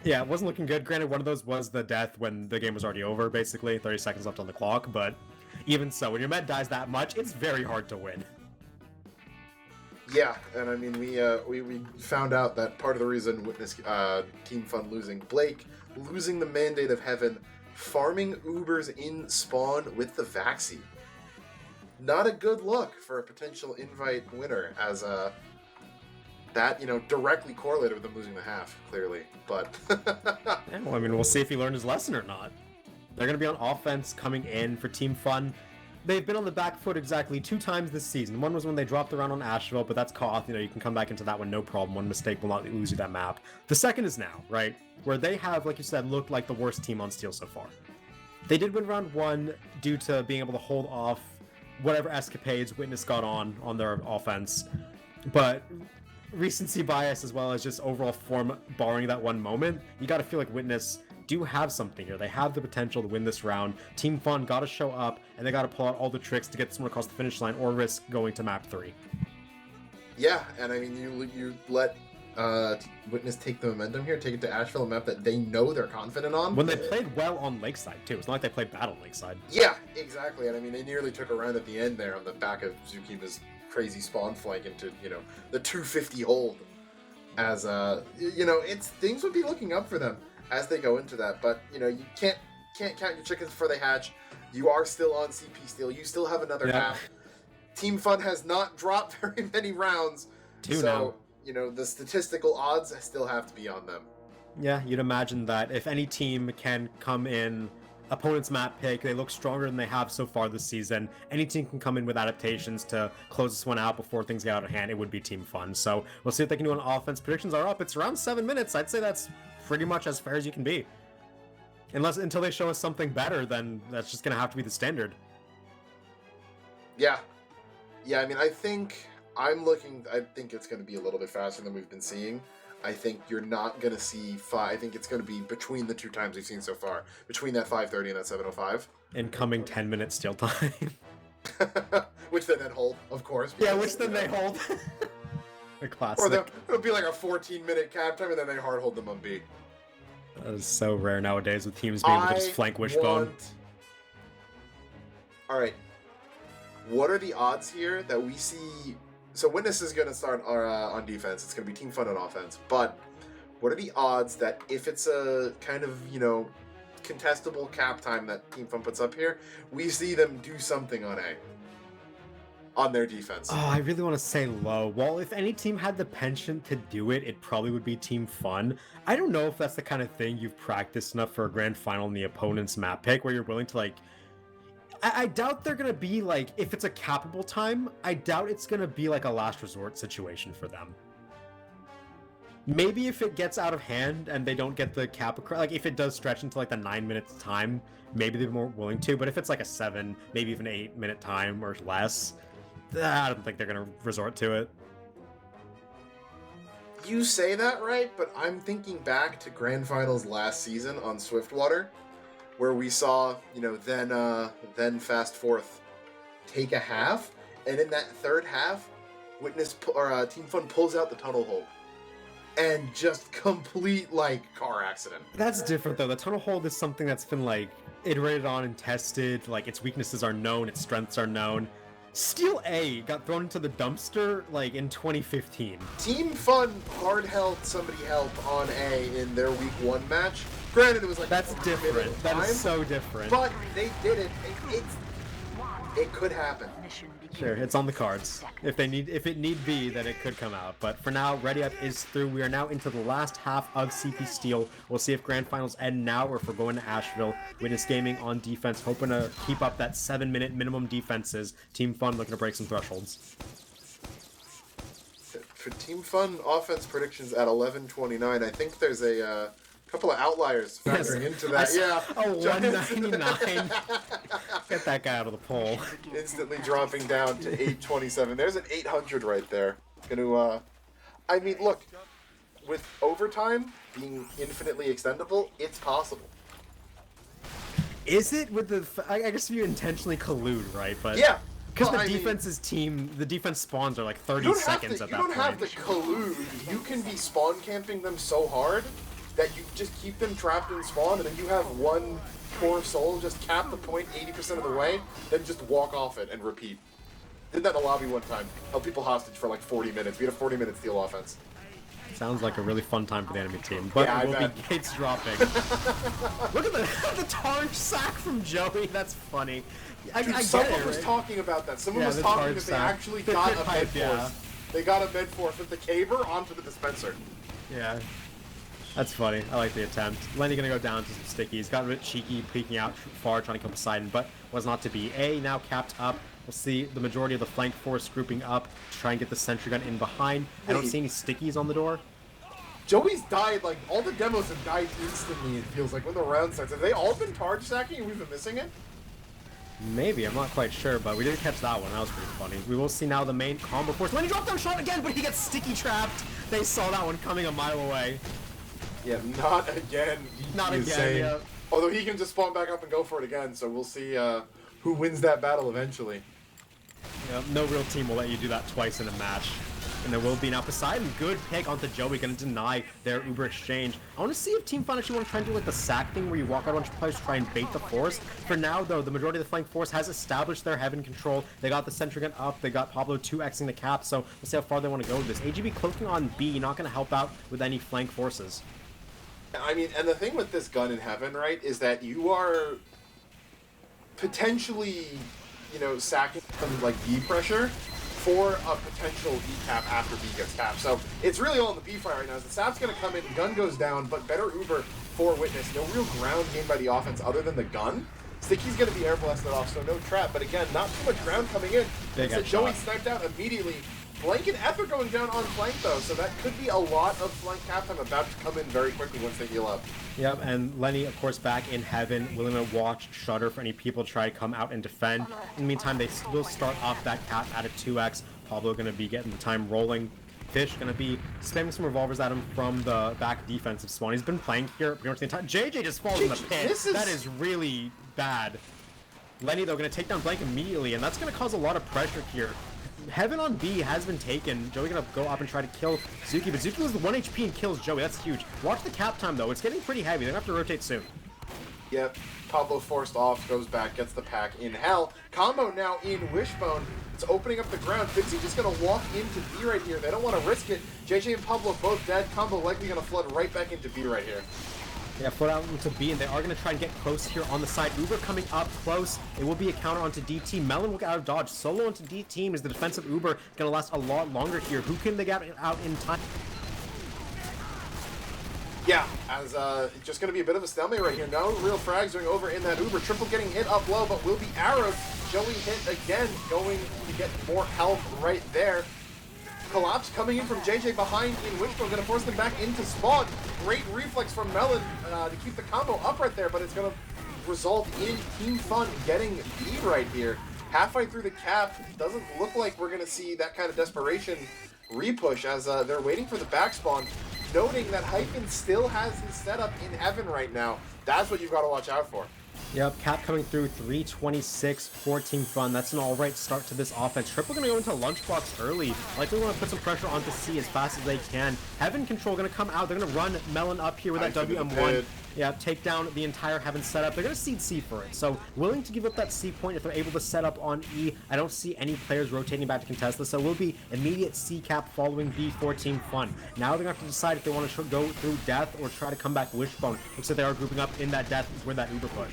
yeah, it wasn't looking good. Granted, one of those was the death when the game was already over, basically. 30 seconds left on the clock. But even so, when your med dies that much, it's very hard to win. Yeah, and I mean, we found out that part of the reason Witness Team Fun losing, Blake losing the Mandate of Heaven, farming Ubers in spawn with the Vaxi. Not a good look for a potential invite winner, as that, you know, directly correlated with them losing the half, clearly. But yeah, well, I mean, we'll see if he learned his lesson or not. They're going to be on offense coming in for Team Fun. They've been on the back foot exactly 2 times this season. One was when they dropped the round on Asheville, but that's Koth. You know, you can come back into that one, no problem. One mistake will not lose you that map. The second is now, right? Where they have, like you said, looked like the worst team on Steel so far. They did win round 1 due to being able to hold off whatever escapades Witness got on their offense, but recency bias as well as just overall form barring that one moment, you gotta feel like Witness do have something here. They have the potential to win this round. Team Fun gotta show up, and they gotta pull out all the tricks to get someone across the finish line or risk going to map 3. Yeah, and I mean, you let Witness take the momentum here, take it to Asheville, a map that they know they're confident on. When they played well on Lakeside, too. It's not like they played bad on Lakeside. Yeah, exactly. And I mean, they nearly took a round at the end there on the back of Zukima's crazy spawn flank into, you know, the 250 hold. As, you know, things would be looking up for them as they go into that. But, you know, you can't count your chickens before they hatch. You are still on CP Steel. You still have another half. Team Fun has not dropped very many rounds. 2 now. You know, the statistical odds still have to be on them. Yeah, you'd imagine that if any team can come in, opponent's map pick, they look stronger than they have so far this season. Any team can come in with adaptations to close this one out before things get out of hand. It would be Team Fun. So we'll see what they can do on offense. Predictions are up. It's around 7 minutes. I'd say that's pretty much as fair as you can be. Until they show us something better, then that's just going to have to be the standard. Yeah. Yeah, I mean, I think it's going to be a little bit faster than we've been seeing. I think you're not going to see 5. I think it's going to be between the 2 times we've seen so far, between that 5:30 and that 7:05. Incoming 10-minute steal time. Which they then hold, of course. Yeah, which then they hold. A classic. Or it'll be like a 14-minute cap time, and then they hard hold them on B. That is so rare nowadays with teams being able to just flank Wishbone. All right. what are the odds here that we see... So Witness is going to start on defense. It's going to be Team Fun on offense. But what are the odds that if it's a kind of, you know, contestable cap time that Team Fun puts up here, we see them do something on A? On their defense. Oh, I really want to say low. Well, if any team had the penchant to do it, it probably would be Team Fun. I don't know if that's the kind of thing you've practiced enough for a grand final in the opponent's map pick where you're willing to, like... I doubt they're going to be, like, if it's a capable time, I doubt it's going to be, like, a last resort situation for them. Maybe if it gets out of hand and they don't get the cap... Like, if it does stretch into, like, the 9 minutes time, maybe they're more willing to. But if it's, like, a 7, maybe even 8-minute time or less... I don't think they're going to resort to it. You say that right, but I'm thinking back to Grand Finals last season on Swiftwater, where we saw, you know, then Fast Fourth take a half, and in that third half, Team Fun pulls out the tunnel hole. And just complete, like, car accident. That's different, though. The tunnel hold is something that's been, like, iterated on and tested. Like, its weaknesses are known, its strengths are known. Steel A got thrown into the dumpster, like, in 2015. Team Fun hard-held somebody help on A in their Week 1 match. Granted, it was like... That's different. That is so different. But they did it. It could happen. Sure, it's on the cards. If it need be, then it could come out. But for now, Ready Up is through. We are now into the last half of CP Steel. We'll see if Grand Finals end now or if we're going to Asheville. Witness Gaming on defense, hoping to keep up that 7-minute minimum defenses. Team Fun looking to break some thresholds. For Team Fun offense predictions at 11:29, I think there's a couple of outliers factoring into that. Yeah. A 199. Get that guy out of the poll. Instantly dropping down to 827. There's an 800 right there. Gonna, I mean, look, with overtime being infinitely extendable, it's possible. Is it with the... I guess if you intentionally collude, right? But yeah. Because the defense spawns are like 30 seconds at that point. You don't have to collude. You can be spawn camping them so hard that you just keep them trapped in spawn, and then you have one poor soul just cap the point 80% of the way, then just walk off it and repeat. Did that in the lobby one time. Held people hostage for like 40 minutes. We had a 40-minute steal offense. Sounds like a really fun time for the enemy team, but yeah, it will be gates dropping. Look at the targe sack from Joey. That's funny. Someone was talking about that. Someone was talking that they actually got a med force. They got a med force with the caber onto the dispenser. Yeah. That's funny. I like the attempt. Lenny gonna go down to some stickies. Got a bit cheeky, peeking out far, trying to kill Poseidon, but was not to be. A now capped up. We'll see the majority of the flank force grouping up to try and get the sentry gun in behind. I don't see any stickies on the door. Joey's died, like, all the demos have died instantly, it feels like, when the round starts. Have they all been targe sacking and we've been missing it? Maybe, I'm not quite sure, but we did catch that one. That was pretty funny. We will see now the main combo force. Lenny dropped down shot again, but he gets sticky trapped. They saw that one coming a mile away. Yeah, not again. Not again, yeah. Although he can just spawn back up and go for it again, so we'll see who wins that battle eventually. Yeah, no real team will let you do that twice in a match. And there will be now Poseidon. Good pick onto Joey, gonna deny their Uber exchange. I want to see if Team Fun actually want to try and do like the sack thing where you walk out a bunch of players to try and bait the force. For now, though, the majority of the flank force has established their heaven control. They got the sentry gun up. They got Pablo 2xing the cap, so we'll see how far they want to go with this. AGB cloaking on B, not going to help out with any flank forces. I mean, and the thing with this gun in heaven, right, is that you are potentially, you know, sacking some, like, B pressure for a potential B cap after B gets tapped. So it's really all in the B fire right now. As the sap's going to come in, gun goes down, but better Uber for Witness. No real ground gained by the offense other than the gun. Sticky's going to be air blasted off, so no trap. But again, not too much ground coming in. So Joey sniped out immediately. Blank and F are going down on flank, though, so that could be a lot of flank cap time about to come in very quickly once they heal up. Yep, and Lenny, of course, back in heaven, willing to watch Shutter for any people to try to come out and defend. In the meantime, they will start off that cap at a 2x. Pablo going to be getting the time rolling. Fish going to be spamming some revolvers at him from the back defensive spawn. He's been playing here pretty much the entire... JJ just falls in the pit. That is really bad. Lenny, though, going to take down Blank immediately, and that's going to cause a lot of pressure here. Heaven on B has been taken. Joey gonna go up and try to kill Zuki, but Zuki loses the 1 HP and kills Joey. That's huge. Watch the cap time, though. It's getting pretty heavy. They're gonna have to rotate soon. Yep, Pablo forced off, goes back, gets the pack in hell. Combo now in Wishbone. It's opening up the ground. Fitzy just going to walk into B right here. They don't want to risk it. JJ and Pablo both dead. Combo likely going to flood right back into B right here. Yeah, flood out into B, and they are going to try and get close here on the side. Uber coming up close. It will be a counter onto DT. Melon will get out of dodge. Solo onto D team is the defensive Uber going to last a lot longer here. Who can they get out in time? Yeah, as it's just going to be a bit of a stalemate right here. No real frags going over in that Uber. Triple getting hit up low, but will be arrowed. Joey hit again, going to get more health right there. Collapse coming in from JJ behind in Wishbone, going to force them back into spawn. Great reflex from Melon to keep the combo up right there, but it's going to result in Team Fun getting B right here. Halfway through the cap, doesn't look like we're going to see that kind of desperation repush as they're waiting for the back spawn. Noting that Hyphen still has his setup in heaven right now. That's what you've got to watch out for. Yep, Cap coming through, 326 for Team Fun. That's an alright start to this offense. Triple going to go into Lunchbox early. Likely want to put some pressure onto C as fast as they can. Heaven Control going to come out. They're going to run Melon up here with that WM1. Yeah, take down the entire Heaven setup. They're going to seed C for it. So, willing to give up that C point if they're able to set up on E. I don't see any players rotating back to contest this, so it will be immediate C cap following B for Team Fun. Now they're going to have to decide if they want to go through Death or try to come back Wishbone. Looks like they are grouping up in that Death with that Uber push.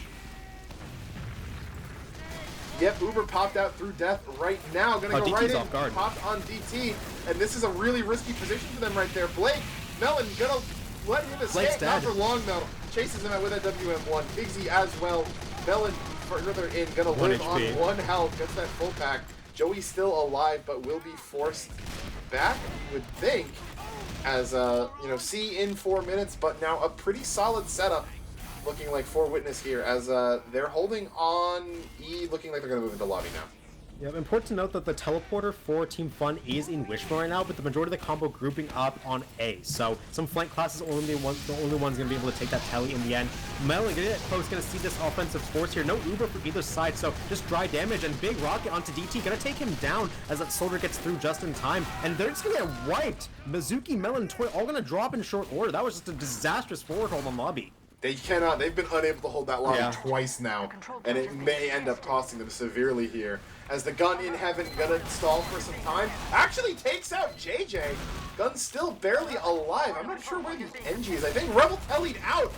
Yep, Uber popped out through Death right now. Gonna go right in, off guard. popped on DT, and this is a really risky position for them right there. Blake, Melon, gonna let him escape, not for long though. Chases him out with that WM1. Bigsy as well. Melon further in, gonna live on 1 health, gets that full pack. Joey's still alive, but will be forced back, you would think, as, you know, C in 4 minutes, but now a pretty solid setup. Looking like for Witness here as they're holding on E, looking like they're going to move into lobby now. Yeah, important to note that the teleporter for Team Fun is in Wishbone right now, but the majority of the combo grouping up on A. So some flank classes are the only ones going to be able to take that tele in the end. Melon getting it close, going to see this offensive force here. No Uber for either side, so just dry damage and big rocket onto DT. Going to take him down as that soldier gets through just in time. And they're just going to get wiped. Mizuki, Melon, Toy all going to drop in short order. That was just a disastrous forward hold on lobby. They cannot, they've been unable to hold that lobby twice now, and it may end up costing them severely here. As the gun in heaven, gonna stall for some time, actually takes out JJ. Gun's still barely alive. I'm not sure where the NG is. I think Rebel tellied out.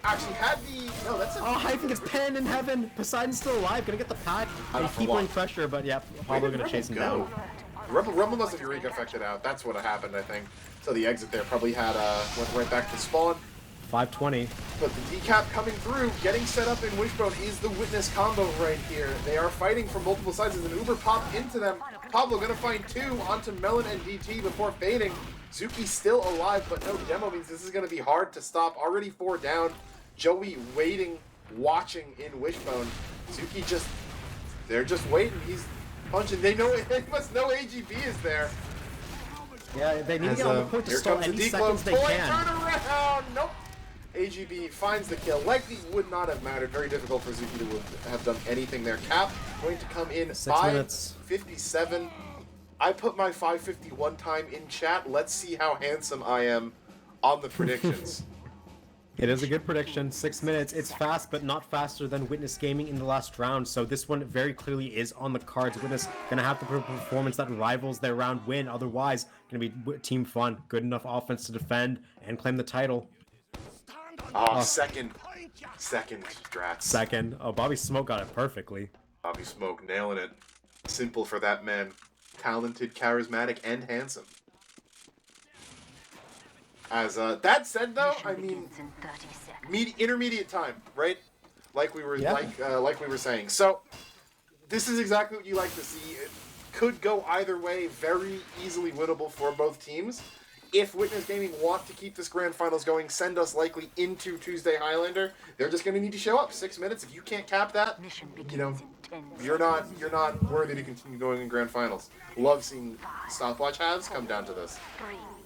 Actually had the, no, that's a... Oh, I think it's Pen in heaven. Poseidon's still alive, gonna get the pack. Keep putting pressure, but yeah, Pablo gonna chase him down. Rebel must have Eureka affected out. That's what happened, I think. So the exit there probably had, went right back to spawn. 520. But the decap coming through, getting set up in Wishbone is the Witness combo right here. They are fighting from multiple sides as an Uber popped into them. Pablo gonna find 2 onto Melon and DT before fading. Zuki still alive, but no demo means this is gonna be hard to stop. Already 4 down. Joey waiting, watching in Wishbone. Zuki they're just waiting. He's punching. They must know AGB is there. Yeah, they need to get on the point to stall any seconds they can. Turn around! Nope. AGB finds the kill. Likely would not have mattered. Very difficult for Zuki to have done anything there. Cap going to come in 5:57. I put my 5:51 time in chat. Let's see how handsome I am on the predictions. It is a good prediction. 6 minutes. It's fast, but not faster than Witness Gaming in the last round. So this one very clearly is on the cards. Witness gonna have to put a performance that rivals their round win. Otherwise, gonna be Team Fun. Good enough offense to defend and claim the title. Second Drats. Second. Oh, Bobby Smoke got it perfectly. Bobby Smoke nailing it. Simple for that man. Talented, charismatic, and handsome. As that said, though, I mean, intermediate time, right? Like we were like we were saying. So this is exactly what you like to see. It could go either way. Very easily winnable for both teams. If Witness Gaming want to keep this grand finals going, send us likely into Tuesday Highlander. They're just going to need to show up. 6 minutes. If you can't cap that, you know, you're not worthy to continue going in grand finals. Love seeing stopwatch halves come down to this.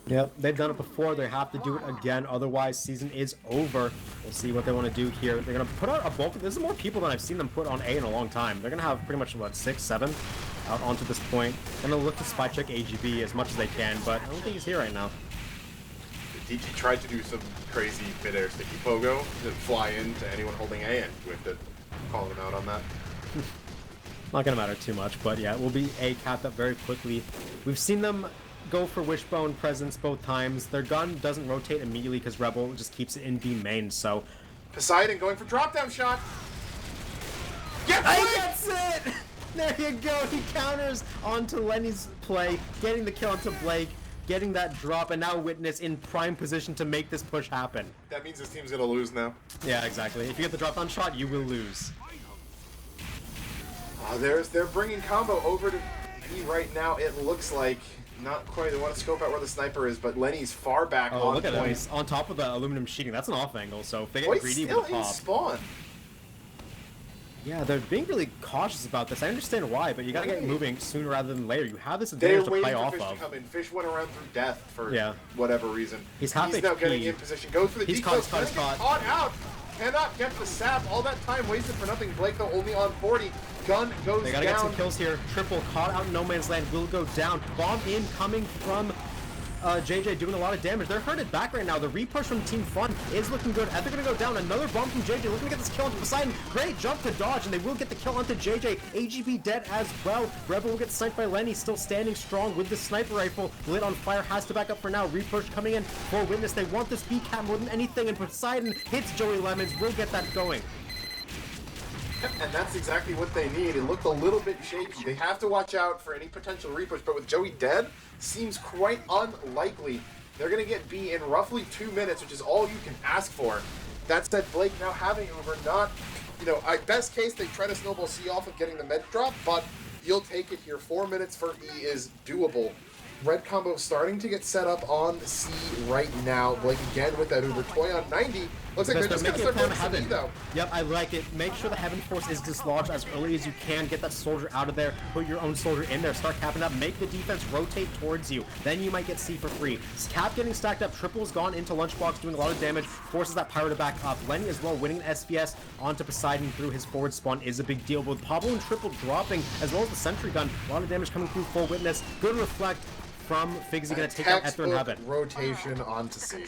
Yep, they've done it before. They have to do it again. Otherwise, season is over. We'll see what they want to do here. They're going to put out a bulk. This is more people than I've seen them put on A in a long time. They're going to have pretty much, what, 6, 7 out onto this point. Going to look to spy check AGB as much as they can, but I don't think he's here right now. He tried to do some crazy mid-air sticky pogo to fly into anyone holding A, and we have to call him out on that. Not gonna matter too much, but yeah, it will be A capped up very quickly. We've seen them go for Wishbone presence both times. Their gun doesn't rotate immediately because Rebel just keeps it in B main, so... Poseidon going for drop-down shot! Get That's it! There you go, he counters onto Lenny's play, getting the kill onto Blake, getting that drop, and now Witness in prime position to make this push happen. That means his team's gonna lose now. Yeah, exactly. If you get the drop-down shot, you will lose. Oh, they're bringing combo over to B right now. It looks like not quite. They want to scope out where the sniper is, but Lenny's far back on Look at point. him. He's on top of the aluminum sheeting. That's an off angle, so if they get Boy, greedy still with the in pop... spawn. Yeah, they're being really cautious about this. I understand why, but you gotta get moving sooner rather than later. You have this They're advantage to waiting play for off Fish of. to come in. Fish went around through death for whatever reason. He's half now HP. getting in position. Goes for the He's decoy. caught. Out. Cannot get the sap. All that time wasted for nothing. Blake though only on 40. Gun goes They gotta down. get some kills here. Triple caught out in no man's land will go down. Bomb incoming from JJ doing a lot of damage. They're hurted back right now. The repush from Team Fun is looking good. They're gonna go down. Another bomb from JJ looking to get this kill onto Poseidon. Great jump to dodge, and they will get the kill onto JJ. AGB dead as well. Rebel will get sniped by Lenny, still standing strong with the sniper rifle. Lit on fire, has to back up for now. Repush coming in for Witness. They want this B cap more than anything, and Poseidon hits Joey Lemons. Will get that going. And that's exactly what they need. It looked a little bit shaky. They have to watch out for any potential repush, but with Joey dead, seems quite unlikely. They're going to get B in roughly 2 minutes, which is all you can ask for. That said, Blake now having Uber, not, best case, they try to snowball C off of getting the med drop, but you'll take it here. 4 minutes for E is doable. Red combo starting to get set up on C right now. Blake again with that Uber toy on 90. Looks like they're just going to start going to C though. Yep, I like it. Make sure the Heaven Force is dislodged as early as you can. Get that soldier out of there. Put your own soldier in there. Start capping up. Make the defense rotate towards you. Then you might get C for free. Cap getting stacked up. Triple's gone into Lunchbox, doing a lot of damage. Forces that pyro to back up. Lenny as well, winning an SVS onto Poseidon through his forward spawn is a big deal. With Pablo and Triple dropping, as well as the sentry gun. A lot of damage coming through full Witness. Good reflect from Figsy, gonna take out Ether and Heaven. Rotation onto C.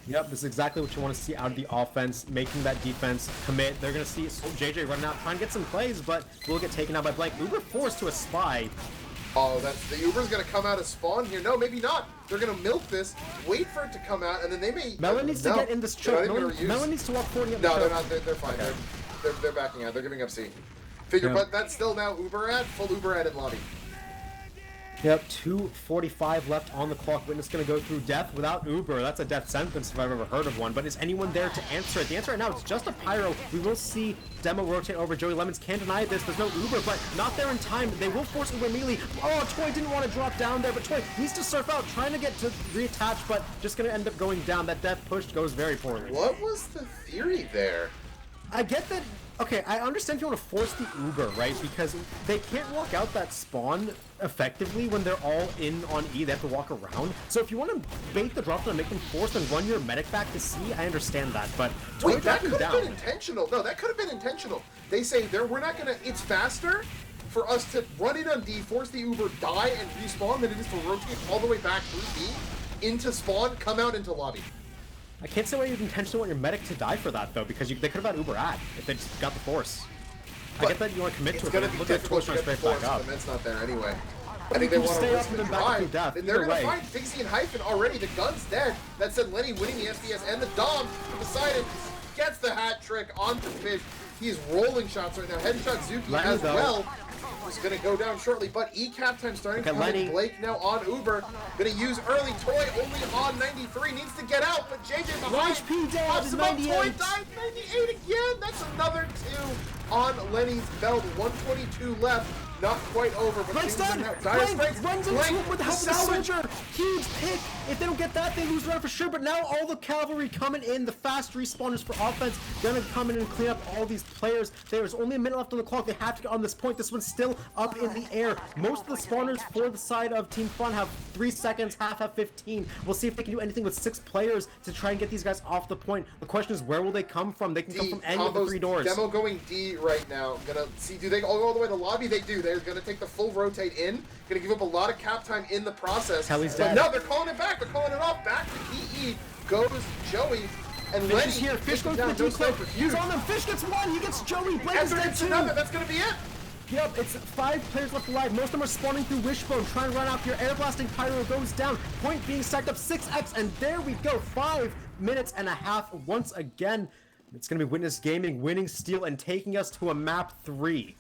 Yep, this is exactly what you want to see out of the offense, making that defense commit. They're going to see JJ running out, trying to get some plays, but will get taken out by Blake. Uber forced to a spy. Oh, the Uber's going to come out of spawn here. No, maybe not. They're going to milk this, wait for it to come out, and then they may... Melon needs to get in this choke. Melon needs to walk forward and get No, they're not. They're fine. Okay. They're backing out. They're giving up C. But that's still now Uber ad, full Uber ad in lobby. Yep, 2:45 left on the clock. Witness gonna go through death without Uber. That's a death sentence if I've ever heard of one. But is anyone there to answer it? The answer right now is just a pyro. We will see Demo rotate over. Joey Lemons can't deny this. There's no Uber, but not there in time. They will force Uber immediately. Oh, Toy didn't want to drop down there, but Toy needs to surf out, trying to get to reattach, but just gonna end up going down. That death push goes very poorly. What was the theory there? I get that. Okay, I understand if you want to force the Uber, right? Because they can't walk out that spawn effectively when they're all in on E. They have to walk around. So if you want to bait the drop down and make them force and run your medic back to C, I understand that. But wait, that could have been intentional. No, that could have been intentional. They say we're not gonna. It's faster for us to run in on D, force the Uber, die, and respawn than it is to rotate all the way back through D into spawn, come out into lobby. I can't say why you'd intentionally want your medic to die for that, though, because they could have had Uber at if they just got the force. But I get that you want to commit to it, but look at Twitch trying to straight back up. The med's not there anyway. I think they want to risk the drive. And they're going to find Figsy and Hyphen already. The gun's dead. That said, Lenny winning the SDS and the Dom. Poseidon gets the hat trick onto Fish. He's rolling shots right now. Headshot Zuki as well. Is going to go down shortly, but E-cap time starting to come in. Blake now on Uber. Going to use early. Toy only on 93. Needs to get out, but JJ behind. HP down to 98. Toy died 98 again. That's another 2 on Lenny's belt. 122 left. Not quite over, but Blake's done! Blake runs into him with the help of the soldier! Huge pick! If they don't get that, they lose the round for sure, but now all the cavalry coming in, the fast respawners for offense, gonna come in and clean up all these players. There's only a minute left on the clock. They have to get on this point. This one's still up in the air. Most of the spawners for the side of Team Fun have 3 seconds, half have 15. We'll see if they can do anything with 6 players to try and get these guys off the point. The question is, where will they come from? They can come from any of the 3 doors. Demo going D right now. Gonna see, do they all go all the way to lobby? They do. They're going to take the full rotate in. Going to give up a lot of cap time in the process. Kelly's but dead. no, they're calling it back. They're calling it off. Back to PE goes Joey. And Fish Lenny is here. Fish goes down, for no the sniper. decoy. He's on them. Fish gets one. He gets Joey. Blake is Ezra dead gets too. another. That's going to be it. Yep, it's 5 players left alive. Most of them are spawning through Wishbone, trying to run out here. Air blasting Pyro goes down. Point being stacked up 6x, and there we go. 5 minutes and a half once again. It's going to be Witness Gaming winning Steel and taking us to a map 3.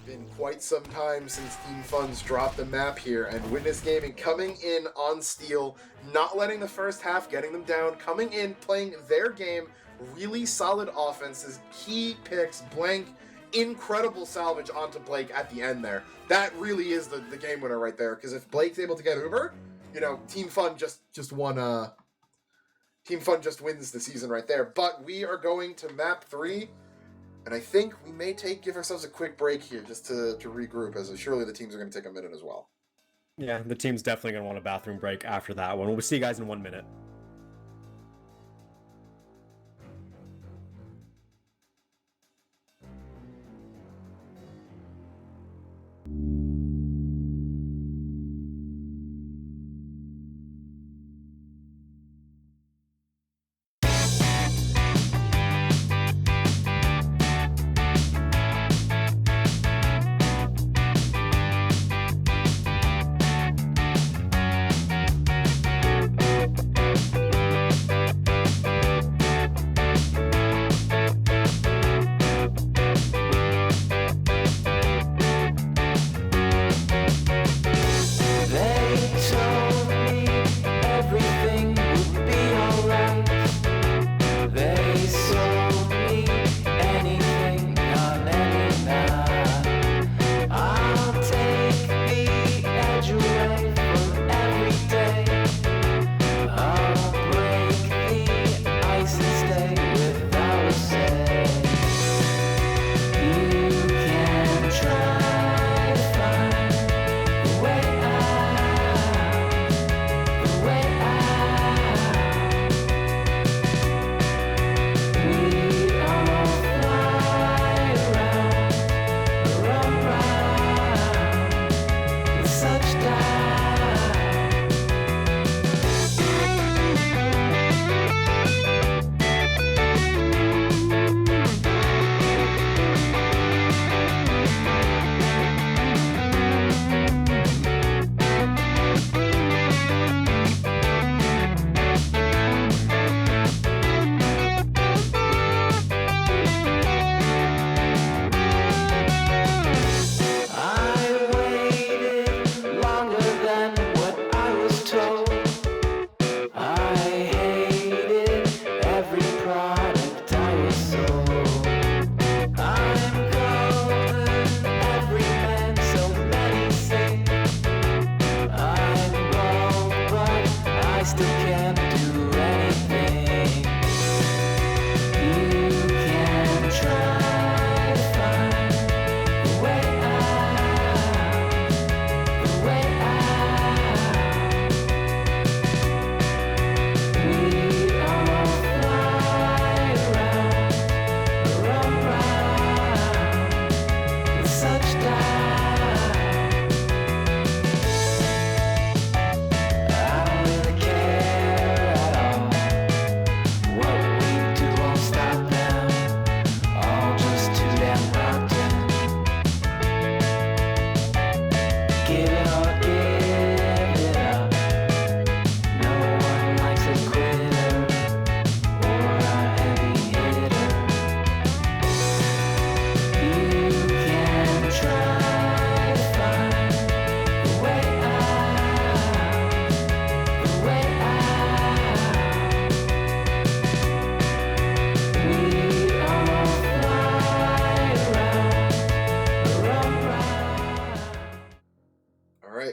Been quite some time since Team Funds dropped the map here, and Witness Gaming coming in on Steel, not letting the first half getting them down, coming in, playing their game, really solid offenses, key picks, Blank, incredible salvage onto Blake at the end there. That really is the game winner right there, because if Blake's able to get Uber, you know, Team Fun just won, Team Fun just wins the season right there. But we are going to map 3. And I think we may give ourselves a quick break here just to regroup, as surely the teams are going to take a minute as well. Yeah, the team's definitely going to want a bathroom break after that one. We'll see you guys in 1 minute.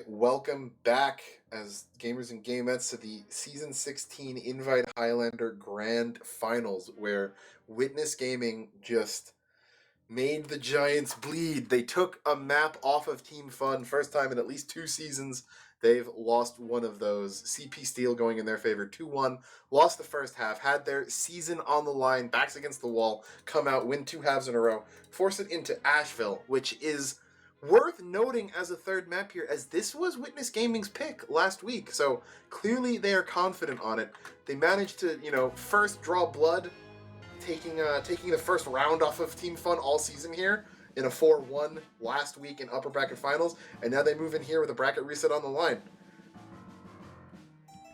Welcome back as gamers and gamettes to the Season 16 Invite Highlander Grand Finals, where Witness Gaming just made the Giants bleed. They took a map off of Team Fun, first time in at least 2 seasons they've lost one of those. CP Steel going in their favor 2-1, lost the first half, had their season on the line, backs against the wall, come out, win 2 halves in a row, force it into Asheville, which is worth noting as a third map here, as this was Witness Gaming's pick last week, so clearly they are confident on it. They managed to, first draw blood, taking the first round off of Team Fun all season here in a 4-1 last week in upper bracket finals, and now they move in here with a bracket reset on the line.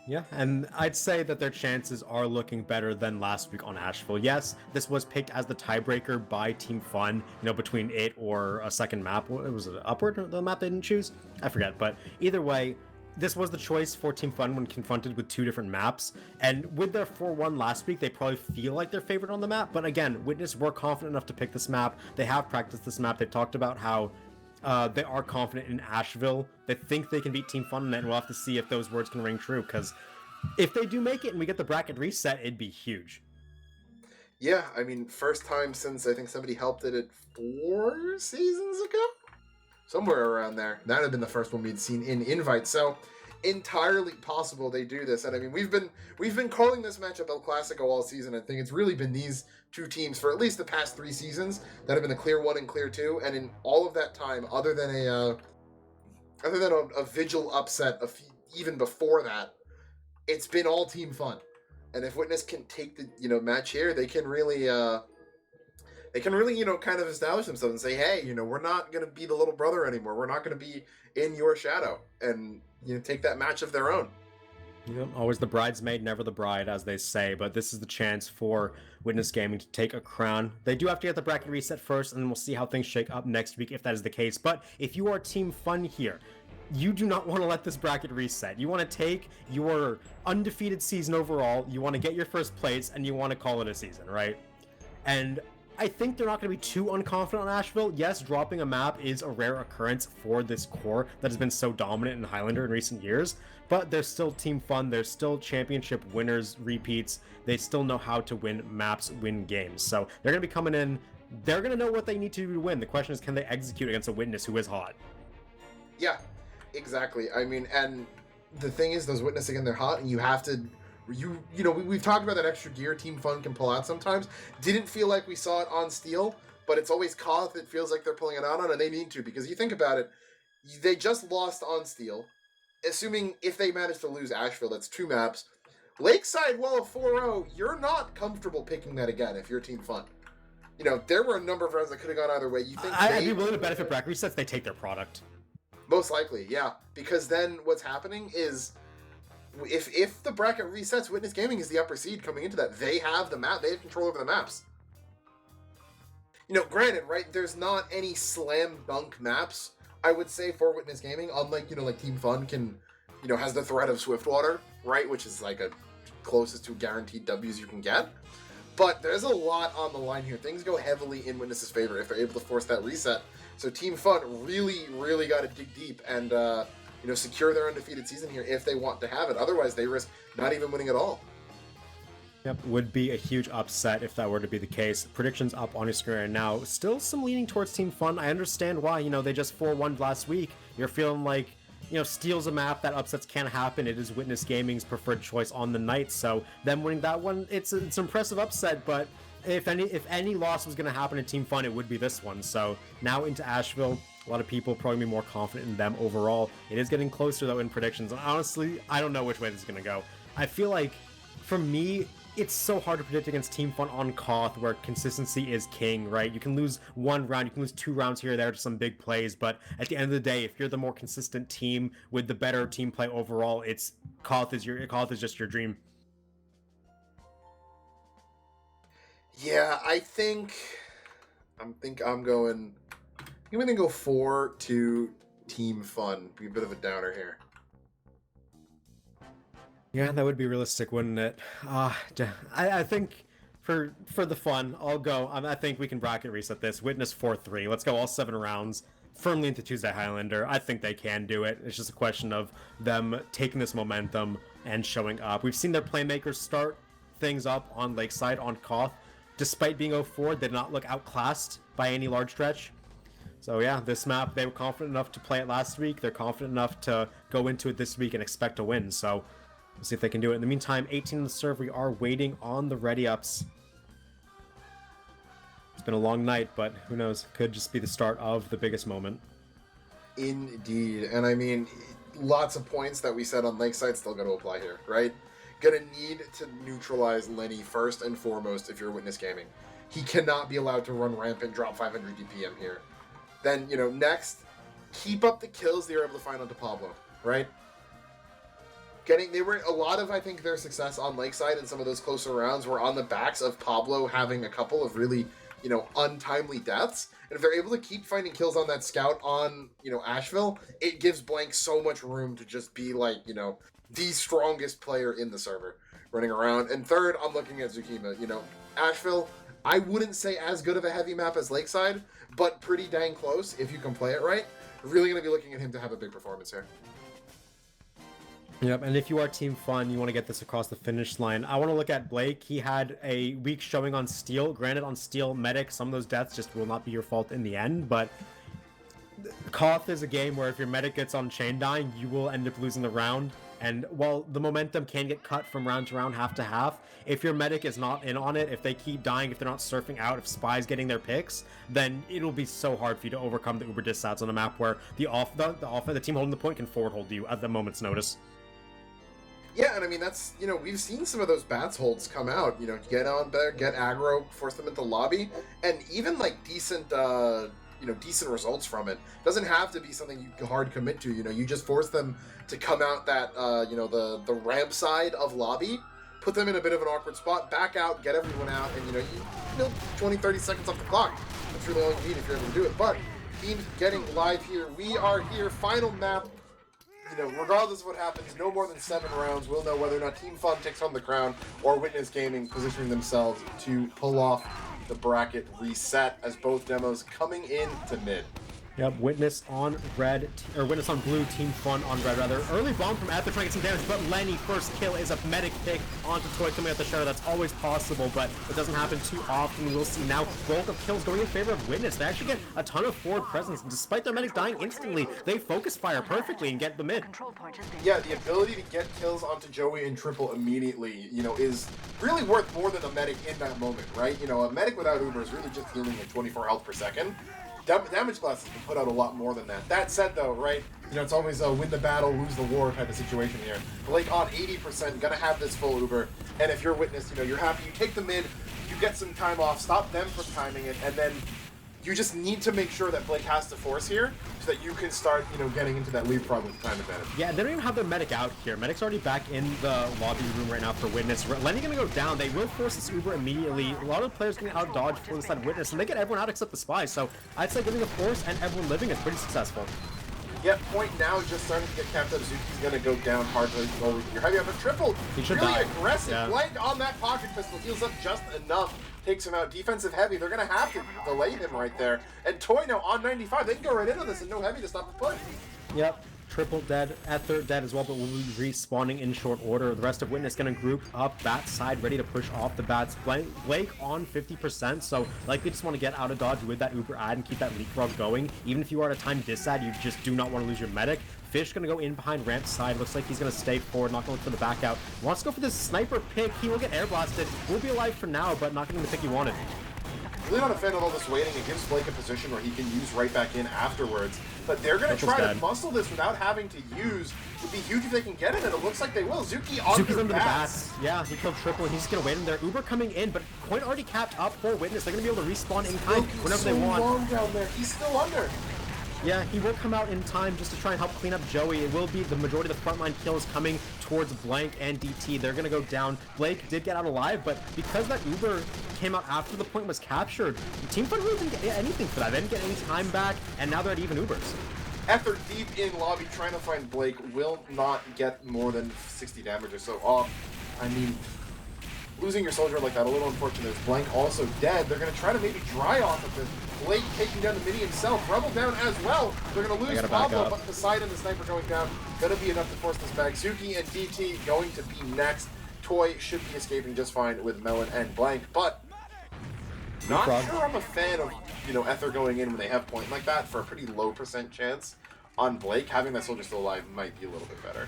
Yeah, and I'd say that their chances are looking better than last week on Asheville. Yes, this was picked as the tiebreaker by Team Fun, between it or a second map. Was it Upward, the map they didn't choose? I forget, but either way, this was the choice for Team Fun when confronted with 2 different maps, and with their 4-1 last week, they probably feel like they're favored on the map, but again, Witness were confident enough to pick this map. They have practiced this map. They've talked about how they are confident in Asheville. They think they can beat Team Fun, and then we'll have to see if those words can ring true, because if they do make it and we get the bracket reset, it'd be huge. Yeah, I mean, first time since I think somebody helped it at 4 seasons ago? Somewhere around there. That would have been the first one we'd seen in Invite, so entirely possible they do this. And I mean, we've been calling this matchup El Clasico all season. I think it's really been these 2 teams for at least the past 3 seasons that have been a clear 1 and clear 2. And in all of that time, other than a Vigil upset even before that, it's been all Team Fun. And if Witness can take the match here, they can really kind of establish themselves and say, hey, we're not going to be the little brother anymore. We're not going to be in your shadow, and take that match of their own. Always the bridesmaid, never the bride, as they say, but this is the chance for Witness Gaming to take a crown. They do have to get the bracket reset first, and then we'll see how things shake up next week if that is the case. But if you are Team Fun here, you do not want to let this bracket reset. You want to take your undefeated season overall, you want to get your first place, and you want to call it a season, right? And I think they're not going to be too unconfident on Asheville. Yes, dropping a map is a rare occurrence for this core that has been so dominant in Highlander in recent years, but they're still Team Fun. They're still championship winners, repeats. They still know how to win maps, win games. So they're going to be coming in. They're going to know what they need to do to win. The question is, can they execute against a Witness who is hot? Yeah, exactly. I mean, and the thing is, those Witness, again, they're hot, and you have to... we've talked about that extra gear Team Fun can pull out sometimes. Didn't feel like we saw it on Steel, but it's always Koth that feels like they're pulling it out on, and they need to, because you think about it, they just lost on Steel. Assuming if they manage to lose Asheville, that's 2 maps. Lakeside, well, a 4-0, you're not comfortable picking that again if you're Team Fun. There were a number of rounds that could have gone either way. You think I'd be willing to bet if it bracket resets, they take their product. Most likely, yeah. Because then what's happening is, if the bracket resets, Witness Gaming is the upper seed coming into that. They have the map. They have control over the maps. Granted, right, there's not any slam dunk maps, I would say, for Witness Gaming, unlike, like Team Fun has the threat of Swiftwater, right, which is like a closest to guaranteed W's you can get. But there's a lot on the line here. Things go heavily in Witness's favor if they're able to force that reset. So Team Fun really, really got to dig deep and, secure their undefeated season here if they want to have it. Otherwise, they risk not even winning at all. Yep, would be a huge upset if that were to be the case. Predictions up on your screen right now. Still some leaning towards Team Fun. I understand why, they just 4-1 last week. You're feeling like, Steel's a map that upsets can't happen. It is Witness Gaming's preferred choice on the night, so them winning that one, it's an impressive upset, but if any loss was going to happen in Team Fun, it would be this one. So now into Asheville, a lot of people probably be more confident in them overall. It is getting closer, though, in predictions. And honestly, I don't know which way this is going to go. I feel like, for me, it's so hard to predict against Team Fun on Koth, where consistency is king, right? You can lose 1 round, you can lose 2 rounds here or there to some big plays, but at the end of the day, if you're the more consistent team with the better team play overall, Koth is just your dream. Yeah, I'm going to go 4-2 Team Fun. Be a bit of a downer here. Yeah, that would be realistic, wouldn't it? I think for the fun, I'll go. I think we can bracket reset this. Witness 4-3. Let's go all 7 rounds firmly into Tuesday Highlander. I think they can do it. It's just a question of them taking this momentum and showing up. We've seen their playmakers start things up on Lakeside, on Koth. Despite being 0-4, they did not look outclassed by any large stretch. So yeah, this map, they were confident enough to play it last week. They're confident enough to go into it this week and expect to win. So we'll see if they can do it. In the meantime, 18 on the serve. We are waiting on the ready-ups. It's been a long night, but who knows? Could just be the start of the biggest moment. Indeed. And I mean, lots of points that we said on Lakeside still got to apply here, right? Gonna need to neutralize Lenny first and foremost if you're Witness Gaming. He cannot be allowed to run rampant, drop 500 DPM here. Then, you know, next, keep up the kills they were able to find onto Pablo, right? A lot of, I think, their success on Lakeside and some of those closer rounds were on the backs of Pablo having a couple of really, you know, untimely deaths. And if they're able to keep finding kills on that scout on, you know, Asheville, it gives Blank so much room to just be like, you know, the strongest player in the server running around. And third, I'm looking at Zukima. You know, Asheville, I wouldn't say as good of a heavy map as Lakeside, but pretty dang close if you can play it right. Really going to be looking at him to have a big performance here. Yep, and if you are Team Fun, you want to get this across the finish line. I want to look at Blake. He had a weak showing on Steel. Granted, on Steel, Medic, some of those deaths just will not be your fault in the end, but Koth is a game where if your Medic gets on chain dying, you will end up losing the round. And while the momentum can get cut from round to round, half to half, if your Medic is not in on it, if they keep dying, if they're not surfing out, if Spy's getting their picks, then it'll be so hard for you to overcome the uber dissats on a map where the team holding the point can forward hold you at the moment's notice. Yeah, and I mean, that's, you know, we've seen some of those bats holds come out, you know, get on there, get aggro, force them into lobby, and even, like, decent, you know, decent results from it. Doesn't have to be something you hard commit to, you know, you just force them to come out that, you know, the ramp side of lobby, put them in a bit of an awkward spot, back out, get everyone out, and, you know, 20, 30 seconds off the clock. That's really all you need if you're able to do it. But, teams getting live here. We are here, final map. You know, regardless of what happens, no more than 7 rounds, we'll know whether or not Team Fun takes home the crown or Witness Gaming positioning themselves to pull off the bracket reset as both demos coming in to mid. Yep, Witness on red, or Witness on blue, Team Fun on red, rather. Early bomb from Ether trying to get some damage, but Lenny, first kill is a medic pick onto Toy coming out the shadow. That's always possible, but it doesn't happen too often. We'll see now bulk of kills going in favor of Witness. They actually get a ton of forward presence. Despite their medic dying instantly, they focus fire perfectly and get the mid. Yeah, the ability to get kills onto Joey and Triple immediately, you know, is really worth more than a medic in that moment, right? You know, a medic without Uber is really just healing like 24 health per second. Damage class has been put out a lot more than that. That said, though, right, you know, it's always a win the battle, lose the war type of situation here. Blake on 80%, gonna have this full Uber, and if you're Witness, you know, you're happy, you take the mid, you get some time off, stop them from timing it, and then you just need to make sure that Blake has to force here so that you can start, you know, getting into that leapfrog with time advantage. Yeah, they don't even have their medic out here. Medic's already back in the lobby room right now for Witness. Lenny gonna go down. They will force this Uber immediately. A lot of players getting out dodge for the side of Witness, and they get everyone out except the Spy. So I'd say getting the force and everyone living is pretty successful. Yep, point now is just starting to get capped up. Zuki's gonna go down hard. You're heavy up a triple. He should really die. Aggressive. Yeah. Blank on that pocket pistol. Heals up just enough. Takes him out. Defensive heavy. They're gonna have to delay him right there. And Toy now on 95. They can go right into this and no heavy to stop the push. Yep. Triple dead, Ether dead as well, but will be respawning in short order. The rest of Witness gonna group up bat side, ready to push off the bats. Blake on 50%, so likely just want to get out of dodge with that Uber ad and keep that leapfrog going. Even if you are at a time disad, you just do not want to lose your medic. Fish gonna go in behind ramp side. Looks like he's gonna stay forward, not gonna look for the back out. Wants to go for this sniper pick. He will get air blasted. Will be alive for now, but not getting the pick he wanted. Really not a fan of all this waiting. It gives Blake a position where he can use right back in afterwards. But they're going to try to muscle this without having to use. It would be huge if they can get it, and it looks like they will. Zuki's under the bats. Yeah, he killed Triple, and he's just going to wait in there. Uber coming in, but Coin already capped up for Witness. They're going to be able to respawn in time whenever they want. Long down there. He's still under. Yeah, he will come out in time just to try and help clean up Joey. It will be the majority of the frontline kills coming towards Blank and DT. They're going to go down. Blake did get out alive, but because that Uber came out after the point was captured, Team Fun really didn't get anything for that. They didn't get any time back, and now they're at even Ubers. After deep in lobby trying to find Blake, will not get more than 60 damage or so off. I mean, losing your soldier like that, a little unfortunate. Is Blank also dead. They're going to try to maybe dry off of this. Blake taking down the midi himself. Rebel down as well. They're going to lose Pablo, but the side and the sniper going down. Going to be enough to force this back. Zuki and DT going to be next. Toy should be escaping just fine with Melon and Blank, but not sure I'm a fan of you know, Ether going in when they have point like that for a pretty low % chance on Blake, having that soldier still alive might be a little bit better.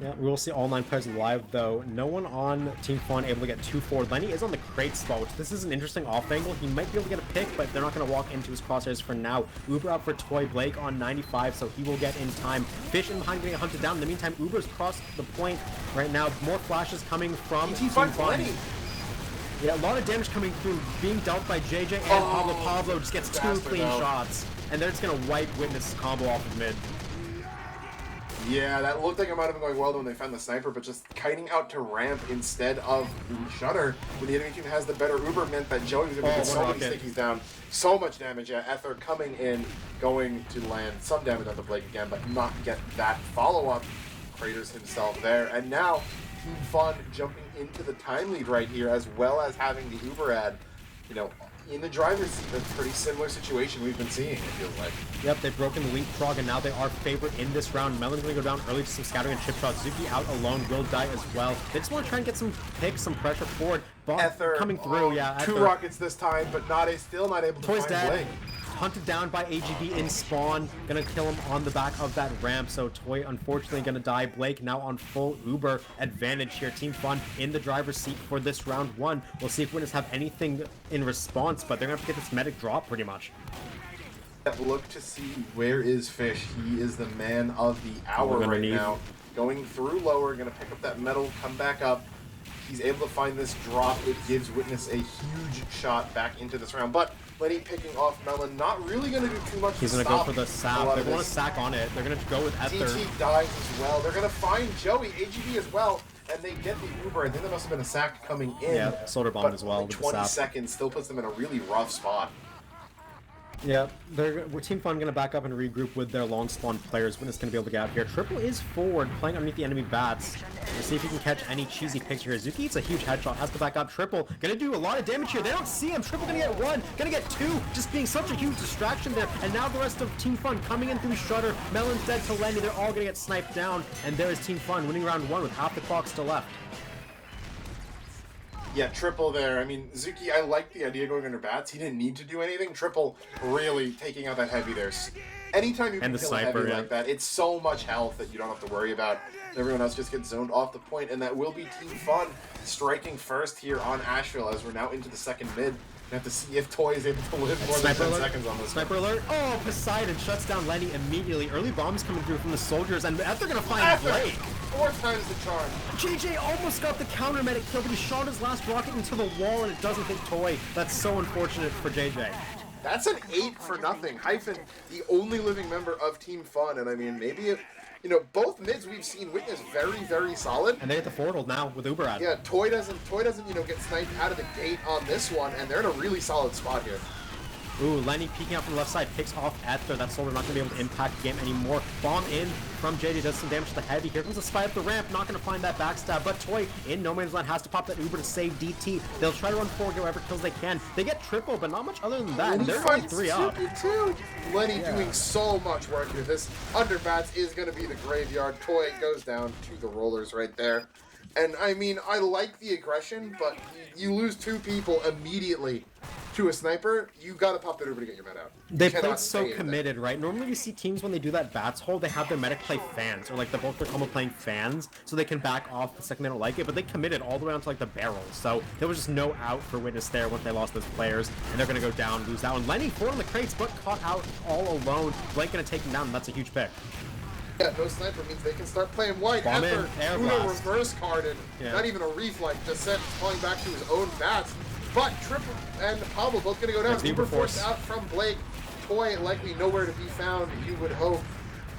Yeah, we will see all 9 players alive, though. No one on Team Fun able to get 2 forward. Lenny is on the crate spot, which this is an interesting off angle. He might be able to get a pick, but they're not going to walk into his crosshairs for now. Uber out for Toy Blake on 95, so he will get in time. Fish in behind getting hunted down. In the meantime, Uber's crossed the point right now. More flashes coming from Team Fun. Yeah, a lot of damage coming through, being dealt by JJ and Pablo. Pablo just gets 2 clean shots, and they're just going to wipe Witness combo off of mid. Yeah, that looked like it might have been going well when they found the sniper, but just kiting out to ramp instead of Shutter when the enemy team has the better Uber meant that Joey was able to get so many stickies down. So much damage. Yeah, Ether coming in, going to land some damage on the Blake again, but not get that follow-up. Craters himself there. And now, Team Fun jumping into the time lead right here, as well as having the Uber ad, you know, in the driver's seat. That's a pretty similar situation we've been seeing, it feels like. Yep, they've broken the leapfrog, and now they are favored in this round. Melon's going to go down early to some scattering and chip shots. Zuki out alone, will die as well. They just want to try and get some picks, some pressure forward. Ether coming through, yeah. Ether. 2 rockets this time, but still not able to Toy's find dead. Blake. Hunted down by AGB in spawn. Gonna kill him on the back of that ramp. So Toy unfortunately gonna die. Blake now on full Uber advantage here. Team Fun in the driver's seat for this round 1. We'll see if Witness have anything in response, but they're gonna have to get this medic drop pretty much. Look to see where is Fish. He is the man of the hour right now. Going through lower, gonna pick up that metal, come back up. He's able to find this drop. It gives Witness a huge shot back into this round, but Lenny picking off Melon, not really going to do too much. He's going to go for the sap. They want to sack on it. They're going to go with Ether. DT dies as well. They're going to find Joey, AGB as well, and they get the Uber. I think there must have been a sack coming in. Yeah, Solar Bomb as well. Like 20 seconds still puts them in a really rough spot. Yeah, Team Fun going to back up and regroup with their long spawn players. Witness going to be able to get out here. Triple is forward, playing underneath the enemy bats. We'll see if he can catch any cheesy picks here. Zuki eats a huge headshot, has to back up. Triple going to do a lot of damage here. They don't see him. Triple going to get 1, going to get 2, just being such a huge distraction there. And now the rest of Team Fun coming in through Shutter. Melon's dead to Lenny. They're all going to get sniped down. And there is Team Fun winning round 1 with half the clock still left. Yeah, Triple there. I mean, Zuki, I like the idea going under bats. He didn't need to do anything. Triple really taking out that heavy there. Anytime you can kill a heavy like that, it's so much health that you don't have to worry about. Everyone else just gets zoned off the point, and that will be Team Fun striking first here on Asheville as we're now into the second mid. We have to see if Toy is able to live more than 10 seconds on this. Sniper alert! Oh, Poseidon shuts down Lenny immediately. Early bombs coming through from the soldiers, and they're gonna find Blake. 4 times the charm. JJ almost got the counter medic kill, but he shot his last rocket into the wall, and it doesn't hit Toy. That's so unfortunate for JJ. That's an 8 for nothing. Hyphen, the only living member of Team Fun, and I mean, maybe it, you know, both mids we've seen Witness very, very solid. And they hit the forward hold now with Uber out. Yeah, Toy doesn't, you know, get sniped out of the gate on this one, and they're in a really solid spot here. Ooh, Lenny peeking out from the left side, picks off Ether. That Solar not going to be able to impact the game anymore. Bomb in from JJ, does some damage to the heavy. Here comes a spy up the ramp, not going to find that backstab. But Toy in no man's land has to pop that Uber to save DT. They'll try to run forward, get whatever kills they can. They get triple, but not much other than that. And they're going 3 up. Lenny doing so much work here. This underbats is going to be the graveyard. Toy goes down to the rollers right there. And I mean, I like the aggression, but you lose 2 people immediately to a sniper, you gotta pop that Uber to get your med out. They played so committed, right? Normally we see teams when they do that bats hold, they have their medic play fans, or like both their combo playing fans, so they can back off the second they don't like it, but they committed all the way onto like the barrels, so there was just no out for Witness there once they lost those players, and they're gonna go down, lose that one. Lenny forward on the crates, but caught out all alone. Blake gonna take him down, and that's a huge pick. Yeah, no sniper means they can start playing white. Bomb Ether, Uno reverse carded, not even a reflect, just sent falling back to his own bats. But Triple and Pablo both going to go down. Uber forced out from Blake. Toy likely nowhere to be found, you would hope,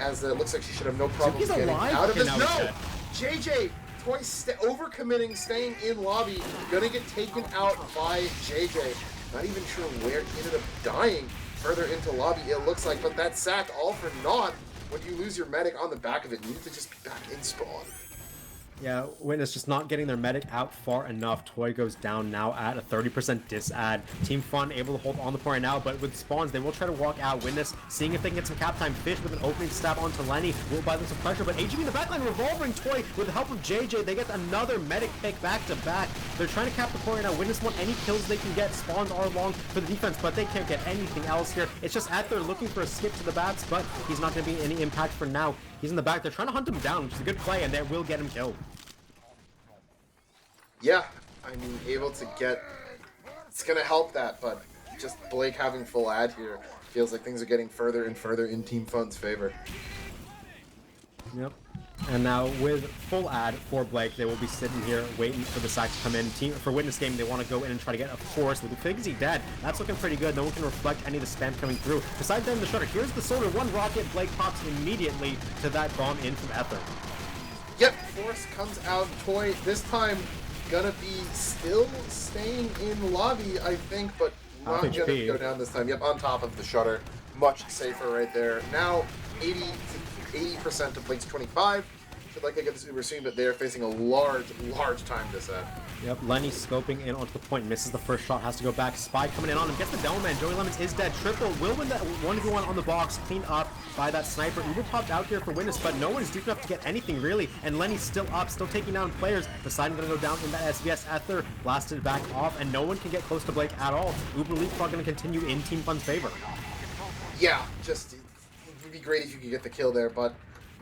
as it looks like she should have no problem getting out of this. No! JJ, Toy overcommitting, staying in lobby, going to get taken out by JJ. Not even sure where he ended up dying further into lobby, it looks like, but that sack all for naught. When you lose your medic on the back of it, you need to just be back in spawn. Yeah, Witness just not getting their medic out far enough. Toy goes down now at a 30% dis-ad. Team Fun able to hold on the point right now, but with spawns, they will try to walk out. Witness seeing if they can get some cap time. Fish with an opening stab onto Lenny will buy them some pressure, but AGB in the backline revolving Toy with the help of JJ. They get another medic pick back to back. They're trying to cap the point right now. Witness want any kills they can get. Spawns are long for the defense, but they can't get anything else here. It's just Ether looking for a skip to the bats, but he's not going to be any impact for now. He's in the back. They're trying to hunt him down, which is a good play, and they will get him killed. Yeah, I mean, able to get... It's going to help that, but just Blake having full ad here feels like things are getting further and further in Team Fun's favor. Yep. And now with full ad for Blake, they will be sitting here waiting for the sack to come in. For Witness Game, they want to go in and try to get a force with the Figsy dead. That's looking pretty good. No one can reflect any of the spam coming through. Besides them, the shutter. Here's the solar. One rocket. Blake pops immediately to that bomb in from Ether. Yep, force comes out. Toy this time gonna be still staying in lobby, I think, but not gonna go down this time. Yep, on top of the shutter. Much safer right there. Now 80% to Blake's 25. Should likely get this Uber soon, but they're facing a large time to set. Yep, Lenny scoping in onto the point, misses the first shot, has to go back. Spy coming in on him, gets the demo man. Joey Lemons is dead. Triple will win that 1v1 on the box, cleaned up by that sniper. Uber popped out here for Witness, but no one is deep enough to get anything really. And Lenny's still up, still taking down players. Poseidon gonna go down in that SVS Ether, blasted back off, and no one can get close to Blake at all. Uber Leapfrog gonna continue in Team Fun's favor. Yeah, just it would be great if you could get the kill there, but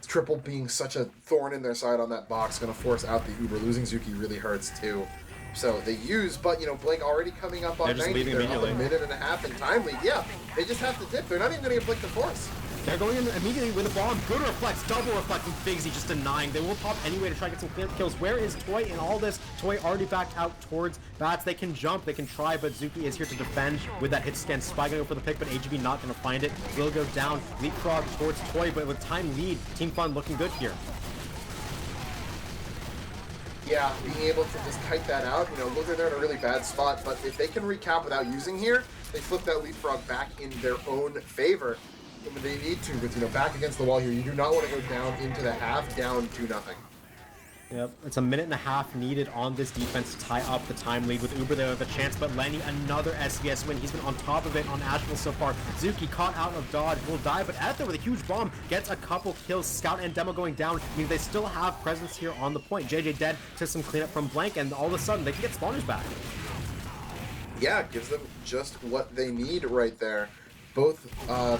Triple being such a thorn in their side on that box, going to force out the Uber. Losing Zuki really hurts too. So they use, but you know, Blake already coming up on 90. They're up a minute and a half in time lead. Yeah, they just have to dip. They're not even going to get Blake to force. They're going in immediately with a bomb. Good reflex, double reflecting Figsy just denying. They will pop anyway to try to get some kills. Where is Toy in all this? Toy already backed out towards bats. They can jump, they can try, but Zuki is here to defend with that hit scan. Spy going to go for the pick, but AGB not going to find it. Will go down. Leapfrog towards Toy, but with time lead, Team Fun looking good here. Yeah, being able to just kite that out, you know, look, they're in a really bad spot, but if they can recap without using here, they flip that Leapfrog back in their own favor. When they need to, with, you know, back against the wall here, you do not want to go down into the half, down 2-0. Yep, it's a minute and a half needed on this defense to tie up the time lead. With Uber, they have a chance, but Lenny, another SVS win. He's been on top of it on Asheville so far. Zuki caught out of dodge, will die, but Ether with a huge bomb gets a couple kills. Scout and Demo going down, means they still have presence here on the point. JJ dead to some cleanup from Blank, and all of a sudden they can get spawners back. Yeah, it gives them just what they need right there. Both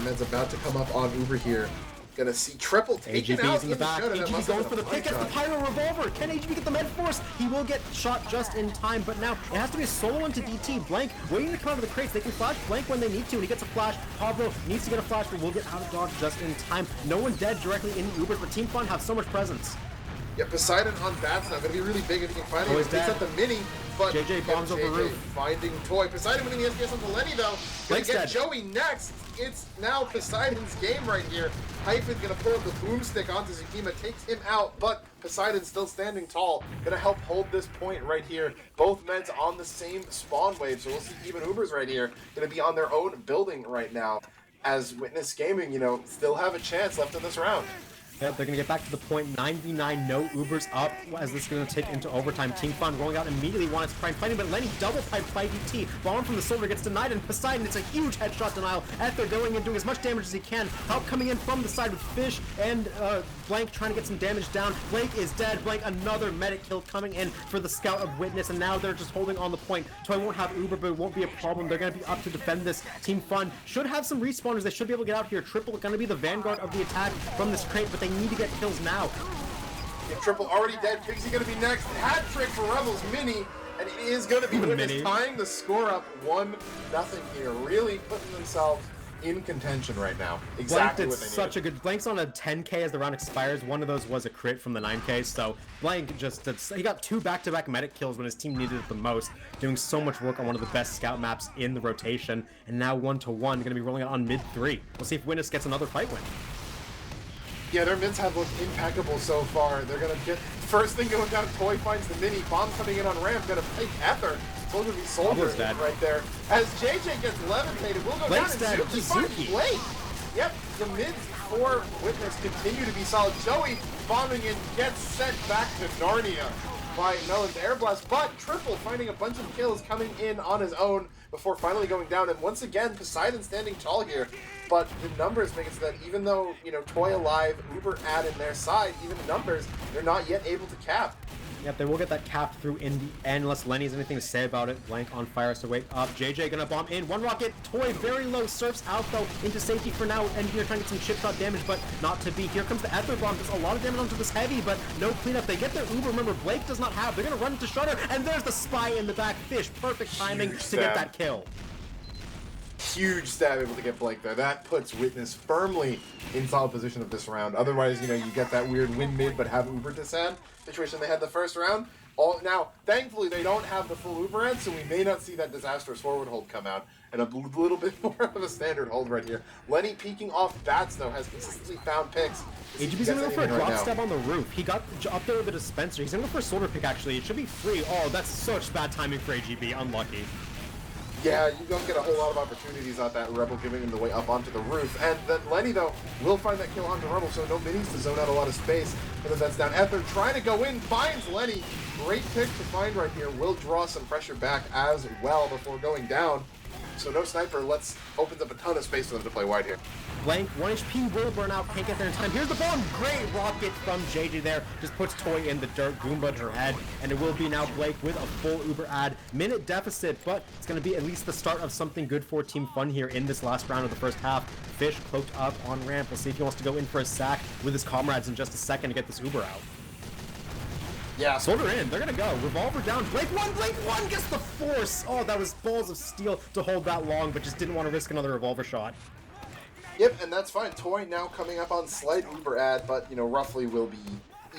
men's about to come up on Uber here. Gonna see Triple taken out in the back. AGB going for the pick, gets the Pyro Revolver. Can AGB get the med force? He will get shot just in time, but now it has to be a solo into DT. Blank waiting to come out of the crates. They can flash Blank when they need to, and he gets a flash. Pablo needs to get a flash, but will get out of dodge just in time. No one dead directly in the Ubers, but Team Fun have so much presence. Yeah, Poseidon on bats now. Gonna be really big if he can find it. He picks up the mini, but JJ bombs over roof. Finding Toy. Poseidon winning the SPS on Lenny though. Gonna get dead. Joey next. It's now Poseidon's game right here. Hyphen's gonna pull up the boomstick onto Zukima, takes him out, but Poseidon's still standing tall. Gonna help hold this point right here. Both men's on the same spawn wave, so we'll see even Ubers right here. Gonna be on their own building right now. As Witness Gaming, you know, still have a chance left in this round. Yep, they're going to get back to the point. 9v9, no Ubers up as this is going to take into overtime. Team Fun rolling out immediately, wants to try and fight him, but Lenny double piped by DT. Bomb from the silver gets denied, and Poseidon, it's a huge headshot denial. Ether going in, doing as much damage as he can. Help coming in from the side with Fish and Blank trying to get some damage down. Blank is dead. Blank, another medic kill coming in for the Scout of Witness, and now they're just holding on the point. Toy won't have Uber, but it won't be a problem. They're going to be up to defend this. Team Fun should have some respawners. They should be able to get out here. Triple going to be the vanguard of the attack from this crate, but they need to get kills now. Yeah, Triple already dead. Figsy gonna be next. Hat trick for Rebels Mini, and it is gonna be Witness tying the score up 1-0 here. Really putting themselves in contention right now. Exactly what they needed. Such a good Blank's on a 10k as the round expires. One of those was a crit from the 9k, so Blank just he got 2 back-to-back medic kills when his team needed it the most, doing so much work on one of the best scout maps in the rotation, and now 1-1 gonna be rolling out on mid 3. We'll see if Witness gets another fight win. Yeah, their mids have looked impeccable so far. They're gonna get first thing going down. Toy finds the mini bomb coming in on ramp. Gonna take Ether. Supposed to be Soldier right there. As JJ gets levitated, we'll go Blake's down and Zuki finds Blake. Yep, the mids for Witness continue to be solid. Joey bombing in, gets sent back to Narnia by Melon's Air Blast, but Triple finding a bunch of kills coming in on his own before finally going down, and once again, Poseidon standing tall here, but the numbers make it so that even though, you know, Toy Alive, Uber Ad in their side, even the numbers, they're not yet able to cap. Yep, they will get that cap through in the end, unless Lenny has anything to say about it. Blank on fire, so wait up. JJ gonna bomb in. One rocket. Toy very low. Surfs out, though, into safety for now. Engineer trying to get some chip shot damage, but not to be. Here comes the Ether bomb. Does a lot of damage onto this heavy, but no cleanup. They get their Uber. Remember, Blake does not have. They're gonna run into Shutter, and there's the spy in the back. Fish. Perfect timing to get that kill. Huge stab able to get Blake there. That puts Witness firmly in solid position of this round. Otherwise, you know, you get that weird win mid but have Uber to sand situation they had the first round. Now, thankfully, they don't have the full Uber end, so we may not see that disastrous forward hold come out, and a little bit more of a standard hold right here. Lenny peeking off bats, though, has consistently found picks. AGB's gonna go for a drop step on the roof. He got up there with the dispenser. He's gonna go for a soldier pick, actually. It should be free. Oh, that's such bad timing for AGB. Unlucky. Yeah, you don't get a whole lot of opportunities on that Rebel giving him the way up onto the roof. And then Lenny, though, will find that kill onto Rebel, so no minis to zone out a lot of space. And then that's down. Ether trying to go in, finds Lenny. Great pick to find right here. Will draw some pressure back as well before going down. So no sniper opens up a ton of space for them to play wide here. Blank, 1 HP will burn out, can't get there in time. Here's the bomb, great rocket from JJ there. Just puts Toy in the dirt, Goomba her head, and it will be now Blake with a full Uber ad. Minute deficit, but it's going to be at least the start of something good for Team Fun here in this last round of the first half. Fish cloaked up on ramp. We'll see if he wants to go in for a sack with his comrades in just a second to get this Uber out. Yeah. Soldier in, they're gonna go. Revolver down, Blake one gets the force! Oh, that was balls of steel to hold that long, but just didn't want to risk another revolver shot. Yep, and that's fine. Toy now coming up on slight Uber ad, but, you know, roughly will be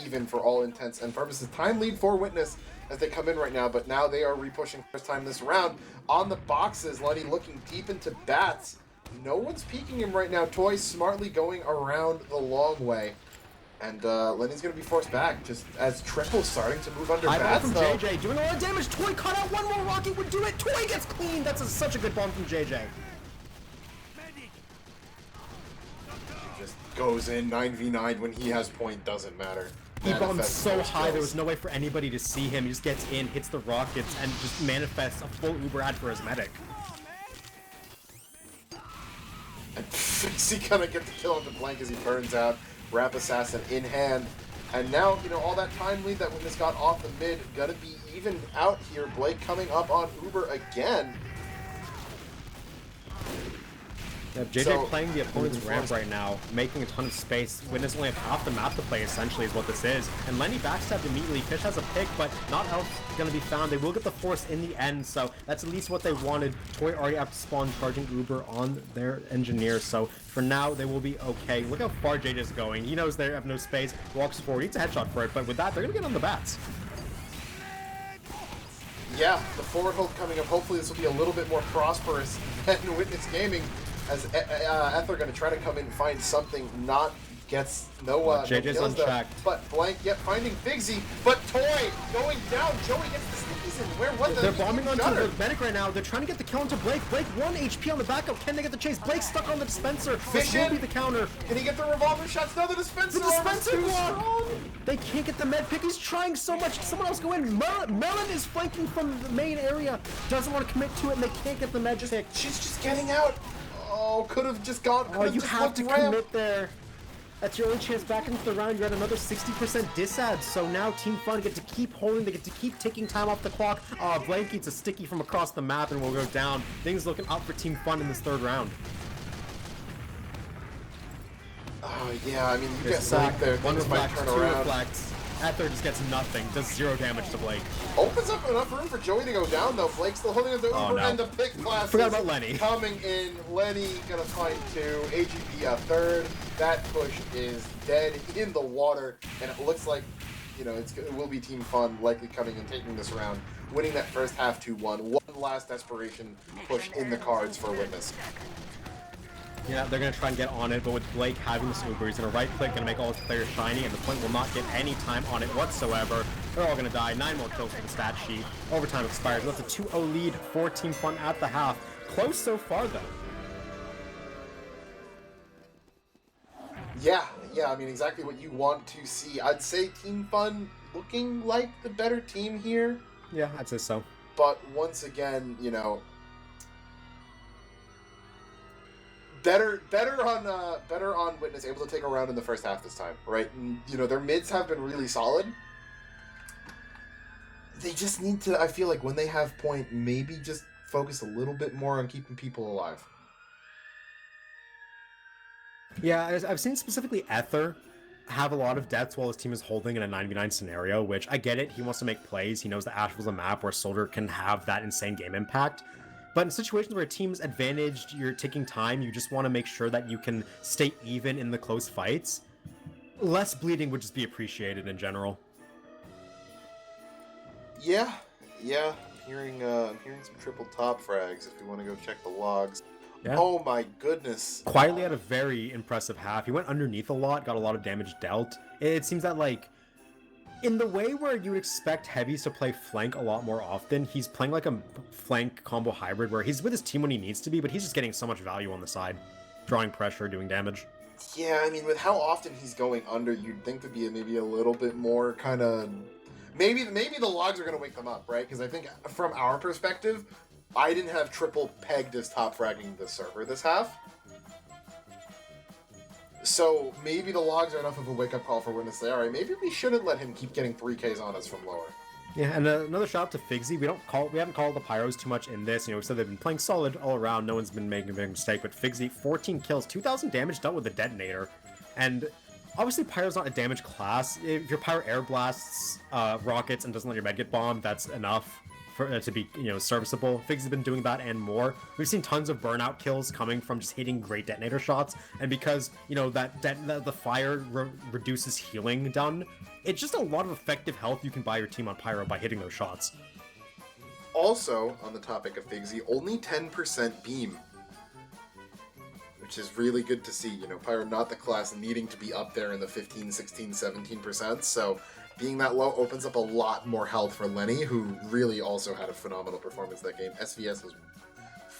even for all intents and purposes. Time lead for Witness as they come in right now, but now they are repushing first time this round. On the boxes, Lenny looking deep into bats. No one's peeking him right now. Toy smartly going around the long way. And Lenny's going to be forced back, just as Triple's starting to move under bats, from though. JJ, doing a lot of damage. Toy caught out, one more rocket would do it. Toy gets clean. That's such a good bomb from JJ. Just goes in 9v9 when he has point, doesn't matter. He bombed so high, there was no way for anybody to see him. He just gets in, hits the rockets, and just manifests a full Uber ad for his medic. And he gonna get the kill on the Blank as he burns out. Wrap Assassin in hand. And now, you know, all that time lead that Witness got off the mid, gonna be evened out here. Blake coming up on Uber again. Yeah, JJ playing the opponent's ramp right now, making a ton of space. Witness only have half the map to play, essentially, is what this is. And Lenny backstabbed immediately. Fish has a pick, but not else going to be found. They will get the force in the end, so that's at least what they wanted. Toy already have to spawn charging Uber on their engineer, so for now, they will be okay. Look how far JJ is going. He knows they have no space, walks forward, needs a headshot for it, but with that, they're going to get on the bats. Yeah, the forward hold coming up. Hopefully this will be a little bit more prosperous than Witness Gaming, as Ether going to try to come in and find something. Gets no JJ's no untracked. But Blank, yep, finding Figsy. But Toy going down. Joey gets the sneakies in. Where was They're bombing onto the medic right now. They're trying to get the kill onto Blake. Blake 1 HP on the backup. Can they get the chase? Blake stuck on the dispenser. This will be the counter. Can he get the revolver shots? No, the dispenser. The dispenser block. They can't get the med pick. He's trying so much. Someone else go in. Melon is flanking from the main area. Doesn't want to commit to it, and they can't get the med pick. She's just getting out. Oh, could have just gone. Oh, you have to commit there. That's your only chance back into the round. You're at another 60% disad. So now Team Fun get to keep holding. They get to keep taking time off the clock. Blank eats a sticky from across the map and will go down. Things looking up for Team Fun in this third round. Oh, yeah. I mean, you get sack there. One Things might reflects, turn two around. reflects. Ether just gets nothing. Does 0 damage to Blake. Opens up enough room for Joey to go down, though. Blake still holding the Uber and the pick classes. Forgot about Lenny. Coming in. Lenny gonna find 2. AGB a third. That push is dead in the water. And it looks like, you know, it will be Team Fun likely coming and taking this round. Winning that first half 2-1. One last desperation push in the cards for Witness. Yeah, they're going to try and get on it, but with Blake having this Uber, he's going to right-click, going to make all his players shiny, and the point will not get any time on it whatsoever. They're all going to die. 9 more kills for the stat sheet. Overtime expires. That's a 2-0 lead for Team Fun at the half. Close so far, though. Yeah, yeah, I mean, exactly what you want to see. I'd say Team Fun looking like the better team here. Yeah, I'd say so. But once again, you know, better on Witness, able to take a round in the first half this time, right? And, you know, their mids have been really solid. They just need to, I feel like when they have point, maybe just focus a little bit more on keeping people alive. Yeah, I've seen specifically Ether have a lot of deaths while his team is holding in a 9v9 scenario, which I get it. He wants to make plays. He knows that Asheville's a map where Soldier can have that insane game impact. But in situations where a team's advantaged, you're taking time, you just want to make sure that you can stay even in the close fights. Less bleeding would just be appreciated in general. Yeah. I'm hearing some triple top frags if we want to go check the logs. Yeah. Oh my goodness. Quietly had a very impressive half. He went underneath a lot, got a lot of damage dealt. It seems that, like, in the way where you would expect heavies to play flank a lot more often, he's playing like a flank combo hybrid where he's with his team when he needs to be, but he's just getting so much value on the side. Drawing pressure, doing damage. Yeah, I mean, with how often he's going under, you'd think to be maybe a little bit more kind of... Maybe the logs are going to wake them up, right? Because I think from our perspective, I didn't have triple pegged as top fragging the server this half. So maybe the logs are enough of a wake-up call for Witness to say, alright, maybe we shouldn't let him keep getting 3Ks on us from lower. Yeah, and another shout out to Figsy. We haven't called the Pyros too much in this. You know, we said they've been playing solid all around. No one's been making a big mistake, but Figsy, 14 kills, 2,000 damage dealt with a detonator. And obviously, Pyro's not a damage class. If your Pyro air blasts rockets and doesn't let your med get bombed, that's enough for to be, you know, serviceable. Figsy's been doing that and more. We've seen tons of burnout kills coming from just hitting great detonator shots, and because, you know, the fire reduces healing done, it's just a lot of effective health you can buy your team on Pyro by hitting those shots. Also, on the topic of Figsy, only 10% beam, which is really good to see. You know, Pyro not the class needing to be up there in the 15, 16, 17%, so being that low opens up a lot more health for Lenny, who really also had a phenomenal performance that game. SVS was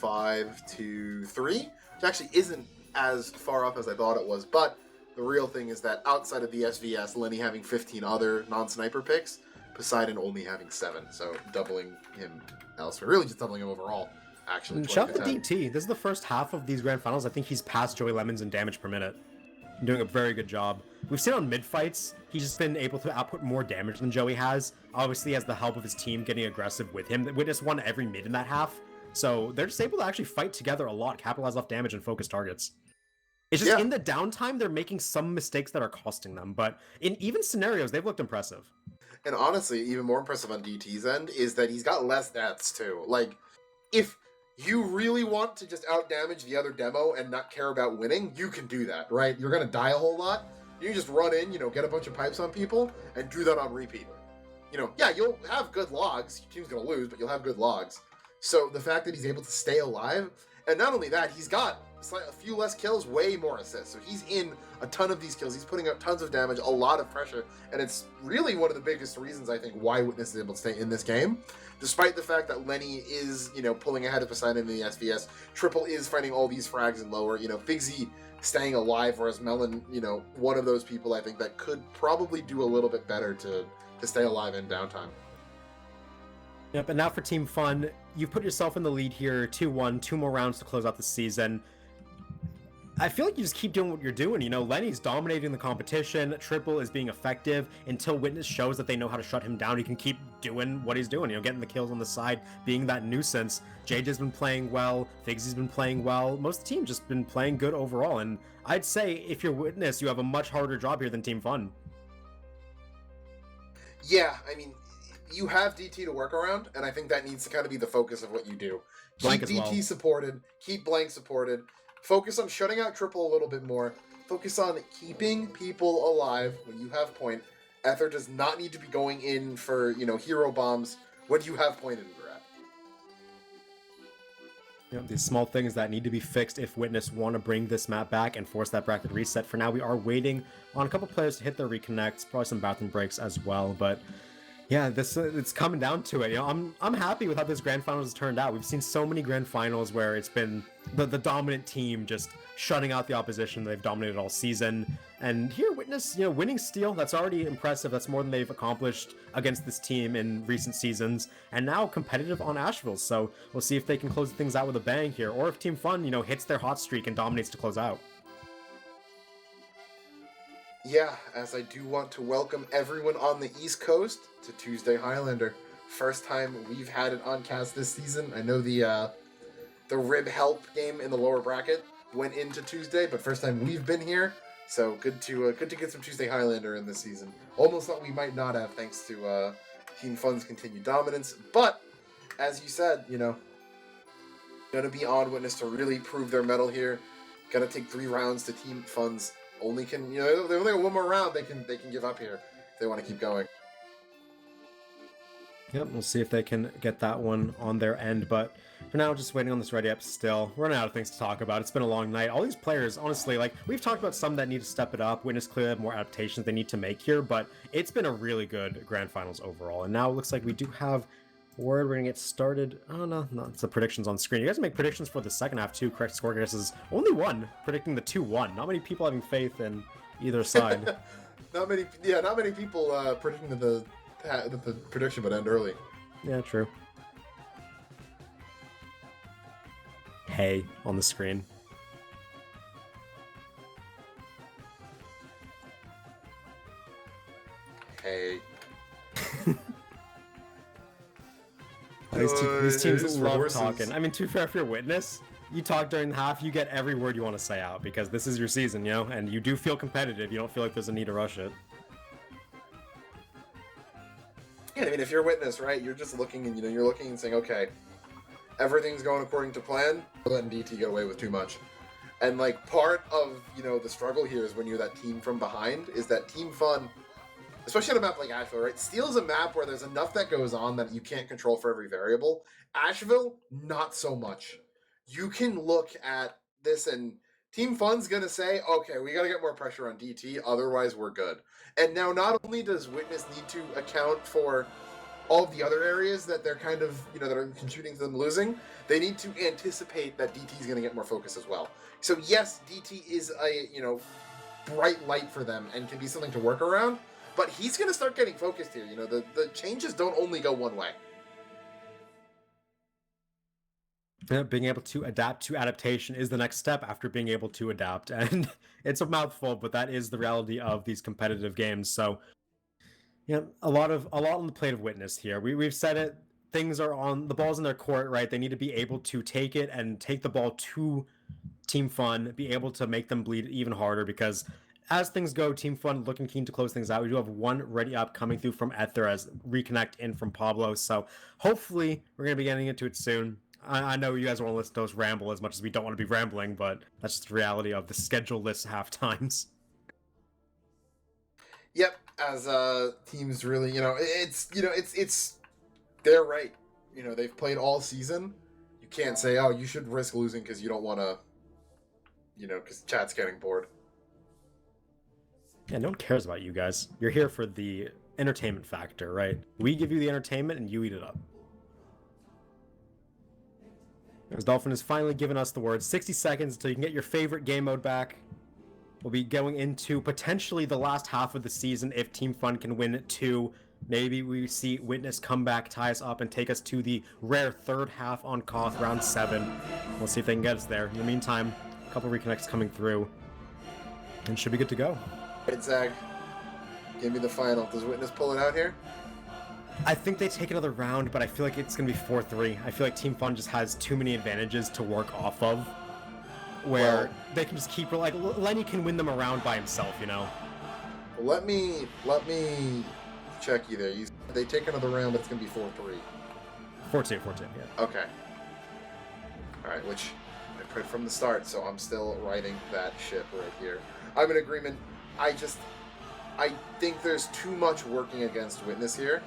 5-3, which actually isn't as far off as I thought it was, but the real thing is that outside of the SVS, Lenny having 15 other non-sniper picks, Poseidon only having 7, so doubling him elsewhere. Really just doubling him overall, actually. Shout out to DT. This is the first half of these grand finals. I think he's passed Joey Lemons in damage per minute. Doing a very good job. We've seen on mid fights, he's just been able to output more damage than Joey has. Obviously, he has the help of his team getting aggressive with him. Witness won every mid in that half, so they're just able to actually fight together a lot, capitalize off damage, and focus targets. It's just in the downtime, they're making some mistakes that are costing them, but in even scenarios, they've looked impressive. And honestly, even more impressive on DT's end is that he's got less deaths too. Like, if you really want to just out-damage the other demo and not care about winning, you can do that, right? You're going to die a whole lot. You can just run in, you know, get a bunch of pipes on people, and do that on repeat. You know, yeah, you'll have good logs. Your team's going to lose, but you'll have good logs. So the fact that he's able to stay alive, and not only that, he's got a few less kills, way more assists. So he's in a ton of these kills. He's putting out tons of damage, a lot of pressure, and it's really one of the biggest reasons, I think, why Witness is able to stay in this game. Despite the fact that Lenny is, you know, pulling ahead of Poseidon in the SVS, Triple is fighting all these frags and lower, you know, Figsy staying alive, whereas Melon, you know, one of those people I think that could probably do a little bit better to stay alive in downtime. Yep, and now for Team Fun, you've put yourself in the lead here, 2-1, 2 more rounds to close out the season. I feel like you just keep doing what you're doing. You know, Lenny's dominating the competition. Triple is being effective until Witness shows that they know how to shut him down. He can keep doing what he's doing, you know, getting the kills on the side, being that nuisance. JJ's been playing well. Figsy's been playing well. Most of the team just been playing good overall. And I'd say if you're Witness, you have a much harder job here than Team Fun. Yeah, I mean, you have DT to work around, and I think that needs to kind of be the focus of what you do. Keep DT supported. Keep Blank supported. Focus on shutting out Triple a little bit more. Focus on keeping people alive when you have point. Ether does not need to be going in for, you know, hero bombs when you have point in grab. You know, these small things that need to be fixed if Witness want to bring this map back and force that bracket reset. For now, we are waiting on a couple players to hit their reconnects, probably some bathroom breaks as well, but yeah, this it's coming down to it. You know, I'm happy with how this grand finals has turned out. We've seen so many grand finals where it's been the dominant team just shutting out the opposition. They've dominated all season, And here, Witness, you know, winning Steel, that's already impressive. That's more than they've accomplished against this team in recent seasons. And now competitive on Asheville. So we'll see if they can close things out with a bang here, or if Team Fun, you know, hits their hot streak and dominates to close out. Yeah, as I do want to welcome everyone on the East Coast to Tuesday Highlander. First time we've had it on cast this season. I know the Rib Help game in the lower bracket went into Tuesday, but first time we've been here. So good to get some Tuesday Highlander in this season. Almost thought we might not have, thanks to Team Fun's continued dominance. But as you said, you know, gonna be on Witness to really prove their mettle here. Gonna take 3 rounds to Team Fun's. Only can, you know, they only got one more round. They can give up here if they want to keep going. Yep, we'll see if they can get that one on their end, but for now, just waiting on this ready up still. We're running out of things to talk about. It's been a long night. All these players, honestly, like, we've talked about some that need to step it up. Witness clearly have more adaptations they need to make here, but it's been a really good Grand Finals overall, and now it looks like we do have word we're gonna get started. Oh, no, it's the predictions on screen. You guys make predictions for the second half, too. Correct score guesses. Only one predicting the 2-1. Not many people having faith in either side. Not many people predicting that the prediction would end early. Yeah, true. Hey on the screen. Hey. These teams love horses. talking. I mean, to be fair, if you're Witness, you talk during the half, you get every word you want to say out, because this is your season, you know, and you do feel competitive. You don't feel like there's a need to rush it. Yeah, I mean, if you're Witness, right, you're just looking and, you know, you're looking and saying, okay, everything's going according to plan, we're letting DT get away with too much. And, like, part of, you know, the struggle here is when you're that team from behind, is that Team Fun, especially on a map like Asheville, right? Steel is a map where there's enough that goes on that you can't control for every variable. Asheville, not so much. You can look at this and Team Fun's gonna say, okay, we gotta get more pressure on DT, otherwise we're good. And now not only does Witness need to account for all of the other areas that they're kind of, you know, that are contributing to them losing, they need to anticipate that DT is gonna get more focus as well. So yes, DT is a, you know, bright light for them and can be something to work around, but he's gonna start getting focused here. You know, the changes don't only go one way. Being able to adapt to adaptation is the next step after being able to adapt, and it's a mouthful, but that is the reality of these competitive games. So, yeah, a lot on the plate of Witness here. We've said it. Things are on the ball's in their court, right? They need to be able to take it and take the ball to Team Fun, be able to make them bleed even harder, because as things go, Team Fun looking keen to close things out. We do have one ready up coming through from Ether as reconnect in from Pablo. So hopefully we're going to be getting into it soon. I know you guys want to listen to us ramble as much as we don't want to be rambling, but that's just the reality of the schedule-less half times. Yep, as teams really, you know, it's they're right. You know, they've played all season. You can't say, oh, you should risk losing because you don't want to, you know, because chat's getting bored. Yeah, no one cares about you guys. You're here for the entertainment factor, right? We give you the entertainment and you eat it up. As Dolphin has finally given us the word, 60 seconds until you can get your favorite game mode back. We'll be going into potentially the last half of the season if Team Fun can win 2. Maybe we see Witness come back, tie us up, and take us to the rare third half on Koth, round 7. We'll see if they can get us there. In the meantime, a couple reconnects coming through, and should be good to go. Right, Zag, give me the final. Does Witness pull it out here? I think they take another round, but I feel like it's going to be 4-3. I feel like Team Fun just has too many advantages to work off of, where they can just keep, like, Lenny can win them around by himself, you know? Let me check you there. They take another round, but it's going to be 4-3. 4-2, yeah. Okay. Alright, which I put from the start, so I'm still riding that ship right here. I'm in agreement. I think there's too much working against Witness here.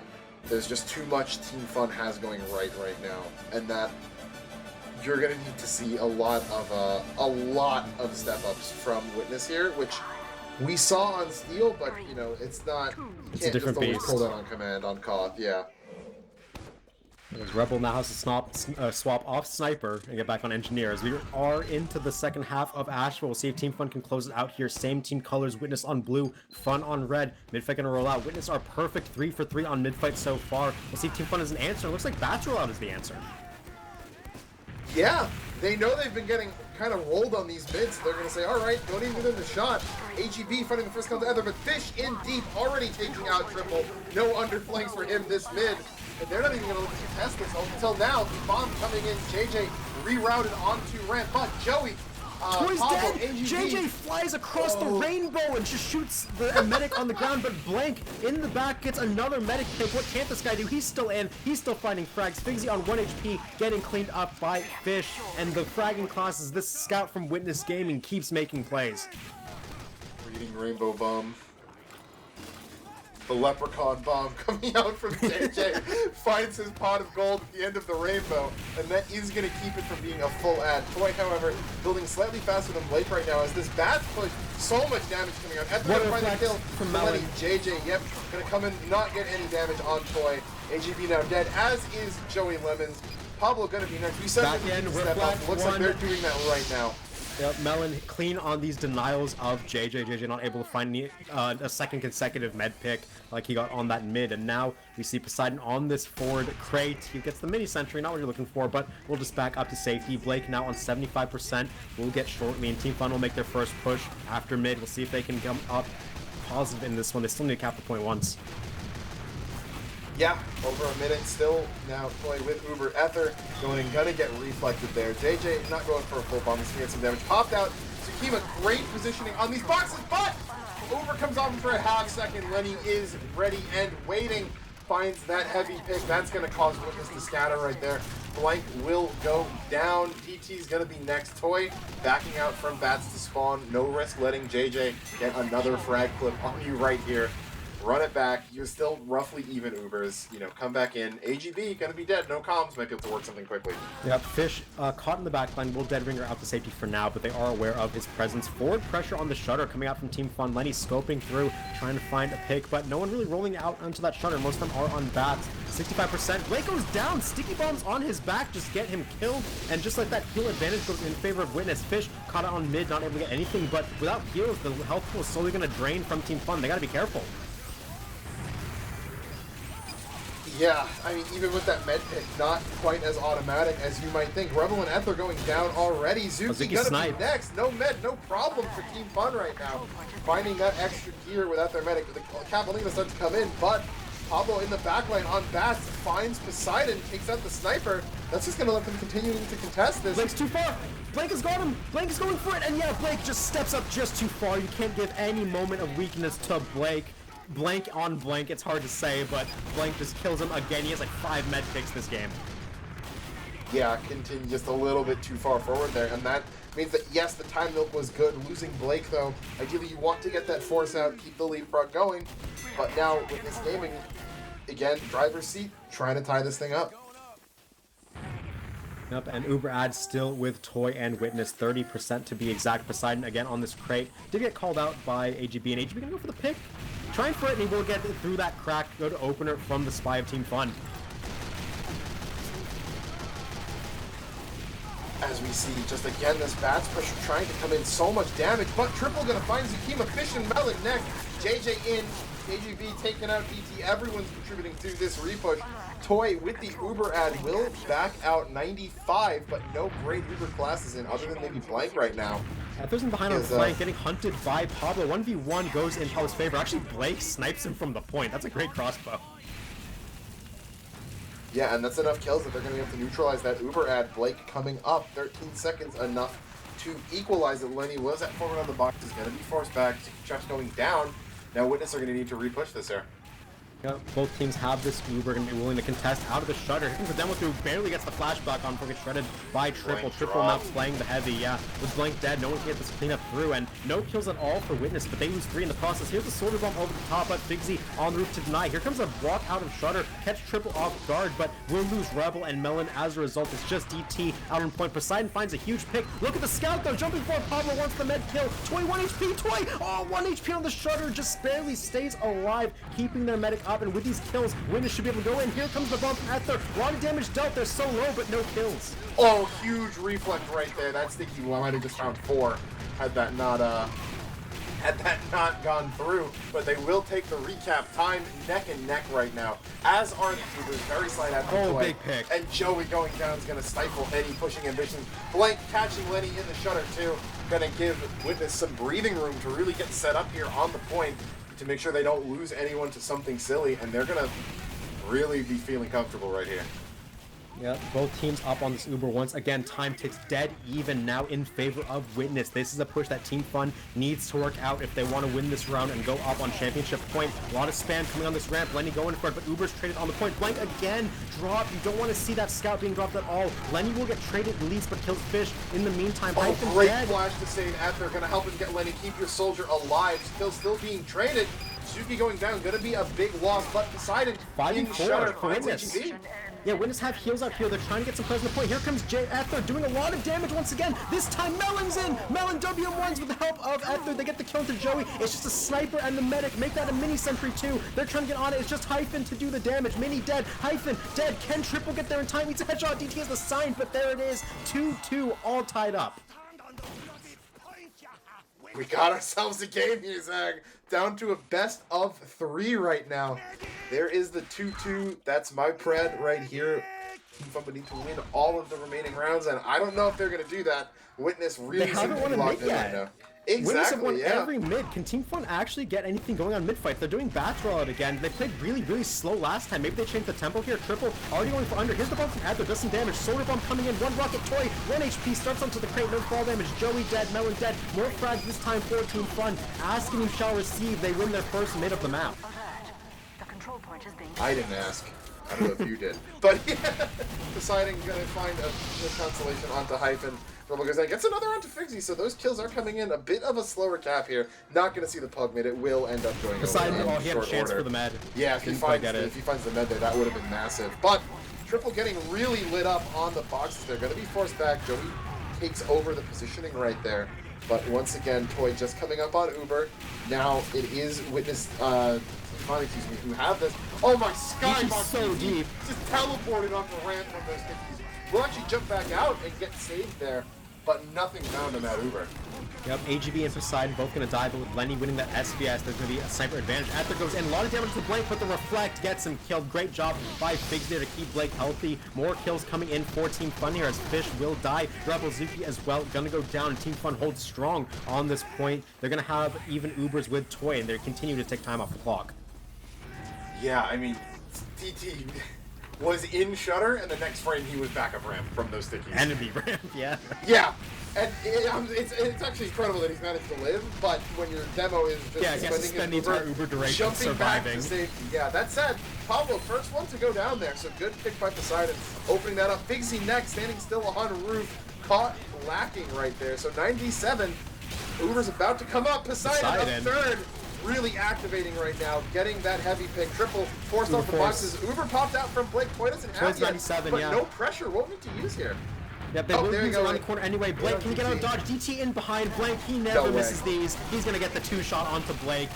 There's just too much Team Fun has going right now, and that you're gonna need to see a lot of step-ups from Witness here, which we saw on Steel, but you know, it's not. You It's can't a different just always beast. pull that on command on Koth, yeah. As Rebel now has to swap off Sniper and get back on Engineer. As we are into the second half of Asheville, we'll see if Team Fun can close it out here. Same team colors, Witness on blue, Fun on red. Midfight gonna roll out. Witness are perfect 3 for 3 on midfight so far. We'll see if Team Fun is an answer. It looks like Bats rollout is the answer. Yeah, they know they've been getting kind of rolled on these mids. They're going to say, all right, don't even give them the shot. AGB fighting the first counter, but Fish in deep, already taking out Triple. No underflanks for him this mid. And they're not even going to look to contest this until now. The bomb coming in, JJ rerouted onto ramp, but Joey, Toy's Pablo, dead! AGB. JJ flies across the rainbow and just shoots the medic on the ground, but Blank in the back gets another medic pick. What can't this guy do? He's still in. He's still finding frags. Figsy on 1 HP, getting cleaned up by Fish. And the fragging classes, this scout from Witness Gaming keeps making plays. Reading Rainbow Bomb. The Leprechaun Bomb coming out from JJ finds his pot of gold at the end of the rainbow, and that is going to keep it from being a full ad. Toy, however, building slightly faster than Blake right now as this bat push, so much damage coming out. Ether going to find the kill from Melanie. JJ, yep, going to come in, not get any damage on Toy. AGB now dead, as is Joey Lemons. Pablo going to be next. We said Back that in, step up. Looks like they're doing that right now. Yep, Melon clean on these denials of JJ. JJ not able to find any, a second consecutive med pick like he got on that mid. And now we see Poseidon on this forward crate. He gets the mini sentry, not what you're looking for, but we'll just back up to safety. Blake now on 75%. We'll get shortly, and Team Fun will make their first push after mid. We'll see if they can come up positive in this one. They still need to cap the point once. Yeah, over a minute still. Now Toy with Uber Ether going and gonna get reflected there. JJ not going for a full bomb. He's gonna get some damage. Popped out. Tsukima great positioning on these boxes, but Uber comes off for a half second. Lenny is ready and waiting. Finds that heavy pick. That's gonna cause Witness to scatter right there. Blank will go down. TT's gonna be next. Toy backing out from Bats to spawn. No risk letting JJ get another frag clip on you right here. Run it back. You're still roughly even Ubers. You know, come back in. AGB gonna be dead. No comms. Might be able to work something quickly. Yep, Fish caught in the backline. Will Dead Ringer out to safety for now, but they are aware of his presence. Forward pressure on the shutter coming out from Team Fun. Lenny scoping through, trying to find a pick, but no one really rolling out onto that shutter. Most of them are on Bats. 65%. Blake goes down. Sticky bombs on his back just get him killed, and just like that, heal advantage goes in favor of Witness. Fish caught out on mid, not able to get anything, but without heals, the health pool is slowly going to drain from Team Fun. They got to be careful. Yeah, I mean, even with that med pick, not quite as automatic as you might think. Rebel and Ether going down already. Zuki gonna be next. No med, no problem for Team Fun right now. Finding that extra gear without their medic. The Catalina starts to come in, but Pablo in the backline on Bats finds Poseidon, takes out the sniper. That's just gonna let them continue to contest this. Blake's too far. Blake has got him. Blake is going for it, and yeah, Blake just steps up just too far. You can't give any moment of weakness to Blake. Blank on Blank, it's hard to say, but Blank just kills him again. He has like 5 med picks this game. Yeah, continue just a little bit too far forward there, and that means that yes, the time milk was good. Losing Blake though, ideally you want to get that force out, keep the leapfrog going, but now with this gaming, again, driver's seat, trying to tie this thing up. Yep, and Uber Ad still with Toy and Witness, 30% to be exact. Poseidon again on this crate. Did get called out by AGB, and AGB gonna go for the pick. Trying for it, and he will get through that crack. Go to opener from the Spy of Team Fun. As we see, just again, this Bats pressure trying to come in, so much damage, but Triple gonna find Zukima, Fish, and Melon next. JJ in, AGB taking out DT, everyone's contributing to this repush. Toy with the Uber Ad will back out 95, but no great Uber classes in, other than maybe Blank right now. Ether's in behind on flank, getting hunted by Pablo. 1v1 goes in Pablo's favor. Actually, Blake snipes him from the point. That's a great crossbow. Yeah, and that's enough kills that they're going to have to neutralize that Uber Ad. Blake coming up, 13 seconds, enough to equalize it. Lenny was at forward on the box, is going to be forced back. Chuck's going down. Now Witness are going to need to repush this here. Yeah, both teams have this Uber and be willing to contest out of the shutter. Hitting the demo through, barely gets the flashback on before gets shredded by Triple. Triple now playing the heavy, yeah. With Blank dead, no one can get this cleanup through, and no kills at all for Witness, but they lose 3 in the process. Here's the Soldier Bomb over the top, but Figsy on the roof to deny. Here comes a walk out of shutter, catch Triple off guard, but we'll lose Rebel and Melon as a result. It's just DT out on point. Poseidon finds a huge pick. Look at the scout though, jumping forward. Pablo wants the med kill. Toy 1 HP, Toy! Oh, 1 HP on the shutter, just barely stays alive, keeping their medic up. and with these kills, Witness should be able to go in. Here comes the bomb from Ether. A lot of damage dealt. They're so low, but no kills. Oh, huge reflect right there. That sticky might have just found 4 had that not gone through, but they will take the recap. Time neck and neck right now, as are the Ubers. Very slight at the Oh, big pick. And Joey going down is going to stifle any pushing ambitions. Blank catching Lenny in the shutter too. Going to give Witness some breathing room to really get set up here on the point to make sure they don't lose anyone to something silly, and they're going to really be feeling comfortable right here. Yeah, both teams up on this Uber once again. Time ticks dead even now in favor of Witness. This is a push that Team Fun needs to work out if they want to win this round and go up on championship point. A lot of spam coming on this ramp. Lenny going for it, but Uber's traded on the point. Blank again. Drop. You don't want to see that scout being dropped at all. Lenny will get traded at least, but kills Fish in the meantime. Oh, Hyphen great dead. flash to save Ether. Going to help him get Lenny. Keep your soldier alive. Still being traded. Suzuki going down. Going to be a big loss, but Poseidon 5 in and 4 shutter for finds Witness. HEB. Yeah, Witness have heals out here. They're trying to get some plays on the point. Here comes Jay Ether doing a lot of damage once again. This time Melon's in. Melon WM1s with the help of Ether. They get the kill to Joey. It's just a sniper and the medic. Make that a mini sentry too. They're trying to get on it. It's just Hyphen to do the damage. Mini dead. Hyphen dead. Can Triple get there in time? Needs a headshot. DT has the sign, but there it is. 2-2 all tied up. We got ourselves a game here, Zag. Down to a best of 3 right now. There is the 2-2. That's my pred right here. Team Fun would need to win all of the remaining rounds, and I don't know if they're going to do that. Witness really seems to be locked in right now. Witness have won Exactly, yeah. every mid. Can Team Fun actually get anything going on mid-fight? They're doing battle out again. They played really slow last time. Maybe they changed the tempo here. Triple already going for under. Here's the bomb from Ether. Does some damage. Solar bomb coming in. 1 rocket toy. 1 HP. Starts onto the crate. No fall damage. Joey dead. Melon dead. More frags this time for Team Fun. Asking who shall receive. They win their first mid of the map. The control point is being I didn't ask. I don't know if you did. But yeah, deciding going to find a consolation onto Hyphen. Rebel goes in, gets another onto Figsy, so those kills are coming in. A bit of a slower cap here. Not going to see the pug mid. It will end up going Poseidon, over in he had a short chance order. for the med. Yeah, if he finds the med there, that would have been massive. But Triple getting really lit up on the boxes. They're going to be forced back. Joey takes over the positioning right there. But once again, Toy just coming up on Uber. Now it is Witness, who have this. Oh my skybox! so deep. Just teleported off the ramp from those stickies. We'll actually jump back out and get saved there, but nothing found on that Uber. Yep, AGB and Poseidon both going to die, but with Lenny winning that SBS, there's going to be a sniper advantage. Ether goes in, a lot of damage to Blake, but the Reflect gets him killed. Great job by Figs there to keep Blake healthy. More kills coming in for Team Fun here as Fish will die. Rebel Zuki as well going to go down, and Team Fun holds strong on this point. They're going to have even Ubers with Toy, and they continue to take time off the clock. Yeah, I mean, TT was in shutter, and the next frame he was back up ramp from those stickies. Enemy ramp, yeah. Yeah, and it's actually incredible that he's managed to live, but when your demo is just Yeah, he has to spend the entire Uber duration jumping back surviving. to safety. Yeah, that said, Pablo, first one to go down there, so good pick by Poseidon, opening that up. Figsy next, standing still on roof, caught lacking right there, so 97. Uber's about to come up. Poseidon up third. Really activating right now, getting that heavy pick. Triple forced off the boxes. Uber popped out from Blake. Toy doesn't have yet, 97, but yeah. no pressure. Won't need to use here. Yep, they will use around the corner anyway. Blake can get out of dodge. DT in behind. Blank, he never misses these. He's going to get the 2-shot onto Blake.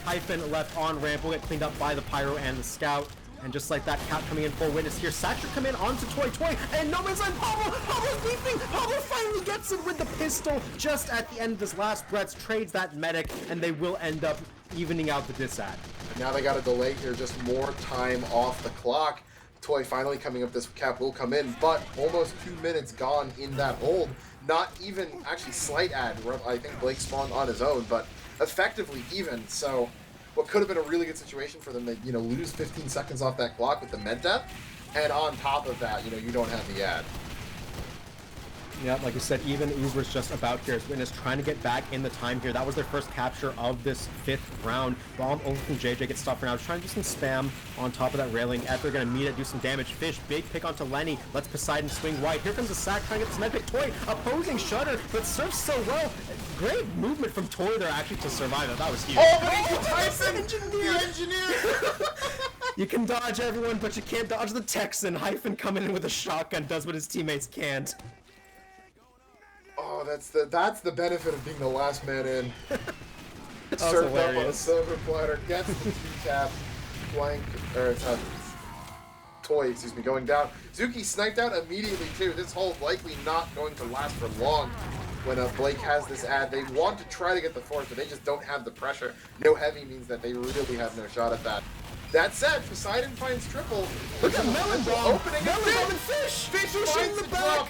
Hyphen left on ramp will get cleaned up by the Pyro and the Scout. And just like that, Cap coming in for Witness here. Satcher come in onto Toy, and no man's on Pablo. Pablo's beefing. Pablo finally gets it with the pistol just at the end of his last breaths. Trades that medic, and they will end up evening out the disad. And now they got a delay here, just more time off the clock. Toy finally coming up, this cap will come in, but almost 2 minutes gone in that hold. Not even, actually slight ad, where I think Blake spawned on his own, but effectively even, so what could have been a really good situation for them, they, lose 15 seconds off that clock with the med death, and on top of that, you don't have the ad. Yeah, like I said, even Uber's just about here as Witness trying to get back in the time here. That was their first capture of this 5th round. Bomb over from JJ gets stopped for now. Trying to do some spam on top of that railing. Ether gonna meet it, do some damage. Fish, big pick onto Lenny. Lets Poseidon swing wide. Here comes a sack trying to get this med pick. Toy opposing Shutter, but surfs so well. Great movement from Toy there actually to survive it. That was huge. Oh, but he Tyson, the engineer! You can dodge everyone, but you can't dodge the Texan. Hyphen coming in with a shotgun does what his teammates can't. Oh, that's the benefit of being the last man in. That was Served up on a hilarious. silver platter, gets the 2-tap. Blank, or Toy, excuse me, going down. Zuki sniped out immediately too. This hold likely not going to last for long when Blake has this ad. They want to try to get the fourth, but they just don't have the pressure. No heavy means that they really have no shot at that. That said, Poseidon finds triple. Look at Melon Bomb! Opening Melon a Bomb and Fish! Fish in the the back! drop.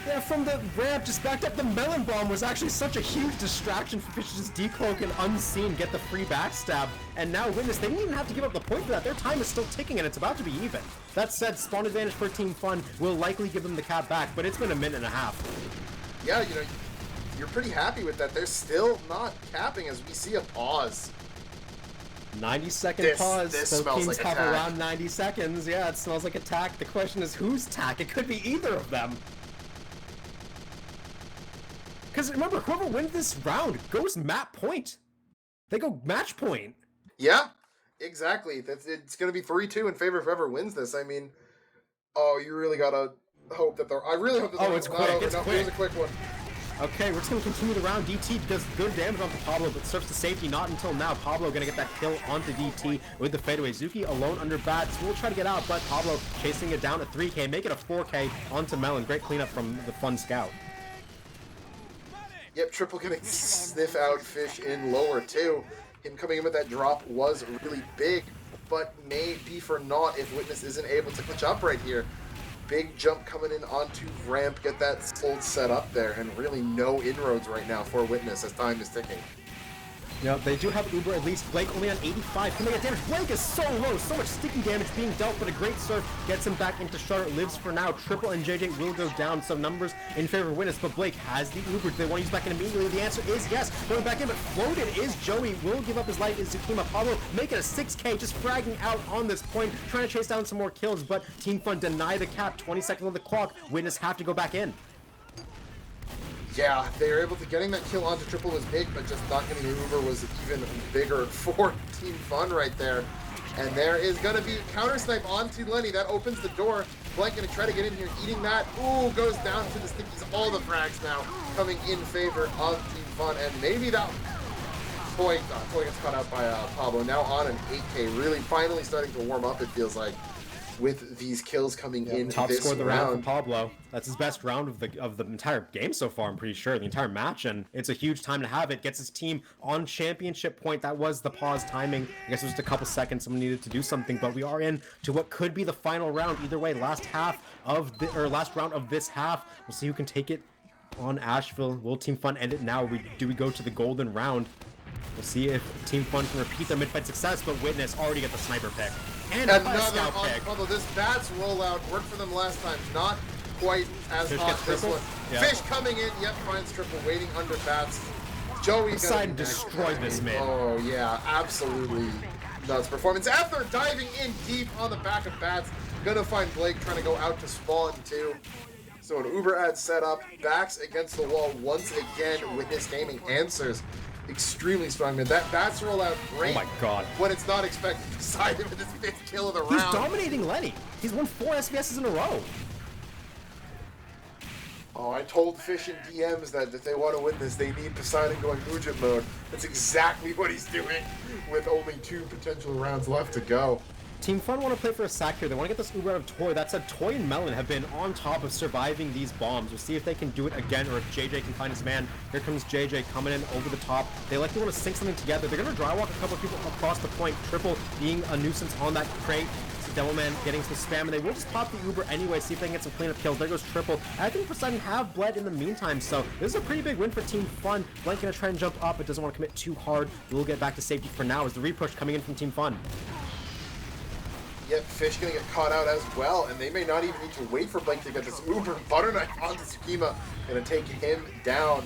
Yeah, from the ramp, just backed up. The Melon Bomb was actually such a huge distraction for Fish to just decloak and unseen, get the free backstab. And now Witness, they didn't even have to give up the point for that. Their time is still ticking and it's about to be even. That said, spawn advantage for Team Fun will likely give them the cap back, but it's been a minute and a half. Yeah, you know, you're pretty happy with that. They're still not capping as we see a pause. 90-second pause. This Both smells teams like have attack. around 90 seconds. Yeah, it smells like attack. The question is whose tack? It could be either of them. Because remember, whoever wins this round goes map point. They go match point. Yeah, exactly. It's going to be 3-2 in favor of whoever wins this. I mean, oh, you really got to hope that they're... I really hope that they're it's not quick. over. It's No, quick. It was a quick one. Okay, we're just going to continue the round. DT does good damage onto Pablo, but surfs to safety not until now. Pablo going to get that kill onto DT with the fadeaway. Zuki alone under bats. We'll try to get out, but Pablo chasing it down to 3K, make it a 4K onto Melon. Great cleanup from the Fun Scout. Yep, Triple gonna sniff out Fish in lower too. Him coming in with that drop was really big, but may be for naught if Witness isn't able to catch up right here. Big jump coming in onto ramp, get that hold set up there, and really no inroads right now for Witness as time is ticking. Yeah, they do have Uber at least. Blake only on 85. Can they get damage? Blake is so low. So much sticky damage being dealt, but a great surf gets him back into Charlotte. Lives for now. Triple and JJ will go down. Some numbers in favor of Witness, but Blake has the Uber. Do they want to use back in immediately? The answer is yes. Going back in, but floated is Joey. Will give up his life. Is Zukima. Pablo make it a 6K, just fragging out on this point, trying to chase down some more kills, but Team Fun deny the cap. 20 seconds on the clock. Witness have to go back in. Yeah, they were able to getting that kill onto Triple was big, but just not getting the Uber was even bigger for Team Fun right there. And there is going to be counter snipe onto Lenny. That opens the door. Blank going to try to get in here, eating that. Ooh, goes down to the stickies. All the frags now coming in favor of Team Fun. And maybe that Toy gets caught out by Pablo. Now on an 8K. Really finally starting to warm up, it feels like, with these kills coming in Top this score of the round. round for Pablo. That's his best round of the entire game so far, I'm pretty sure, the entire match, and it's a huge time to have it. Gets his team on championship point. That was the pause timing. I guess it was just a couple seconds. Someone needed to do something, but we are in to what could be the final round. Either way, last round of this half. We'll see who can take it on Asheville. Will Team Fun end it now? Do we go to the golden round? We'll see if Team Fun can repeat their mid-fight success, but Witness already get the sniper pick. And Another a scout pick. although this Bats rollout worked for them last time, not quite as Fish hot gets this triple? one. Yeah. Fish coming in, yep, finds triple, waiting under Bats. Joey Poseidon destroyed this mid. Oh yeah, absolutely nuts performance. After diving in deep on the back of Bats, gonna find Blake trying to go out to spawn too. So an Uber ad set up, backs against the wall once again. Witness Gaming answers. Extremely strong mid. That Bats rollout great. Oh my god. When it's not expected. Poseidon with his 5th kill of the round. He's dominating Lenny. He's won 4 SVSs in a row. Oh, I told Fish in DMs that if they want to win this, they need Poseidon going Mujib mode. That's exactly what he's doing with only 2 potential rounds left to go. Team Fun want to play for a sack here. They want to get this Uber out of Toy. That said, Toy and Melon have been on top of surviving these bombs. We'll see if they can do it again or if JJ can find his man. Here comes JJ coming in over the top. They likely want to sync something together. They're going to dry walk a couple of people across the point. Triple being a nuisance on that crate. Devilman getting some spam, and they will just pop the Uber anyway, see if they can get some cleanup kills. There goes Triple. I think Poseidon have bled in the meantime, so this is a pretty big win for Team Fun. Blank gonna try and jump up, but doesn't want to commit too hard. We'll get back to safety for now as the repush coming in from Team Fun. Yep, Fish gonna get caught out as well, and they may not even need to wait for Blank to get this Uber butter knife onto Tsukima. Gonna take him down.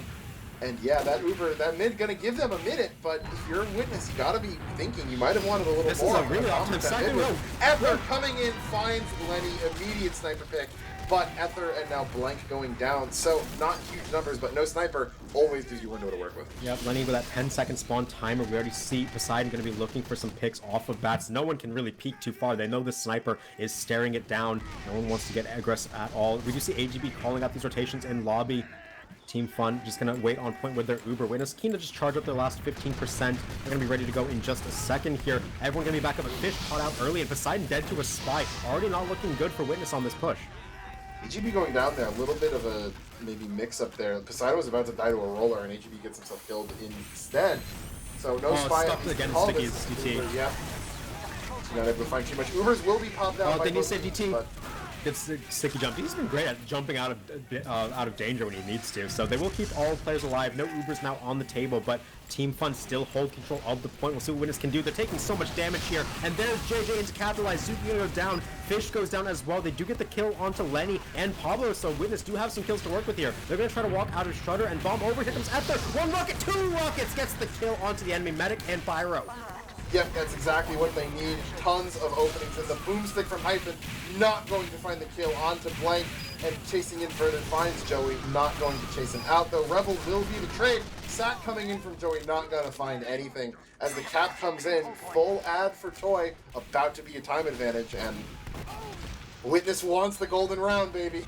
And yeah, that Uber, that mid gonna give them a minute, but if you're a Witness, you gotta be thinking you might have wanted a little This more. is a really optimal second row. Ether coming in, finds Lenny, immediate sniper pick, but Ether and now Blank going down. So not huge numbers, but no sniper always gives you window to work with. Yep, Lenny with that 10-second spawn timer. We already see Poseidon going to be looking for some picks off of Bats. No one can really peek too far. They know the sniper is staring it down. No one wants to get aggressive at all. We do see AGB calling out these rotations in lobby. Team Fun just gonna wait on point with their Uber. Witness keen to just charge up their last 15%. They're gonna be ready to go in just a second here. Everyone gonna be back up. A Fish caught out early, and Poseidon dead to a Spy. Already not looking good for Witness on this push. AGB going down there, a little bit of a maybe mix up there. Poseidon was about to die to a roller, and AGB gets himself killed instead. So no Spy. Stuffed again, Called Sticky's this DT. Uber, yeah. Not able to find too much. Ubers will be popped out. They need to save DT. But It's Sticky jump. He's been great at jumping out of danger when he needs to. So they will keep all players alive. No Ubers now on the table, but Team Fun still hold control of the point. We'll see what Witness can do. They're taking so much damage here, and there's JJ in to capitalize. Zuki gonna go down. Fish goes down as well. They do get the kill onto Lenny and Pablo, so Witness do have some kills to work with here. They're gonna try to walk out of Shudder and bomb over. Here comes Ether. One rocket, two rockets gets the kill onto the enemy medic and Pyro. yep, that's exactly what they need. Tons of openings. And the boomstick from Hyphen not going to find the kill onto Blank, and chasing in further finds Joey, not going to chase him out though. Rebel will be the trade. Sat coming in from Joey, not gonna find anything. As the cap comes in, full ad for Toy, about to be a time advantage, and Witness wants the golden round, baby.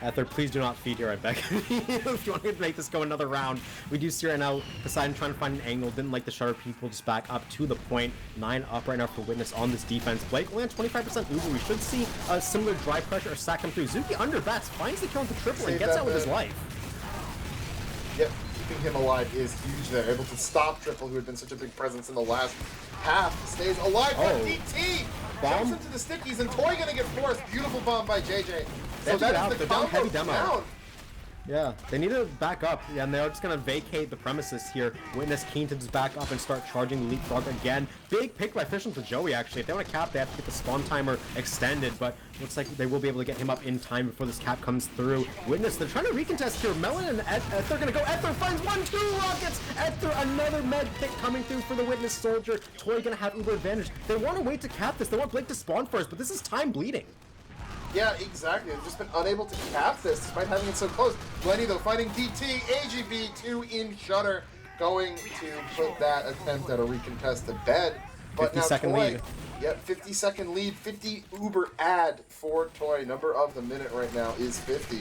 Ether, please do not feed here, I beg. If you want to make this go another round. We do see right now Poseidon trying to find an angle. Didn't like the Shutter people just back up to the point. 9 up right now for Witness on this defense. Blake only at 25% Uber. We should see a similar dry pressure or sack come through. Zuki under bats, finds the kill into triple and gets out with his life. Yep, keeping him alive is huge there. Able to stop Triple, who had been such a big presence in the last half. Stays alive, but DT! Bomb? Jumps into the stickies, and Toy gonna get forced. Beautiful bomb by JJ. So They have to get that out. is the They're down combo heavy demo. down. Yeah, they need to back up, and they're just going to vacate the premises here. Witness keen to just back up and start charging the Leapfrog again. Big pick by Fish to Joey, actually. If they want to cap, they have to get the spawn timer extended, but looks like they will be able to get him up in time before this cap comes through. Witness, they're trying to recontest here. Melon and Ether going to go. Ether finds 1-2 rockets! Ether, another med pick coming through for the Witness soldier. Toy going to have Uber advantage. They want to wait to cap this. They want Blake to spawn first, but this is time bleeding. Yeah, exactly. They've just been unable to cap this despite having it so close. Lenny, though, finding DT, AGB, 2 in Shutter, going to put that attempt at a recontest to bed. But now 50-second Toy, lead. Yep, 50-second lead, 50 Uber ad for Toy. Number of the minute right now is 50.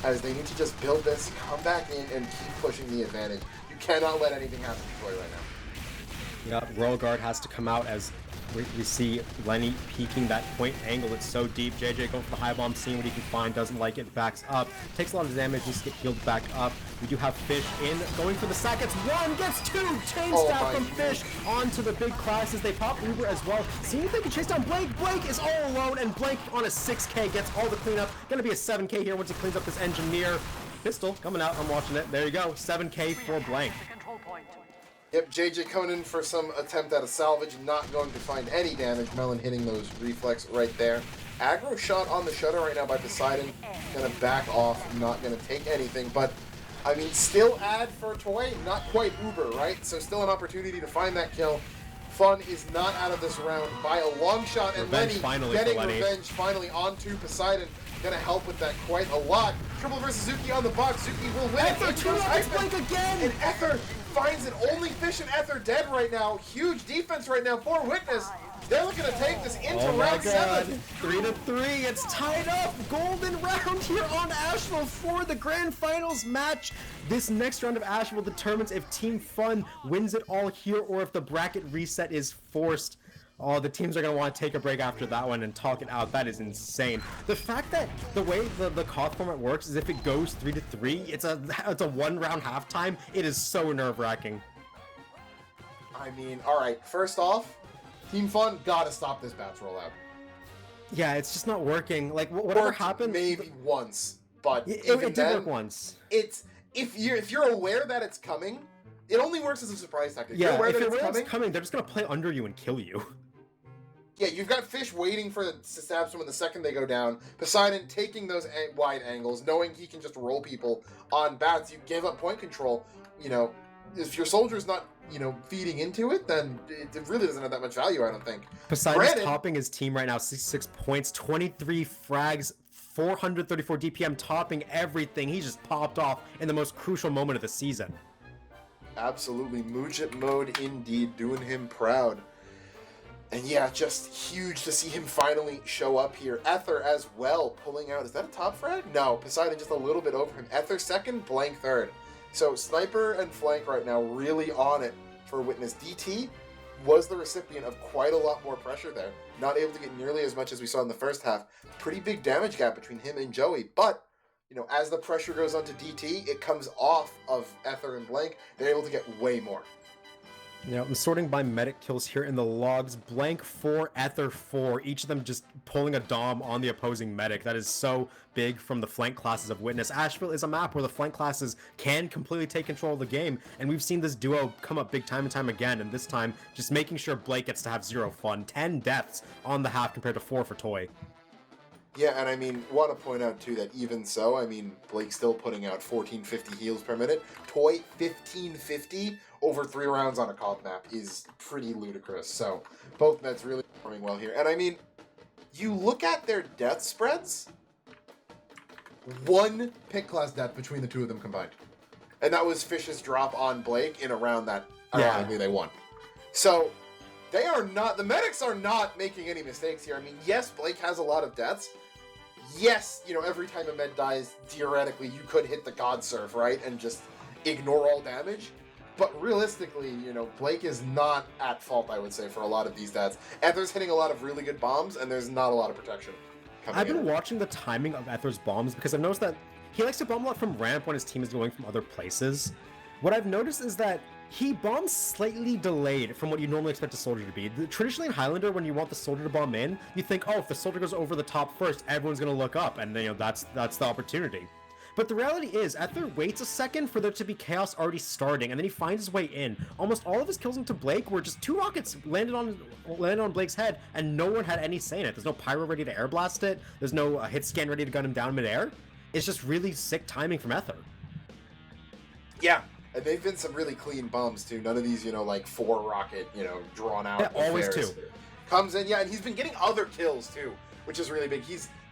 As they need to just build this, come back in, and keep pushing the advantage. You cannot let anything happen to Toy right now. Yeah, Royal Guard has to come out as we see Lenny peeking that point angle. It's so deep. JJ going for the high bomb, seeing what he can find, doesn't like it, backs up, takes a lot of damage, needs to get healed back up. We do have Fish in, going for the sack, gets 1, gets 2, chain stab from Fish onto the big classes. They pop Uber as well, seeing if they can chase down Blake. Blake is all alone, and Blake on a 6k gets all the cleanup. Gonna be a 7k here once he cleans up this engineer. Pistol coming out, I'm watching it. There you go, 7k for Blank. Control point. Yep, JJ coming in for some attempt at a salvage, not going to find any damage. Melon hitting those reflex right there. Aggro shot on the Shutter right now by Poseidon. Gonna back off, not gonna take anything, but I mean, still ad for Toy, not quite Uber, right? So still an opportunity to find that kill. Fun is not out of this round by a long shot, and Revenge Lenny finally getting for Lenny. revenge finally onto Poseidon. Gonna help with that quite a lot. Triple versus Zuki on the box. Zuki will win. Ether, it. 2 rockets, Blake again! And Ether finds it. Only Fish and Ether dead right now. Huge defense right now for Witness. They're looking to take this into Oh my round god, 7. 3-3, it's tied up! Golden round here on Asheville for the grand finals match. This next round of Asheville determines if Team Fun wins it all here or if the bracket reset is forced. Oh, the teams are going to want to take a break after that one and talk it out. That is insane. The fact that the way the COD format works is if it goes 3-3, it's a 1-round halftime. It is so nerve-wracking. I mean, alright, first off, Team Fun gotta stop this bats rollout. Yeah, it's just not working. Like, whatever Worked happened... maybe once, but It even did then, work once. it's if you're aware that it's coming, it only works as a surprise tactic. Yeah, You're aware if that you're it's aware coming. it's coming, they're just going to play under you and kill you. Yeah, you've got Fish waiting for to stab someone the second they go down. Poseidon taking those wide angles, knowing he can just roll people on bats. You give up point control. You know, if your soldier's not, feeding into it, then it really doesn't have that much value, I don't think. Poseidon's Granted- topping his team right now, 66 points, 23 frags, 434 DPM, topping everything. He just popped off in the most crucial moment of the season. Absolutely, Mujit mode indeed, doing him proud. And yeah, just huge to see him finally show up here. Ether as well, pulling out. Is that a top frag? No, Poseidon just a little bit over him. Ether second, Blank third. So Sniper and Flank right now really on it for Witness. DT was the recipient of quite a lot more pressure there. Not able to get nearly as much as we saw in the first half. Pretty big damage gap between him and Joey. But, you know, as the pressure goes onto DT, it comes off of Ether and Blank. They're able to get way more. Yeah, I'm sorting by medic kills here in the logs. Blank 4, Ether 4, each of them just pulling a dom on the opposing medic. That is so big from the flank classes of Witness. Asheville is a map where the flank classes can completely take control of the game, and we've seen this duo come up big time and time again, and this time just making sure Blake gets to have 0 fun. 10 deaths on the half compared to 4 for Toy. Yeah, and I mean, want to point out too that even so, I mean, Blake's still putting out 1450 heals per minute. Toy 1550 over 3 rounds on a comp map is pretty ludicrous. So both meds really performing well here. And I mean, you look at their death spreads, 1 pick class death between the two of them combined. And that was Fish's drop on Blake in a round that ironically they won. So they are not, the medics are not making any mistakes here. I mean, yes, Blake has a lot of deaths. Yes, you know, every time a med dies, theoretically, you could hit the God Surf, right? And just ignore all damage. But realistically, you know, Blake is not at fault, I would say, for a lot of these deaths. Ether's hitting a lot of really good bombs, and there's not a lot of protection coming I've been in. watching the timing of Ether's bombs because I've noticed that he likes to bomb a lot from ramp when his team is going from other places. What I've noticed is that he bombs slightly delayed from what you normally expect a soldier to be. Traditionally in Highlander, when you want the soldier to bomb in, you think, oh, if the soldier goes over the top first, everyone's going to look up, and you know that's the opportunity. But the reality is, Ether waits a second for there to be chaos already starting, and then he finds his way in. Almost all of his kills into Blake were just 2 rockets landed on Blake's head, and no one had any say in it. There's no pyro ready to air blast it. There's no hit scan ready to gun him down midair. It's just really sick timing from Ether. Yeah, and they've been some really clean bombs, too. None of these, you know, like 4 rocket, you know, drawn out. Yeah, always affairs. 2. Comes in, yeah, and he's been getting other kills, too, which is really big.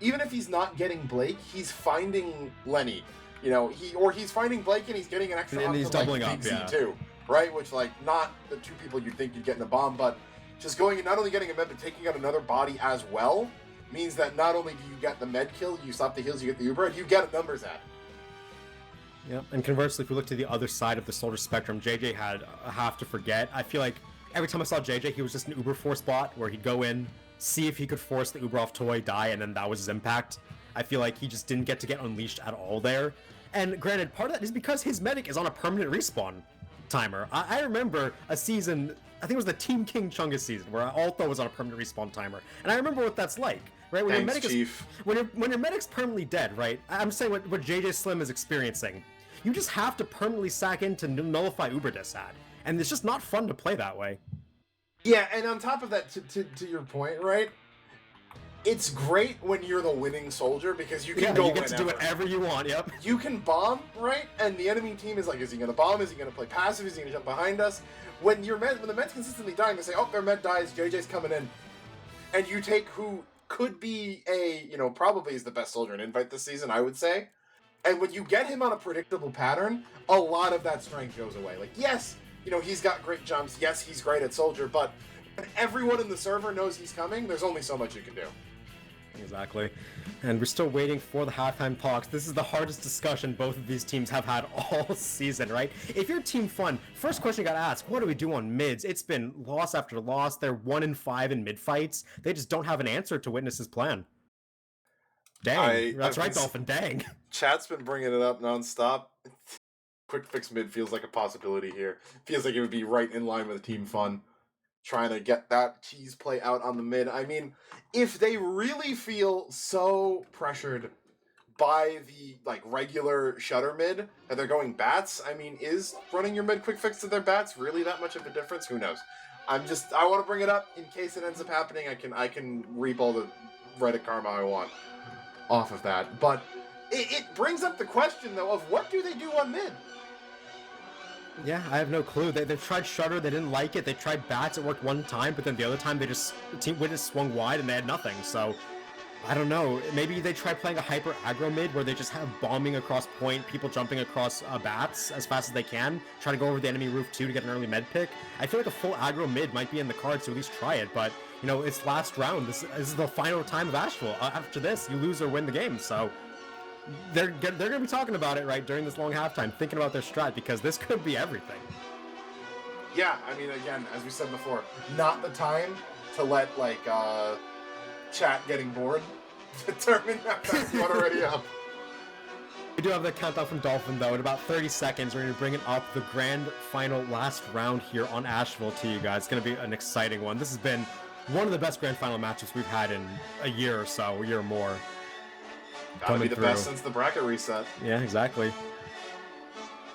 Even if he's not getting Blake, he's finding Lenny. You know, he's finding Blake and he's getting an extra and he's from, doubling like, up, Big yeah. Z too, right? Which, like, not the 2 people you'd think you'd get in a bomb, but just going and not only getting a med, but taking out another body as well means that not only do you get the med kill, you stop the heals, you get the Uber, and you get a numbers ad. Yeah, and conversely, if we look to the other side of the soldier spectrum, JJ had a half to forget. I feel like every time I saw JJ, he was just an Uber force bot where he'd go in, see if he could force the Uber off Toy, die, and then that was his impact. I feel like he just didn't get to get unleashed at all there. And granted, part of that is because his medic is on a permanent respawn timer. I remember a season, I think it was the Team King Chungus season, where Alto was on a permanent respawn timer. And I remember what that's like, right? When Thanks, Chief. When your medic's permanently dead, right? I'm saying what JJ Slim is experiencing. You just have to permanently sack in to nullify Uber Disad. And it's just not fun to play that way. Yeah, and on top of that, to your point, right? It's great when you're the winning soldier because you can go you get to do whenever. whatever you want, yep. You can bomb, right? And the enemy team is like, is he going to bomb? Is he going to play passive? Is he going to jump behind us? When the med's consistently dying, they say, oh, their med dies, JJ's coming in. And you take who could be probably is the best soldier in Invite this season, I would say. And when you get him on a predictable pattern, a lot of that strength goes away. Like, yes, he's got great jumps. Yes, he's great at soldier, but when everyone in the server knows he's coming, there's only so much you can do. Exactly. And we're still waiting for the halftime talks. This is the hardest discussion both of these teams have had all season, right? If you're Team Fun, first question you gotta ask, what do we do on mids? It's been loss after loss. They're 1-5 in mid fights. They just don't have an answer to Witness's plan. Dang. That's right, Dolphin. Dang. Chat's been bringing it up nonstop. Quick fix mid feels like a possibility here. Feels like it would be right in line with Team Fun. Trying to get that cheese play out on the mid. I mean, if they really feel so pressured by the regular shutter mid that they're going bats, I mean, is running your mid quick fix to their bats really that much of a difference? Who knows? I want to bring it up in case it ends up happening. I can reap all the Reddit karma I want off of that. But it brings up the question though of what do they do on mid? Yeah, I have no clue. They've tried Shutter, they didn't like it. They tried Bats, it worked one time, but then the other time Team Witness swung wide and they had nothing. So, I don't know. Maybe they try playing a hyper aggro mid where they just have bombing across point, people jumping across Bats as fast as they can, try to go over the enemy roof too to get an early med pick. I feel like a full aggro mid might be in the cards to at least try it, but you know, it's last round. This is the final time of Asheville. After this, you lose or win the game. So they're gonna be talking about it right during this long halftime, thinking about their strat, because this could be everything. Yeah, I mean, again, as we said before, not the time to let like chat getting bored determine that that's one already up. We do have the countdown from Dolphin, though. In about 30 seconds, we're going to bring it up, the grand final last round here on Asheville to you guys. It's going to be an exciting one. This has been one of the best grand final matches we've had in a year or so, a year or more. Gotta be the best since the bracket reset. Yeah, exactly.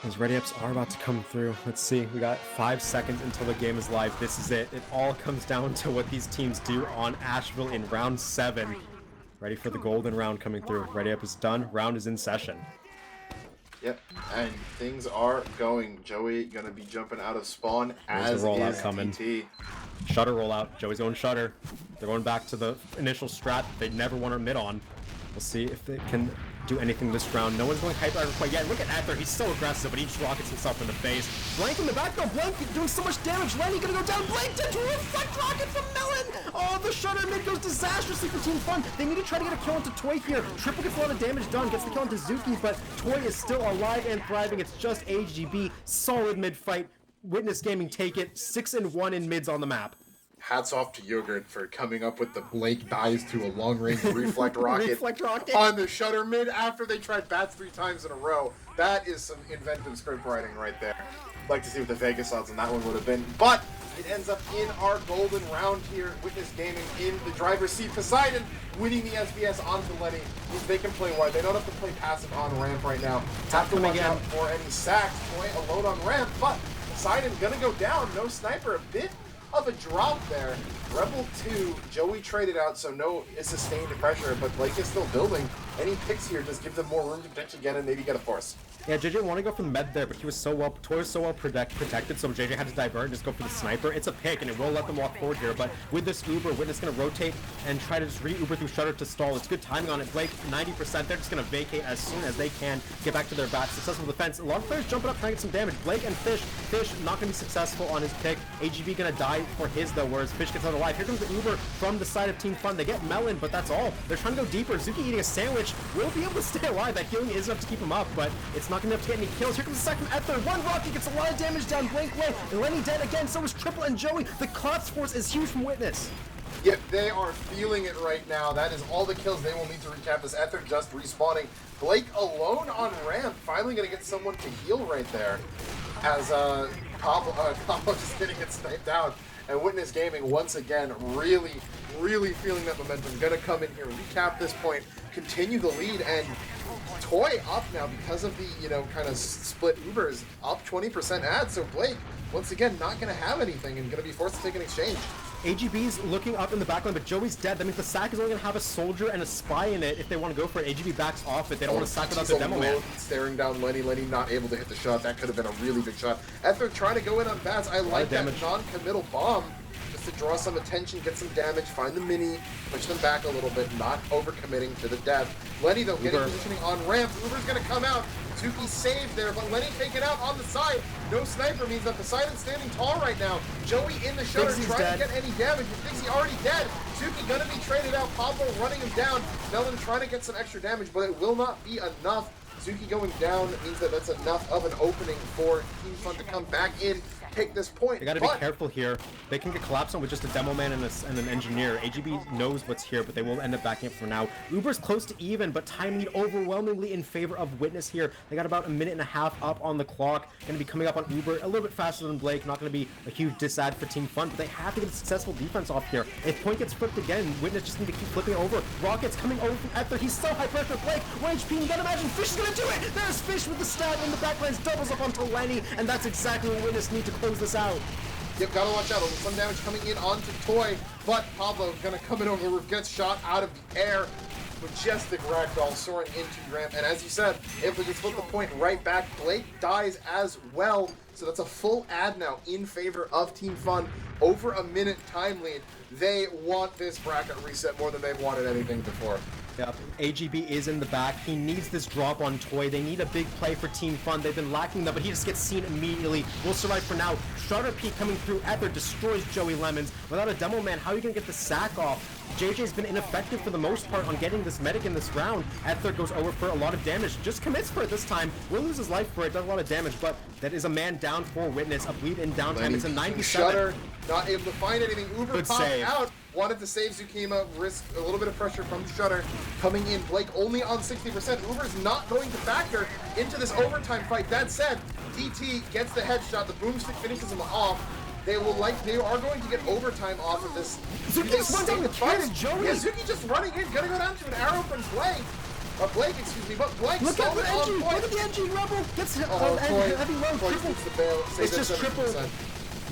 Those ready-ups are about to come through. Let's see. We got 5 seconds until the game is live. This is it. It all comes down to what these teams do on Asheville in round 7. Ready for the golden round coming through. Ready up is done. Round is in session. Yep, and things are going. Joey gonna be jumping out of spawn. There's the rollout is coming. TT. Shutter rollout. Joey's going shutter. They're going back to the initial strat they never want to mid on. We'll see if they can do anything this round. No one's going hyper quite yet. Look at Ether. He's so aggressive, but he just rockets himself in the face. Blank in the back though. Blank doing so much damage. Lenny gonna go down. Blank into a reflect rocket from Melon. Oh, the shutter mid goes disastrously for Team Fun. They need to try to get a kill into Toy here. Triple gets a lot of damage done. Gets the kill into Zuki, but Toy is still alive and thriving. It's just AGB. Solid mid fight. Witness Gaming take it. 6-1 in mids on the map. Hats off to Yogurt for coming up with the Blake dies to a long-range reflect rocket, Reflect rocket on the shutter mid after they tried bats 3 times in a row. That is some inventive script writing right there. Like to see what the Vegas odds on that one would have been. But it ends up in our golden round here. Witness Gaming in the driver's seat. Poseidon winning the SBS onto Lenny. They can play wide. They don't have to play passive on ramp right now. Have to watch out for any sacks. Toy alone on ramp, but Poseidon gonna go down. No sniper. A bit of a drop there. Rebel 2, Joey traded out, so no sustained pressure, but Blake is still building. Any picks here just give them more room to potentially get in, maybe get a force. Yeah, JJ wanted to go for the med there, but he was so well, Toy was so well protected, so JJ had to divert and just go for the sniper. It's a pick, and it will let them walk forward here, but with this Uber, Witness going to rotate and try to just re-Uber through Shutter to stall. It's good timing on it. Blake, 90%, they're just going to vacate as soon as they can, get back to their bats. Successful defense. A lot of players jumping up trying to get some damage. Blake and Fish not going to be successful on his pick. AGB going to die for his, though, whereas Fish gets out alive. Here comes the Uber from the side of Team Fun. They get Melon, but that's all. They're trying to go deeper. Zuki eating a sandwich will be able to stay alive. That healing is enough to keep him up, but it's not going to be enough to get any kills. Here comes the second Ether. One rocket gets a lot of damage down Blink Way. And Lenny dead again. So is Triple and Joey. The collapse force is huge from Witness. Yep, they are feeling it right now. That is all the kills they will need to recap this. Ether just respawning. Blake alone on ramp. Finally going to get someone to heal right there. As Pablo just getting it sniped out. And Witness Gaming, once again, really feeling that momentum. Going to come in here, recap this point, continue the lead, and Toy up now because of the, kind of split Ubers, up 20% add. So Blake, once again, not going to have anything and going to be forced to take an exchange. AGB's looking up in the backline, but Joey's dead. That means the sack is only going to have a soldier and a spy in it if they want to go for it. AGB backs off it. They don't want to sack without the demo man. Staring down Lenny. Lenny not able to hit the shot. That could have been a really big shot. Ether trying to go in on bats. I like that non-committal bomb just to draw some attention, get some damage, find the mini, push them back a little bit, not overcommitting to the death. Lenny, though, getting positioning on ramp. Uber's going to come out. Zuki saved there, but Lenny taken out on the side. No sniper means that Poseidon's standing tall right now. Joey in the shutter trying to get any damage. He thinks he's already dead. Zuki gonna be traded out. Pablo running him down. Melon trying to get some extra damage, but it will not be enough. Zuki going down means that that's enough of an opening for Team Fun to come back in, take this point. They gotta be careful here. They can get collapsed on with just a demo man and an engineer. AGB knows what's here, but they will end up backing up for now. Uber's close to even, but time lead overwhelmingly in favor of Witness here. They got about a minute and a half up on the clock. Gonna be coming up on Uber a little bit faster than Blake. Not gonna be a huge disad for Team Fun, but they have to get a successful defense off here. If point gets flipped again, Witness just need to keep flipping over. Rockets coming over from Ether. He's so high pressure. Blake, 1 HP. You gotta imagine Fish is gonna do it. There's Fish with the stab in the backlines, doubles up onto Lenny, and that's exactly what Witness need to close this out. Yep, gotta watch out. Some damage coming in onto Toy, but Pablo gonna come in over the roof, gets shot out of the air. Majestic ragdoll soaring into ramp, and as you said, if we can flip the point right back, Blake dies as well. So that's a full ad now in favor of Team Fun. Over a minute time lead. They want this bracket reset more than they've wanted anything before. Yep. AGB is in the back. He needs this drop on Toy. They need a big play for Team Fun. They've been lacking them, but he just gets seen immediately. Will survive for now. Strutter Peak coming through. Ether destroys Joey Lemons. Without a demo man, how are you going to get the sack off? JJ's been ineffective for the most part on getting this medic in this round. Ether goes over for a lot of damage. Just commits for it this time. Will lose his life for it. Does a lot of damage, but that is a man down for Witness. A bleed in downtime. It's a 97. Shutter, not able to find anything. Uber Good popped save. out. Wanted to save Zukima, risk a little bit of pressure from Shutter coming in. Blake only on 60%. Uber's not going to factor into this overtime fight. That said, DT gets the headshot. The boomstick finishes him off. They are going to get overtime off of this. Zuki just runs out with kills, Joey. Yeah, Zuki just running in, gonna go down to an arrow from Blake. Blake, excuse me, but Blake Look at the on NG! point. Look at the NG Rebel! Gets Toy, heavy load, Toy triple. shoots the bail, It's saves just at triple. 70%.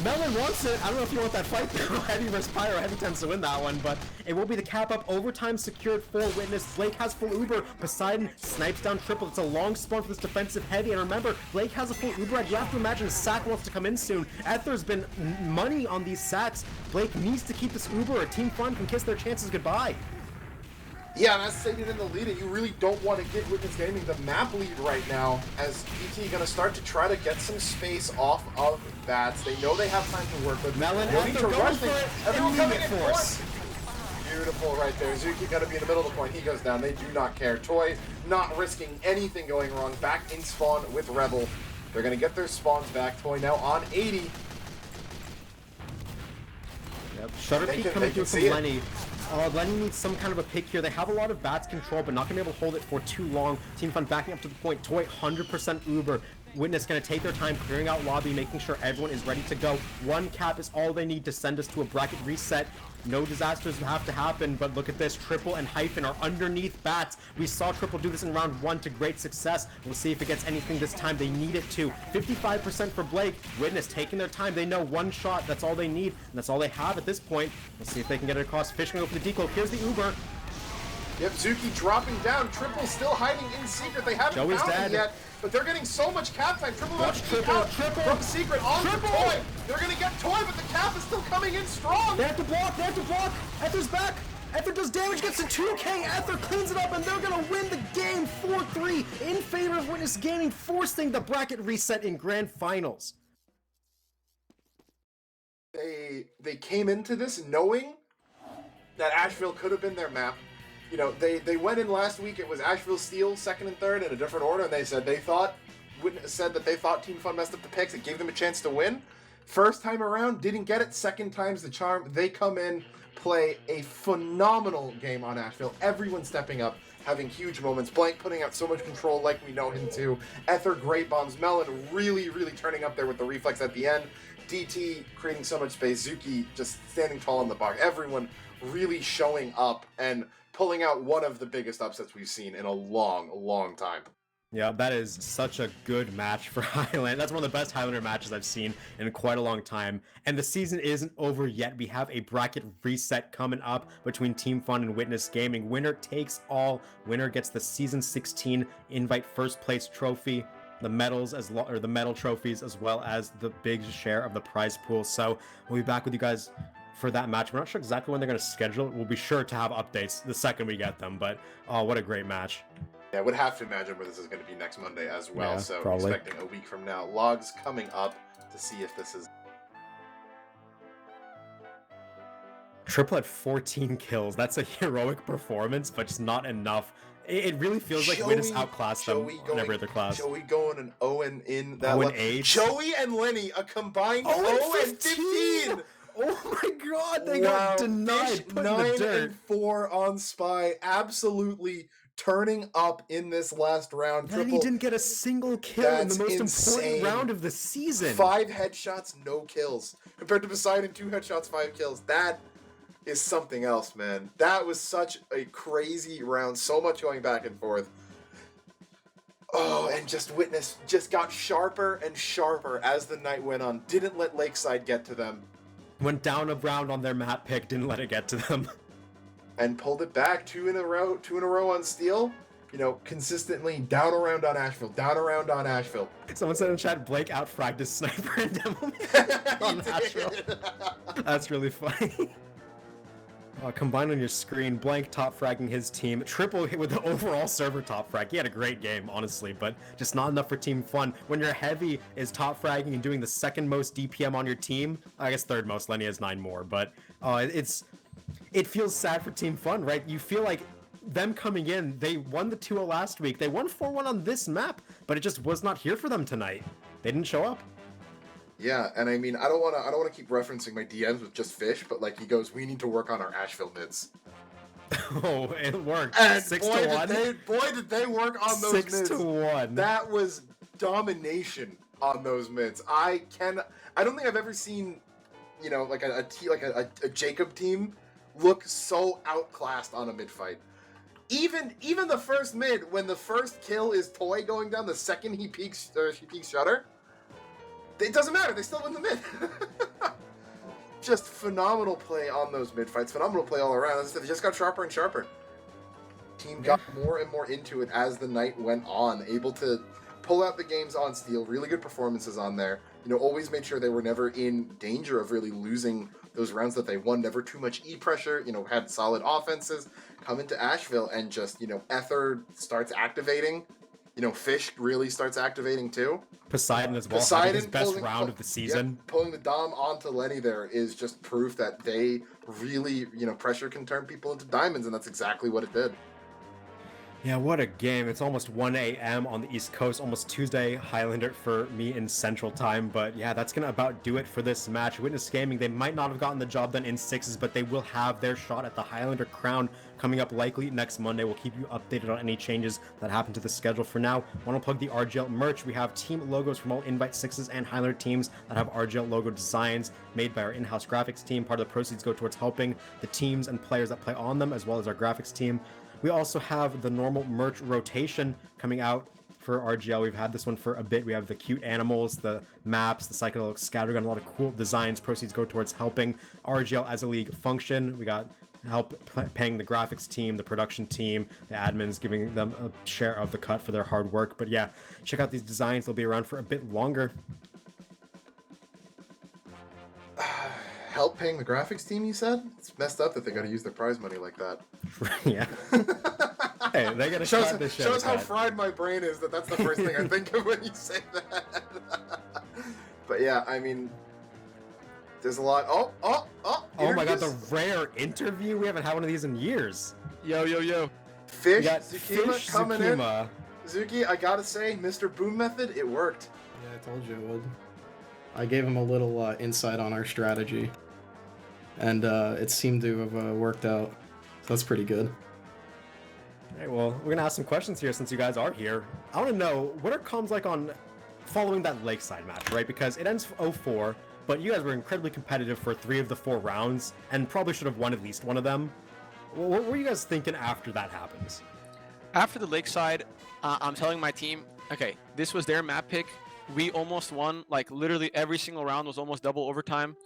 Melon wants it. I don't know if you want that fight though. Heavy versus Pyro. Heavy tends to win that one, but it will be the cap up. Overtime secured for Witness. Blake has full Uber. Poseidon snipes down triple. It's a long spawn for this defensive heavy. And remember, Blake has a full Uber. You have to imagine Sack wants to come in soon. Ether's been money on these sacks. Blake needs to keep this Uber or Team Fun can kiss their chances goodbye. Yeah, and as stated in the lead, you really don't want to give Witness Gaming the map lead right now, as DT going to start to try to get some space off of bats. They know they have time to work with. Melon, no need Ether to going rush for things. it. Everyone coming in Immediate force. Beautiful right there. Zuki got to be in the middle of the point. He goes down. They do not care. Toy not risking anything going wrong. Back in spawn with Rebel. They're going to get their spawns back. Toy now on 80. Yep. Shutter Peak coming through from Lenny. Lenny needs some kind of a pick here. They have a lot of bats control, but not going to be able to hold it for too long. Team Fun backing up to the point. Toy 100% Uber. Witness going to take their time clearing out lobby, making sure everyone is ready to go. One cap is all they need to send us to a bracket reset. No disasters have to happen, but look at this. Triple and Hyphen are underneath bats. We saw Triple do this in round 1 to great success. We'll see if it gets anything this time. They need it to. 55% for Blake. Witness taking their time. They know one shot. That's all they need, and that's all they have at this point. We'll see if they can get it across. Fish going to go for the decloak. Here's the Uber. Yep, Zuki dropping down. Triple still hiding in secret. They haven't Joey's found dead. him yet, but they're getting so much cap time. Triple Watch Triple, Triple. from secret on Triple. the Toy. They're gonna get Toy, but the cap is still coming in strong. They have to block. They have to block. Ether's back. Ether does damage, gets to 2K. Ether cleans it up, and they're going to win the game 4-3 in favor of Witness Gaming, forcing the bracket reset in grand finals. They came into this knowing that Asheville could have been their map. You know, they went in last week. It was Asheville Steel, second and third in a different order, and they said they thought Team Fun messed up the picks. It gave them a chance to win. First time around, didn't get it. Second time's the charm. They come in, play a phenomenal game on Asheville. Everyone stepping up, having huge moments. Blank putting out so much control like we know him to. Ether, great bombs. Melon really, really turning up there with the reflex at the end. DT creating so much space. Zuki just standing tall in the box. Everyone really showing up and pulling out one of the biggest upsets we've seen in a long, long time. Yeah, that is such a good match for Highland. That's one of the best Highlander matches I've seen in quite a long time. And the season isn't over yet. We have a bracket reset coming up between Team Fun and Witness Gaming. Winner takes all. Winner gets the Season 16 Invite First Place trophy, the medals the medal trophies, as well as the big share of the prize pool. So we'll be back with you guys for that match. We're not sure exactly when they're going to schedule it. We'll be sure to have updates the second we get them. But oh, what a great match. Yeah, I would have to imagine where this is going to be next Monday as well. Yeah, so probably. Expecting a week from now. Logs coming up to see if this is... Triple at 14 kills. That's a heroic performance, but just not enough. It really feels like Witness outclassed them in every other class. Joey going an 0 in that 0-8. Joey and Lenny, a combined 0-15. Oh my god, they Wow. got denied. Fish Put in the dirt. 9-4 on Spy. Absolutely turning up in this last round. Then he Triple, didn't get a single kill in the That's most insane. important round of the season. 5 headshots, no kills. Compared to Poseidon, 2 headshots, 5 kills. That is something else, man. That was such a crazy round. So much going back and forth. Oh, and just Witness just got sharper and sharper as the night went on. Didn't let Lakeside get to them. Went down a round on their map pick, didn't let it get to them. And pulled it back 2 in a row on Steel. You know, consistently down around on Asheville, down around on Asheville. Someone said in chat, Blake outfragged his sniper and demo man on He Asheville. did. That's really funny. Combined on your screen, Blank top fragging his team, triple hit with the overall server top frag. He had a great game, honestly, but just not enough for Team Fun. When your heavy is top fragging and doing the second most DPM on your team, I guess third most, Lenny has 9 more, but it feels sad for Team Fun, right? You feel like them coming in, they won the 2-0 last week, they won 4-1 on this map, but it just was not here for them tonight. They didn't show up. Yeah, and I mean, I don't wanna keep referencing my DMs with just Fish, but like he goes, we need to work on our Asheville mids. Oh, it worked. And 6-1. Boy, did they work on those mids. 6-1. That was domination on those mids. I don't think I've ever seen, you know, like a Jacob team look so outclassed on a mid fight. Even the first mid, when the first kill is Toy going down, the second she peeks Shutter, it doesn't matter. They still win the mid. Just phenomenal play on those mid fights. Phenomenal play all around. As I said, they just got sharper and sharper. Team got more and more into it as the night went on, able to pull out the games on steel. Really good performances on there. You know, always made sure they were never in danger of really losing those rounds that they won. Never too much E pressure. You know, had solid offenses. Come into Asheville and just, you know, Ether starts activating. You know, Fish really starts activating too. Poseidon as well. Poseidon his best round of the season. Yep, pulling the Dom onto Lenny there is just proof that they really, you know, pressure can turn people into diamonds, and that's exactly what it did. Yeah, what a game. It's almost 1 a.m. on the East Coast, almost Tuesday Highlander for me in Central Time. But yeah, that's going to about do it for this match. Witness Gaming, they might not have gotten the job done in 6s, but they will have their shot at the Highlander crown coming up likely next Monday. We'll keep you updated on any changes that happen to the schedule. For now, I want to plug the RGL merch. We have team logos from all Invite 6s and Highlander teams that have RGL logo designs made by our in-house graphics team. Part of the proceeds go towards helping the teams and players that play on them, as well as our graphics team. We also have the normal merch rotation coming out for RGL. We've had this one for a bit. We have the cute animals, the maps, the psychedelic scattergun, a lot of cool designs. Proceeds go towards helping RGL as a league function. We got help paying the graphics team, the production team, the admins, giving them a share of the cut for their hard work. But yeah, check out these designs. They'll be around for a bit longer. Help paying the graphics team, you said? It's messed up that they gotta use their prize money like that. Yeah. Hey, they gotta shot this shit. Shows how fried my brain is that that's the first thing I think of when you say that. But yeah, I mean, there's a lot. Oh my god, the rare interview. We haven't had one of these in years. Yo. Fish, Zukima Fish coming in. Zuki, I gotta say, Mr. Boom Method, it worked. Yeah, I told you it would. I gave him a little insight on our strategy, and it seemed to have worked out. So that's pretty good. Hey, well, we're gonna ask some questions here since you guys are here. I want to know, what are comms like on following that Lakeside match, right? Because it ends 0-4, but you guys were incredibly competitive for 3 of the 4 rounds, and probably should have won at least one of them. What were you guys thinking after that happens? After the Lakeside, I'm telling my team, okay, this was their map pick. We almost won. Like, literally every single round was almost double overtime.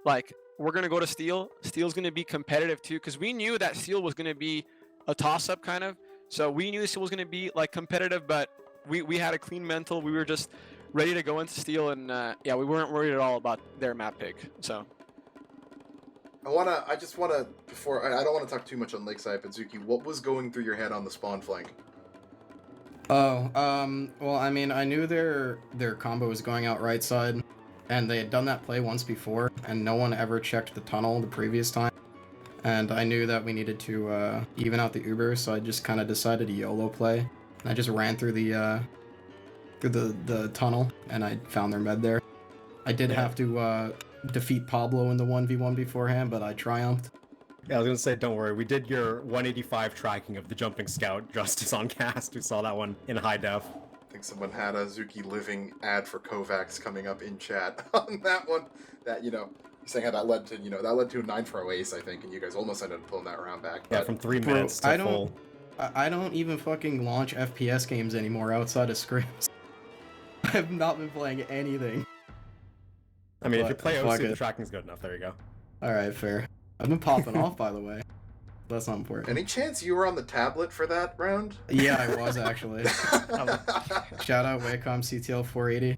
Like, we're going to go to Steel. Steel's going to be competitive, too, because we knew that Steel was going to be a toss-up, kind of. So we knew Steel was going to be, like, competitive, but we had a clean mental. We were just ready to go into Steel, and, yeah, we weren't worried at all about their map pick, so... I don't want to talk too much on Lakeside, but Zuki, what was going through your head on the spawn flank? Oh, well, I mean, I knew their combo was going out right side, and they had done that play once before, and no one ever checked the tunnel the previous time. And I knew that we needed to even out the Uber, so I just kind of decided to YOLO play. And I just ran through the tunnel, and I found their med there. I did have to defeat Pablo in the 1v1 beforehand, but I triumphed. Yeah, I was gonna say, don't worry. We did your 185 tracking of the jumping scout justice on cast. We saw that one in high def. I think someone had a Zuki living ad for Kovacs coming up in chat on that one. That, you know, saying how that led to, you know, that led to a 9-4 ace, I think, and you guys almost ended up pulling that round back. Yeah, from 3 minutes to full. I don't even fucking launch FPS games anymore outside of scrims. I have not been playing anything. I mean, if you play OC, the tracking's good enough. There you go. Alright, fair. I've been popping off, by the way. That's not important. Any chance you were on the tablet for that round? Yeah, I was, actually. Shout out Wacom CTL 480.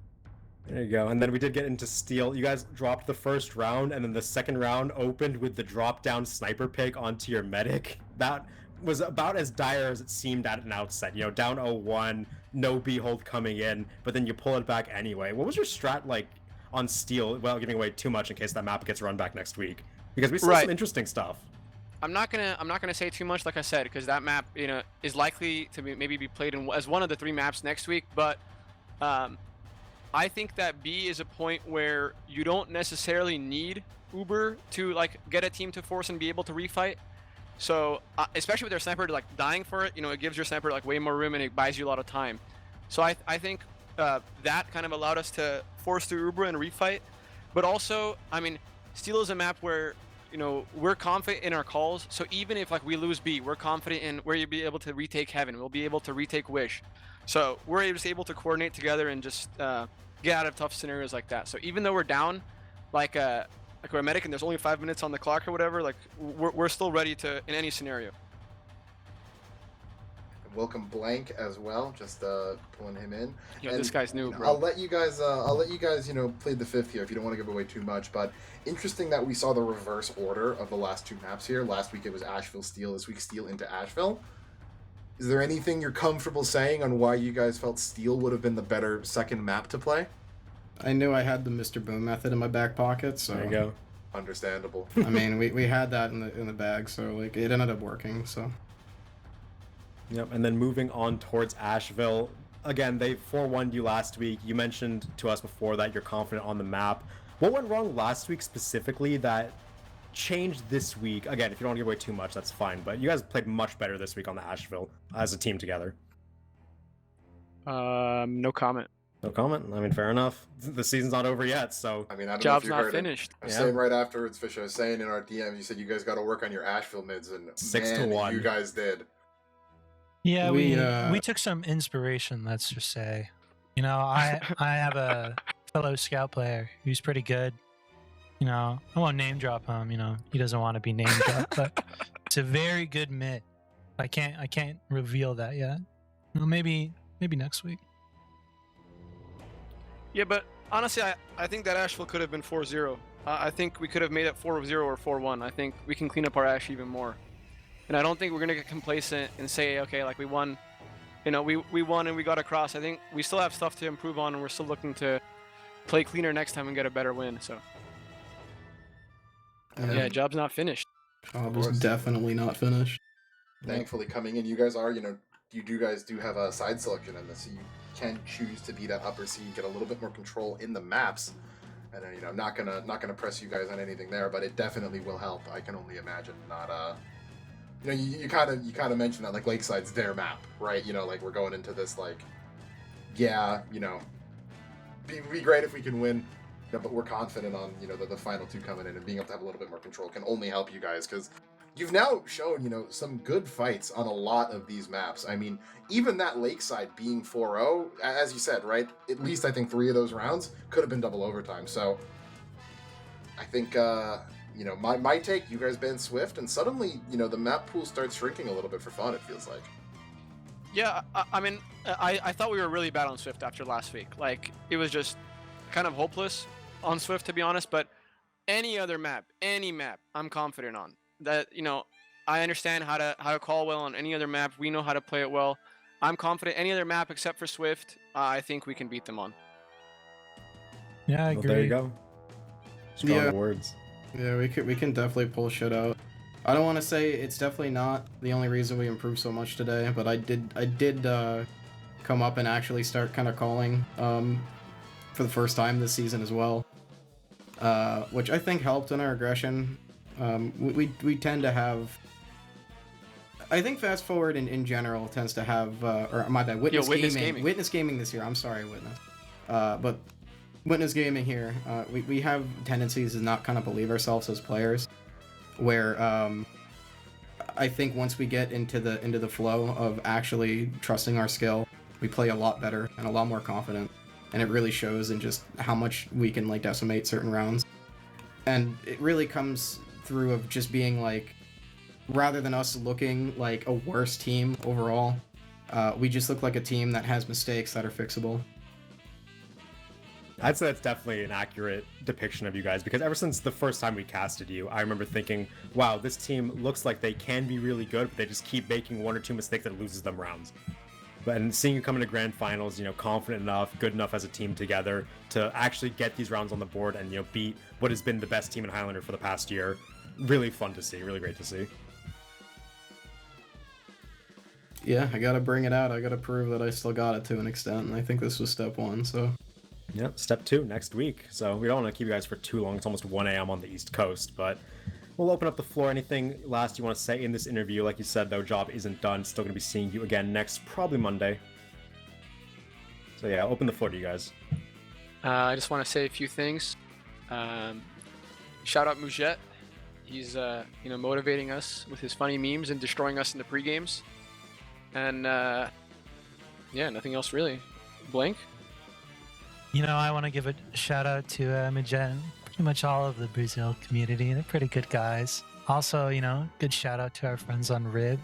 There you go. And then we did get into Steel. You guys dropped the first round, and then the second round opened with the drop-down sniper pick onto your medic. That was about as dire as it seemed at an outset. You know, down 0-1, no B-hold coming in, but then you pull it back anyway. What was your strat like on Steel, without giving away too much in case that map gets run back next week? Because we saw some interesting stuff. I'm not gonna say too much, like I said, because that map, you know, is likely to maybe be played as one of the 3 maps next week. But I think that B is a point where you don't necessarily need Uber to like get a team to force and be able to refight. So especially with their sniper like dying for it, you know, it gives your sniper like way more room and it buys you a lot of time. So I think that kind of allowed us to force through Uber and refight. But also, I mean, Steel is a map where, you know, we're confident in our calls. So even if like we lose B, we're confident in where you'll be able to retake Heaven. We'll be able to retake Wish. So we're just able to coordinate together and just get out of tough scenarios like that. So even though we're down, like we're a medic and there's only 5 minutes on the clock or whatever, like we're still ready to in any scenario. And welcome Blank as well, just pulling him in. Yeah, and this guy's new, bro. I'll let you guys you know, plead the fifth here if you don't want to give away too much. But interesting that we saw the reverse order of the last 2 maps here. Last week it was Asheville Steel. This week Steel into Asheville. Is there anything you're comfortable saying on why you guys felt Steel would have been the better second map to play? I knew I had the Mr. Boom method in my back pocket, so There you go. Understandable. I mean, we had that in the bag, so like it ended up working. So Yep, and then moving on towards Asheville. Again, they 4-1'd you last week. You mentioned to us before that you're confident on the map. What went wrong last week specifically that changed this week? Again, if you don't want to give away too much, that's fine, but you guys played much better this week on the Asheville as a team together. No comment. No comment? I mean, fair enough. The season's not over yet, so... I mean, I don't Job's know if you not heard finished. It. I was Yeah. saying right afterwards, Fish, I was saying in our DMs, you said you guys got to work on your Asheville mids, and 6-1. you guys did. Yeah, We, we took some inspiration, let's just say. You know, I have a fellow scout player who's pretty good. You know, I won't name drop him, you know, he doesn't want to be name dropped, but it's a very good mid. I can't reveal that yet. You know, maybe next week. Yeah, but honestly, I think that Asheville could have been 4-0. I think we could have made it 4-0 or 4-1. I think we can clean up our Ash even more. And I don't think we're going to get complacent and say, okay, like we won, you know, we won and we got across. I think we still have stuff to improve on and we're still looking to play cleaner next time and get a better win. So, yeah, job's not finished. job was definitely not finished. Thankfully, coming in, you guys are, you know, you guys do have a side selection in this, so you can choose to be that upper C, get a little bit more control in the maps. And then, you know, not gonna press you guys on anything there, but it definitely will help. I can only imagine. Not you know, you kind of mentioned that like Lakeside's their map, right? You know, like we're going into this like, yeah, you know, be great if we can win, you know, but we're confident on, you know, the final 2 coming in and being able to have a little bit more control can only help you guys, because you've now shown, you know, some good fights on a lot of these maps. I mean, even that Lakeside being 4-0, as you said, right? At least I think 3 of those rounds could have been double overtime. So I think, you know, my take, you guys ban Swift, and suddenly, you know, the map pool starts shrinking a little bit for fun, it feels like. Yeah, I mean, I thought we were really bad on Swift after last week. Like, it was just kind of hopeless on Swift, to be honest, but any other map, any map, I'm confident on. That, you know, I understand how to call well on any other map. We know how to play it well. I'm confident any other map except for Swift, I think we can beat them on. Yeah, I Well, agree. there you go. Strong Yeah. words. Yeah, we can definitely pull shit out. I don't want to say it's definitely not the only reason we improved so much today, but I did come up and actually start kind of calling for the first time this season as well, which I think helped in our aggression. We tend to have, I think Fast Forward in general tends to have, or my bad, Witness Gaming. Witness Gaming this year. I'm sorry, Witness. But Witness Gaming here, we have tendencies to not kind of believe ourselves as players, where I think once we get into the flow of actually trusting our skill, we play a lot better and a lot more confident, and it really shows in just how much we can like decimate certain rounds. And it really comes through of just being like, rather than us looking like a worse team overall, we just look like a team that has mistakes that are fixable. I'd say that's definitely an accurate depiction of you guys, because ever since the first time we casted you, I remember thinking, wow, this team looks like they can be really good, but they just keep making one or two mistakes that loses them rounds. And seeing you come into grand finals, confident enough, good enough as a team together to actually get these rounds on the board and, beat what has been the best team in Highlander for the past year. Really fun to see, really great to see. Yeah, I gotta bring it out. I gotta prove that I still got it to an extent, and I think this was step 1, so... Yep, step 2 next week. So we don't want to keep you guys for too long. It's almost 1 a.m. on the East Coast, but we'll open up the floor. Anything last you want to say in this interview? Like you said, though, job isn't done. Still going to be seeing you again next, probably Monday. So yeah, open the floor to you guys. I just want to say a few things. Shout out Moujet. He's motivating us with his funny memes and destroying us in the pre-games. And yeah, nothing else really. Blank? I want to give a shout out to Majen, pretty much all of the Brazil community. They're pretty good guys. Also, good shout out to our friends on Rib.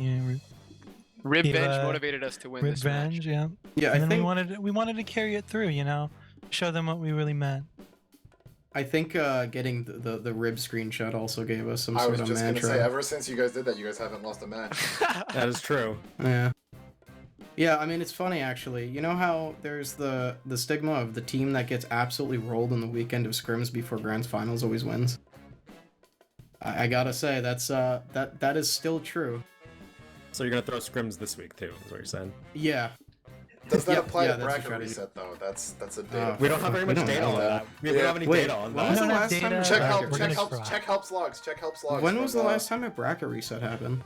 Rib Bench motivated us to win Rib this Bench, match. yeah. Yeah, And I then think... we wanted to carry it through, show them what we really meant. I think getting the rib screenshot also gave us some I sort was of just mantra. gonna say, ever since you guys did that, you guys haven't lost a match. That is true. Yeah. Yeah, I mean, it's funny, actually. You know how there's the stigma of the team that gets absolutely rolled in the weekend of scrims before Grand Finals always wins? I gotta say, that is still true. So you're going to throw scrims this week, too, is what you're saying? Yeah. Does that apply yeah, to that's bracket a strategy. reset though? That's a data. We don't have very We much don't data know on that. that. We don't have any Wait, data on when that. was We the don't have last time data. Check We're help. gonna Check helps. try. Check helps logs. Check helps logs. When was the from, last time a bracket reset happened?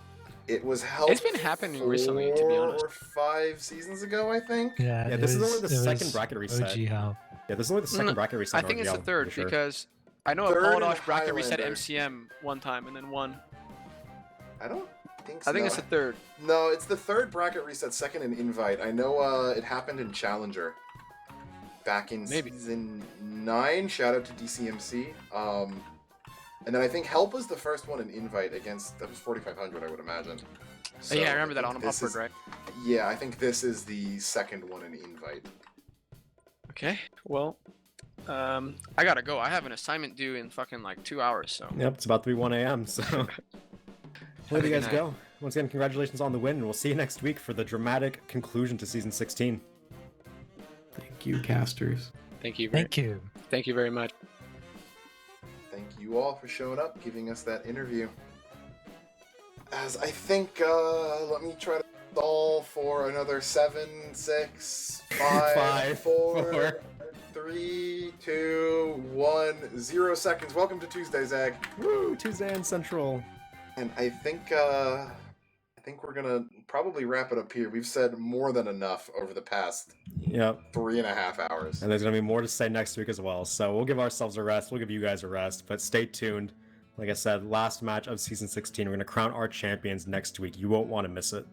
It was held. It's been happening recently, to be honest. 4 or 5 seasons ago, I think. Yeah, Yeah, it this is only was- the it second was bracket reset. OG help. Yeah, this is only the second bracket reset. I think it's the RGL, third for sure. because I know Third Apollo and bracket reset Highlander. MCM one time and then won. I don't think so. I think it's the third. No, it's the third bracket reset, second in invite. I know it happened in Challenger. Back in Maybe. season 9. Shout out to DCMC. And then I think Help was the first one in invite against, that was 4500, I would imagine. So Yeah, I remember that think on this Upward, is- right? Yeah, I think this is the second one in invite. Okay, well, I gotta go. I have an assignment due in fucking like 2 hours, so. Yep, it's about to be 1 a.m., so... Where do you guys Good go? Once again, congratulations on the win, and we'll see you next week for the dramatic conclusion to Season 16. Thank you, casters. Thank you. Thank you. Thank you very much. Thank you all for showing up, giving us that interview. As I think, let me try to stall for another 7, 6, 5, Five, 4, four. 3, 2, 1, 0 seconds. Welcome to Tuesday, Zag. Woo! Tuesday and Central. And I think we're gonna probably wrap it up here. We've said more than enough over the past Yep. 3.5 hours. And there's going to be more to say next week as well. So we'll give ourselves a rest. We'll give you guys a rest. But stay tuned. Like I said, last match of Season 16. We're going to crown our champions next week. You won't want to miss it.